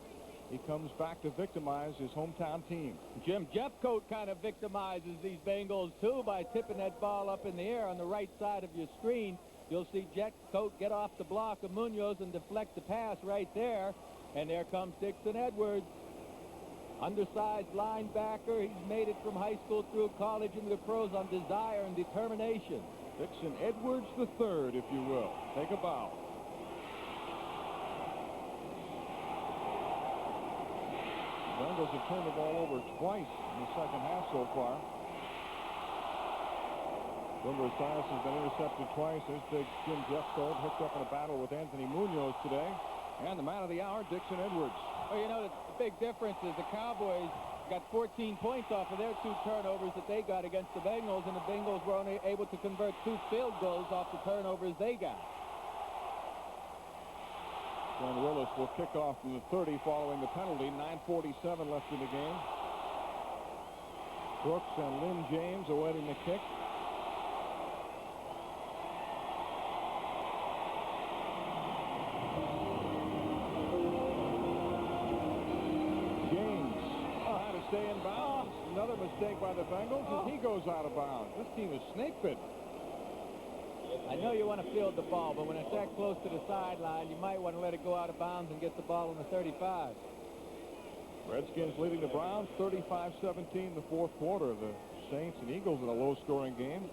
he comes back to victimize his hometown team. Jim Jeffcoat kind of victimizes these Bengals, too, by tipping that ball up in the air on the right side of your screen. You'll see Jeffcoat get off the block of Munoz and deflect the pass right there. And there comes Dixon Edwards. Undersized linebacker. He's made it from high school through college into the pros on desire and determination. Dixon Edwards III, if you will. Take a bow. Bengals have turned the ball over twice in the second half so far. Boomer Esiason's been intercepted twice. There's big Jim Jeffcoat hooked up in a battle with Anthony Munoz today. And the man of the hour, Dixon Edwards. Well, you know, the big difference is the Cowboys got 14 points off of their 2 turnovers that they got against the Bengals, and the Bengals were only able to convert 2 field goals off the turnovers they got. Ken Willis will kick off from the 30 following the penalty. 9:47 left in the game. Brooks and Lynn James awaiting the kick. James had to stay in bounds. Another mistake by the Bengals as he goes out of bounds. This team is snake bit. I know you want to field the ball, but when it's that close to the sideline, you might want to let it go out of bounds and get the ball on the 35. Redskins leading the Browns 35-17 the fourth quarter. The Saints and Eagles in a low-scoring game.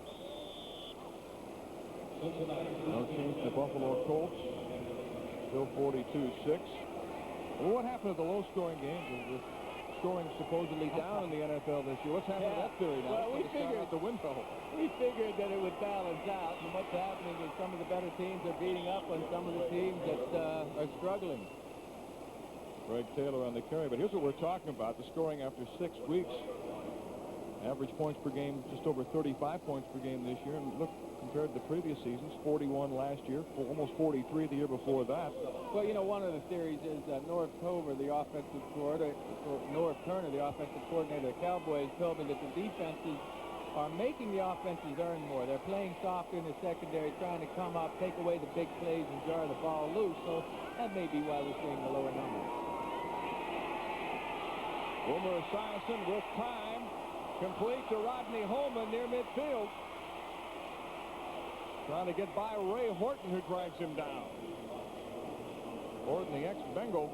No change to Buffalo Colts. Still 42-6. Well, what happened to the low-scoring games? The scoring supposedly down in the NFL this year. What's happening to that theory now? Well, we figured out the window. We figured that it would balance out, and what's happening is some of the better teams are beating up on some of the teams that are struggling. Craig Taylor on the carry, but here's what we're talking about. The scoring after 6 weeks. Average points per game, just over 35 points per game this year. And look, compared to the previous seasons, 41 last year, almost 43 the year before that. Well, you know, one of the theories is that Norv Turner, the offensive coordinator of the Cowboys, told me that the defenses are making the offenses earn more. They're playing softer in the secondary, trying to come up, take away the big plays, and jar the ball loose. So that may be why we're seeing the lower numbers. Boomer Esiason with time. Complete to Rodney Holman near midfield. Trying to get by Ray Horton, who drives him down. Horton, the ex-Bengal.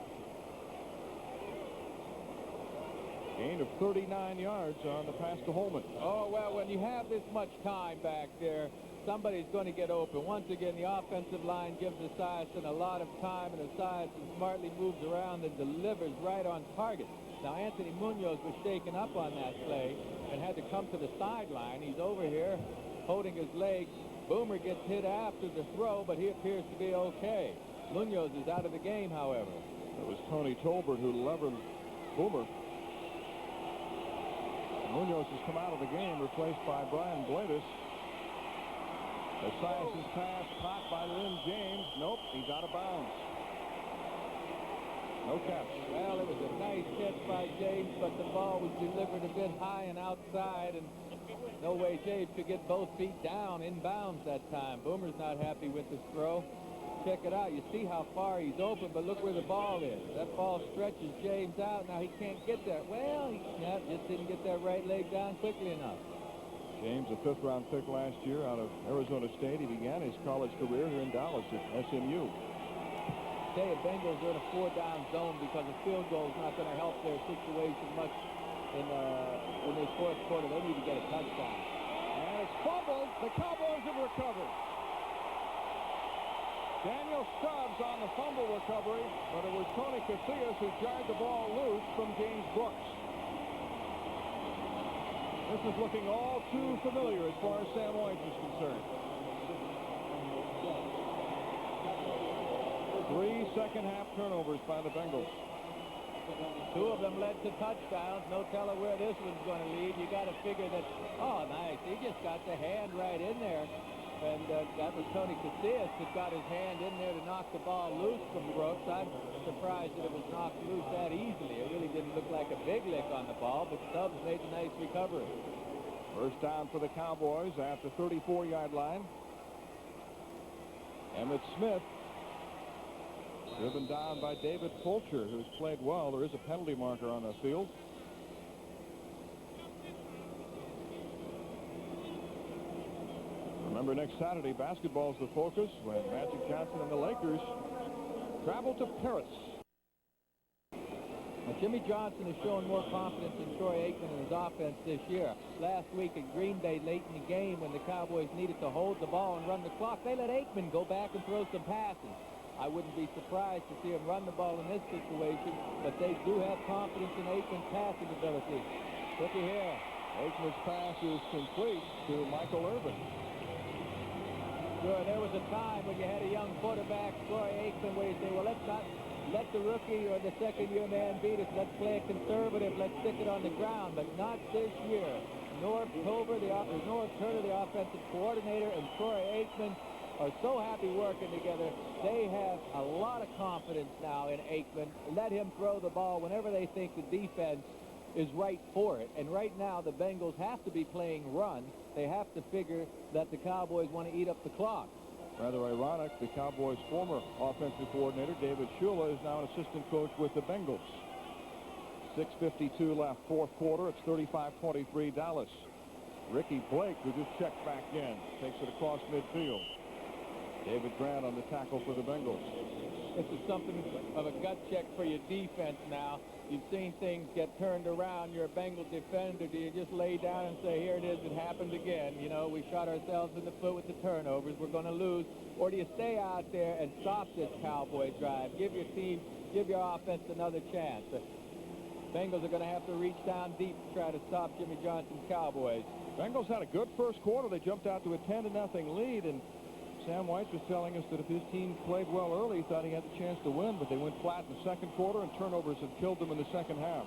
Gain of 39 yards on the pass to Holman. Oh, well, when you have this much time back there, somebody's going to get open. Once again, the offensive line gives Esiason a lot of time, and Esiason smartly moves around and delivers right on target. Now, Anthony Munoz was shaken up on that play and had to come to the sideline. He's over here holding his leg. Boomer gets hit after the throw, but he appears to be okay. Munoz is out of the game, however. It was Tony Tolbert who levered Boomer. Munoz has come out of the game, replaced by Brian Bladis. Esiason's pass caught by Lynn James. Nope, he's out of bounds. No catch. Well, it was a nice catch by James, but the ball was delivered a bit high and outside, and no way James could get both feet down in bounds that time. Boomer's not happy with this throw. Check it out. You see how far he's open, but look where the ball is. That ball stretches James out. Now he can't get there. Well, he just didn't get that right leg down quickly enough. James, a fifth-round pick last year out of Arizona State. He began his college career here in Dallas at SMU. The Bengals are in a 4-down zone because a field goal is not going to help their situation much in this fourth quarter. They need to get a touchdown. And it's fumbled. The Cowboys have recovered. Daniel Stubbs on the fumble recovery, but it was Tony Casillas who jarred the ball loose from James Brooks. This is looking all too familiar as far as Sam White is concerned. 3 second-half turnovers by the Bengals. 2 of them led to touchdowns. No telling where this one's going to lead. You got to figure that, oh, nice. He just got the hand right in there. And that was Tony Casillas that got his hand in there to knock the ball loose from Brooks. I'm surprised that it was knocked loose that easily. It really didn't look like a big lick on the ball, but Stubbs made a nice recovery. First down for the Cowboys at the 34-yard line. Emmitt Smith driven down by David Fulcher, who's played well. There is a penalty marker on the field. Remember, next Saturday, basketball's the focus when Magic Johnson and the Lakers travel to Paris. Now, Jimmy Johnson has shown more confidence in Troy Aikman in his offense this year. Last week in Green Bay, late in the game, when the Cowboys needed to hold the ball and run the clock, they let Aikman go back and throw some passes. I wouldn't be surprised to see him run the ball in this situation, but they do have confidence in Aikman's passing ability. Looky here. Aikman's pass is complete to Michael Irvin. Sure, there was a time when you had a young quarterback, Troy Aikman, where you say, well, let's not let the rookie or the second-year man beat us. Let's play it conservative. Let's stick it on the ground, but not this year. Norv Turner, the offensive coordinator, and Troy Aikman are so happy working together. They have a lot of confidence now in Aikman. Let him throw the ball whenever they think the defense is right for it. And right now, the Bengals have to be playing run. They have to figure that the Cowboys want to eat up the clock. Rather ironic, the Cowboys' former offensive coordinator, David Shula, is now an assistant coach with the Bengals. 6:52 left, fourth quarter. It's 35-23 Dallas. Ricky Blake, who just checked back in, takes it across midfield. David Grant on the tackle for the Bengals. This is something of a gut check for your defense now. You've seen things get turned around. You're a Bengal defender. Do you just lay down and say, here it is, it happened again? You know, we shot ourselves in the foot with the turnovers. We're going to lose. Or do you stay out there and stop this Cowboy drive? Give your team, give your offense another chance. The Bengals are going to have to reach down deep to try to stop Jimmy Johnson's Cowboys. Bengals had a good first quarter. They jumped out to a 10-0 lead, and Sam White was telling us that if his team played well early, he thought he had the chance to win, but they went flat in the second quarter, and turnovers have killed them in the second half.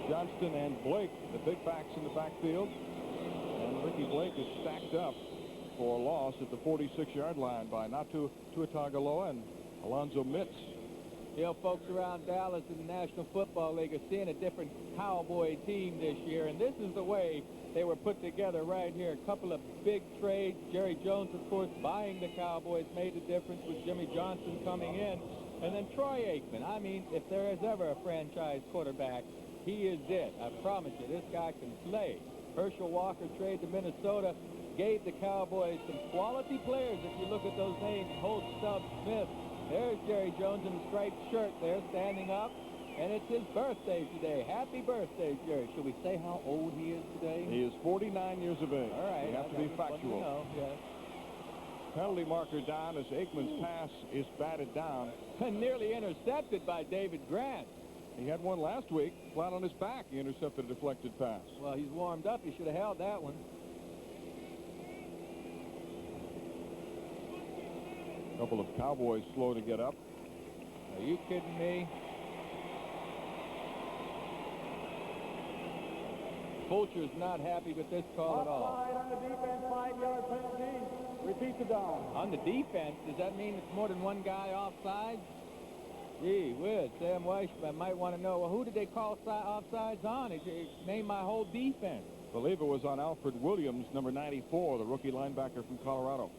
Johnston and Blake, the big backs in the backfield, and Ricky Blake is stacked up for a loss at the 46-yard line by Natu Tuatagaloa and Alonzo Mitz. You know, folks around Dallas in the National Football League are seeing a different Cowboy team this year, and this is the way they were put together right here. A couple of big trades. Jerry Jones, of course, buying the Cowboys made a difference with Jimmy Johnson coming in. And then Troy Aikman. I mean, if there is ever a franchise quarterback, he is it. I promise you, this guy can play. Herschel Walker trade to Minnesota gave the Cowboys some quality players. If you look at those names, Holt, Stubbs, Smith. There's Jerry Jones in the striped shirt there standing up. And it's his birthday today. Happy birthday, Jerry. Should we say how old he is today? He is 49 years of age. All right. We have to be factual. Know, yes. Penalty marker down as Aikman's pass is batted down. And nearly intercepted by David Grant. He had one last week, flat on his back. He intercepted a deflected pass. Well, he's warmed up. He should have held that one. A couple of Cowboys slow to get up. Are you kidding me? Fulcher's not happy with this call at all. Offside on the defense, 5-yard penalty. Repeat the down. On the defense, does that mean it's more than one guy offside? Gee whiz, Sam Weishman might want to know, well, who did they call offsides on? It named my whole defense. I believe it was on Alfred Williams, number 94, the rookie linebacker from Colorado.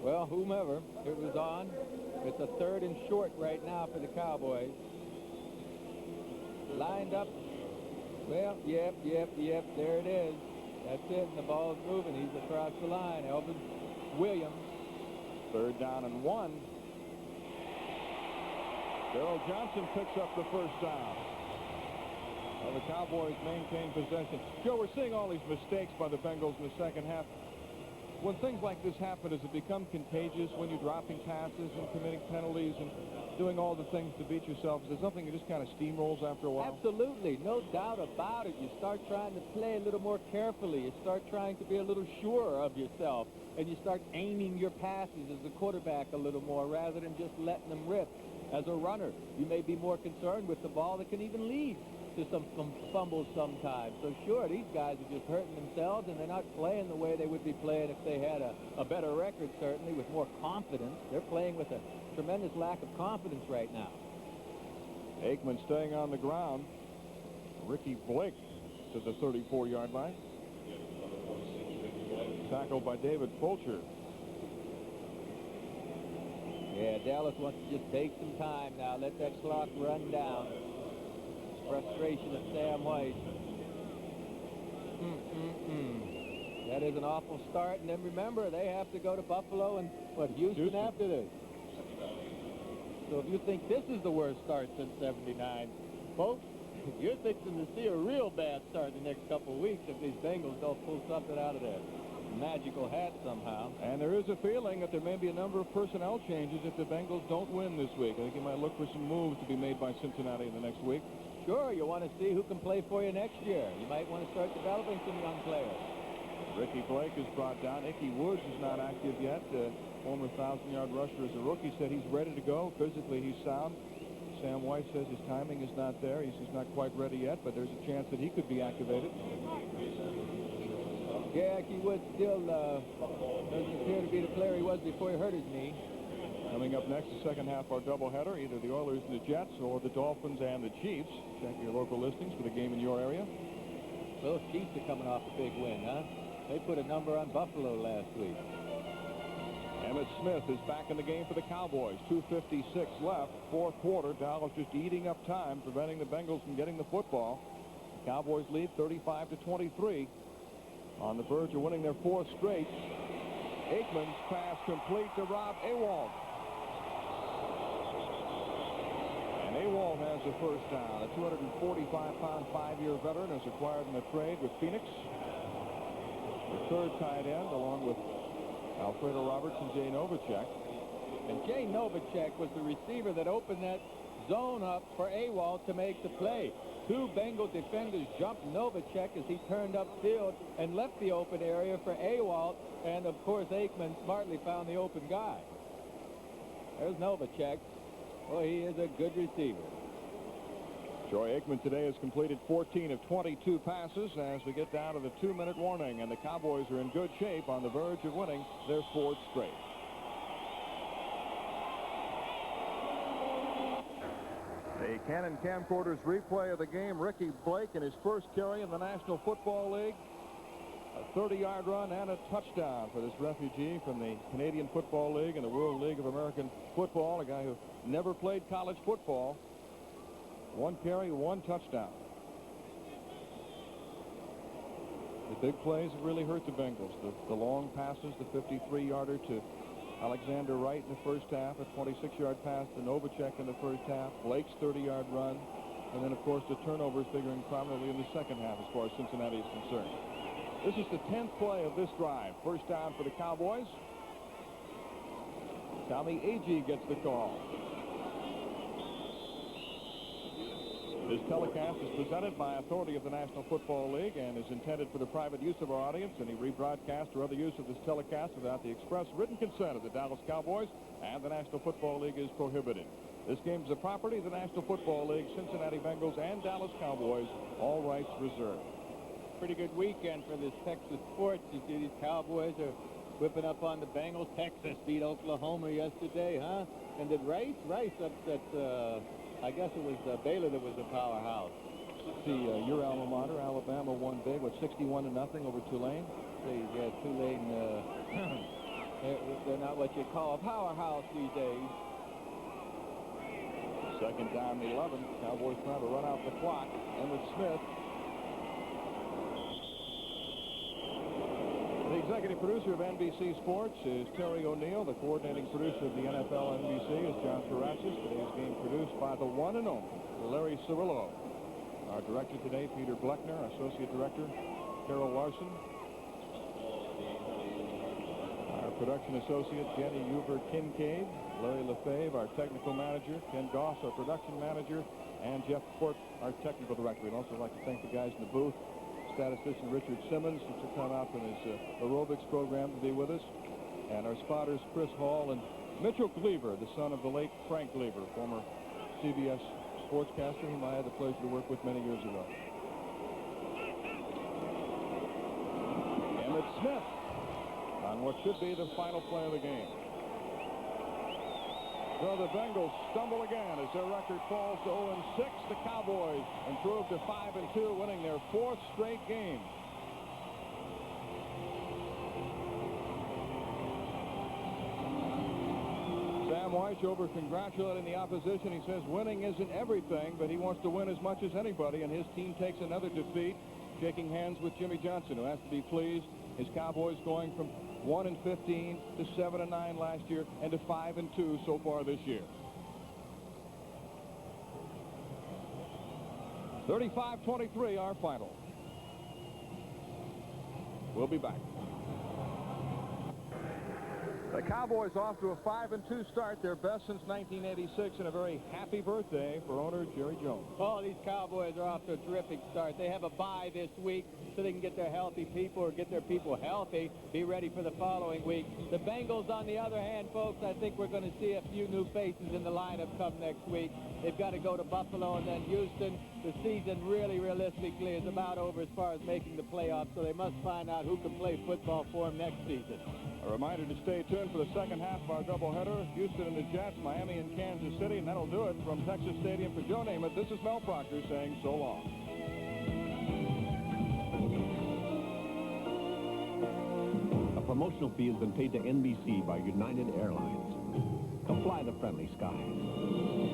Well, whomever it was on, it's a 3rd and short right now for the Cowboys. Lined up. Well, yep, there it is. That's it, and the ball's moving. He's across the line. Elvin Williams. 3rd down and 1. Darrell Johnson picks up the first down. Well, the Cowboys maintain possession. Joe, we're seeing all these mistakes by the Bengals in the second half. When things like this happen, does it become contagious when you're dropping passes and committing penalties and doing all the things to beat yourself? Is there something that just kind of steamrolls after a while? Absolutely. No doubt about it. You start trying to play a little more carefully. You start trying to be a little surer of yourself. And you start aiming your passes as a quarterback a little more rather than just letting them rip. As a runner, you may be more concerned with the ball that can even lead to some fumbles sometimes. So sure, these guys are just hurting themselves, and they're not playing the way they would be playing if they had a better record, certainly, with more confidence. They're playing with a tremendous lack of confidence right now. Aikman staying on the ground. Ricky Blake to the 34-yard line. Tackled by David Fulcher. Yeah, Dallas wants to just take some time now. Let that clock run down. Frustration of Sam White. That is an awful start. And then remember, they have to go to Buffalo and, Houston after this. So if you think this is the worst start since '79, folks, you're fixing to see a real bad start in the next couple of weeks if these Bengals don't pull something out of their magical hat somehow. And there is a feeling that there may be a number of personnel changes if the Bengals don't win this week. I think you might look for some moves to be made by Cincinnati in the next week. Sure, you want to see who can play for you next year. You might want to start developing some young players. Ricky Blake is brought down. Ickey Woods is not active yet. Former 1,000-yard rusher as a rookie said he's ready to go. Physically, he's sound. Sam White says his timing is not there. He's just not quite ready yet, but there's a chance that he could be activated. Yeah, Ickey Woods still doesn't appear to be the player he was before he hurt his knee. Coming up next, the second half, our doubleheader, either the Oilers and the Jets or the Dolphins and the Chiefs. Check your local listings for the game in your area. Those Chiefs are coming off a big win, huh? They put a number on Buffalo last week. Emmitt Smith is back in the game for the Cowboys. 2:56 left, fourth quarter. Dallas just eating up time, preventing the Bengals from getting the football. The Cowboys lead 35-23. On the verge of winning their fourth straight. Aikman's pass complete to Rob Awald. And Awald has the first down. A 245-pound, 5-year veteran is acquired in a trade with Phoenix. The third tight end, along with Alfredo Roberts and Jay Novacek. And Jay Novacek was the receiver that opened that zone up for Awald to make the play. Two Bengal defenders jumped Novacek as he turned upfield and left the open area for Awald. And, of course, Aikman smartly found the open guy. There's Novacek. Well, he is a good receiver. Troy Aikman today has completed 14 of 22 passes as we get down to the 2-minute warning. And the Cowboys are in good shape on the verge of winning their fourth straight. The Canon Camcorders replay of the game. Ricky Blake in his first carry in the National Football League. A 30-yard run and a touchdown for this refugee from the Canadian Football League and the World League of American Football, a guy who never played college football. 1 carry, 1 touchdown. The big plays have really hurt the Bengals. The long passes, the 53-yarder to Alexander Wright in the first half, a 26-yard pass to Novacek in the first half, Blake's 30-yard run, and then, of course, the turnovers figuring prominently in the second half as far as Cincinnati is concerned. This is the 10th play of this drive. First down for the Cowboys. Tommy Agee gets the call. This telecast is presented by authority of the National Football League and is intended for the private use of our audience. Any rebroadcast or other use of this telecast without the express written consent of the Dallas Cowboys and the National Football League is prohibited. This game is the property of the National Football League, Cincinnati Bengals, and Dallas Cowboys. All rights reserved. Pretty good weekend for this Texas sports. You see these Cowboys are whipping up on the Bengals. Texas beat Oklahoma yesterday, huh? And did Rice upset, I guess it was Baylor that was the powerhouse. See, your alma mater, Alabama, won big with 61-0 over Tulane. See, yeah, Tulane, they're not what you call a powerhouse these days. Second down, 11. Cowboys trying to run out the clock. Emmitt Smith. The executive producer of NBC Sports is Terry O'Neill. The coordinating producer of the NFL NBC is John Carassis. Today's game produced by the one and only Larry Cirillo. Our director today, Peter Bleckner. Associate director, Carol Larson. Our production associate, Jenny Huber-Kincaid. Larry Lefebvre, our technical manager. Ken Goss, our production manager. And Jeff Port, our technical director. We'd also like to thank the guys in the booth. Statistician Richard Simmons, who took time out from his aerobics program to be with us. And our spotters, Chris Hall and Mitchell Cleaver, the son of the late Frank Cleaver, former CBS sportscaster, whom I had the pleasure to work with many years ago. Emmitt Smith on what should be the final play of the game. So the Bengals stumble again as their record falls to 0-6. The Cowboys improve to 5-2, winning their 4th straight game. Sam Weishover congratulating the opposition. He says winning isn't everything, but he wants to win as much as anybody, and his team takes another defeat, shaking hands with Jimmy Johnson, who has to be pleased. His Cowboys going from 1-15 to 7-9 last year and to 5-2 so far this year. 35-23 our final. We'll be back. The Cowboys off to a 5-2 start, their best since 1986, and a very happy birthday for owner Jerry Jones. Oh, these Cowboys are off to a terrific start. They have a bye this week so they can get their healthy people or get their people healthy, be ready for the following week. The Bengals, on the other hand, folks, I think we're going to see a few new faces in the lineup come next week. They've got to go to Buffalo and then Houston. The season really, realistically, is about over as far as making the playoffs, so they must find out who can play football for them next season. A reminder to stay tuned for the second half of our doubleheader. Houston and the Jets, Miami and Kansas City, and that'll do it from Texas Stadium. For Joe Namath, this is Mel Proctor saying so long. A promotional fee has been paid to NBC by United Airlines. Come fly the friendly skies.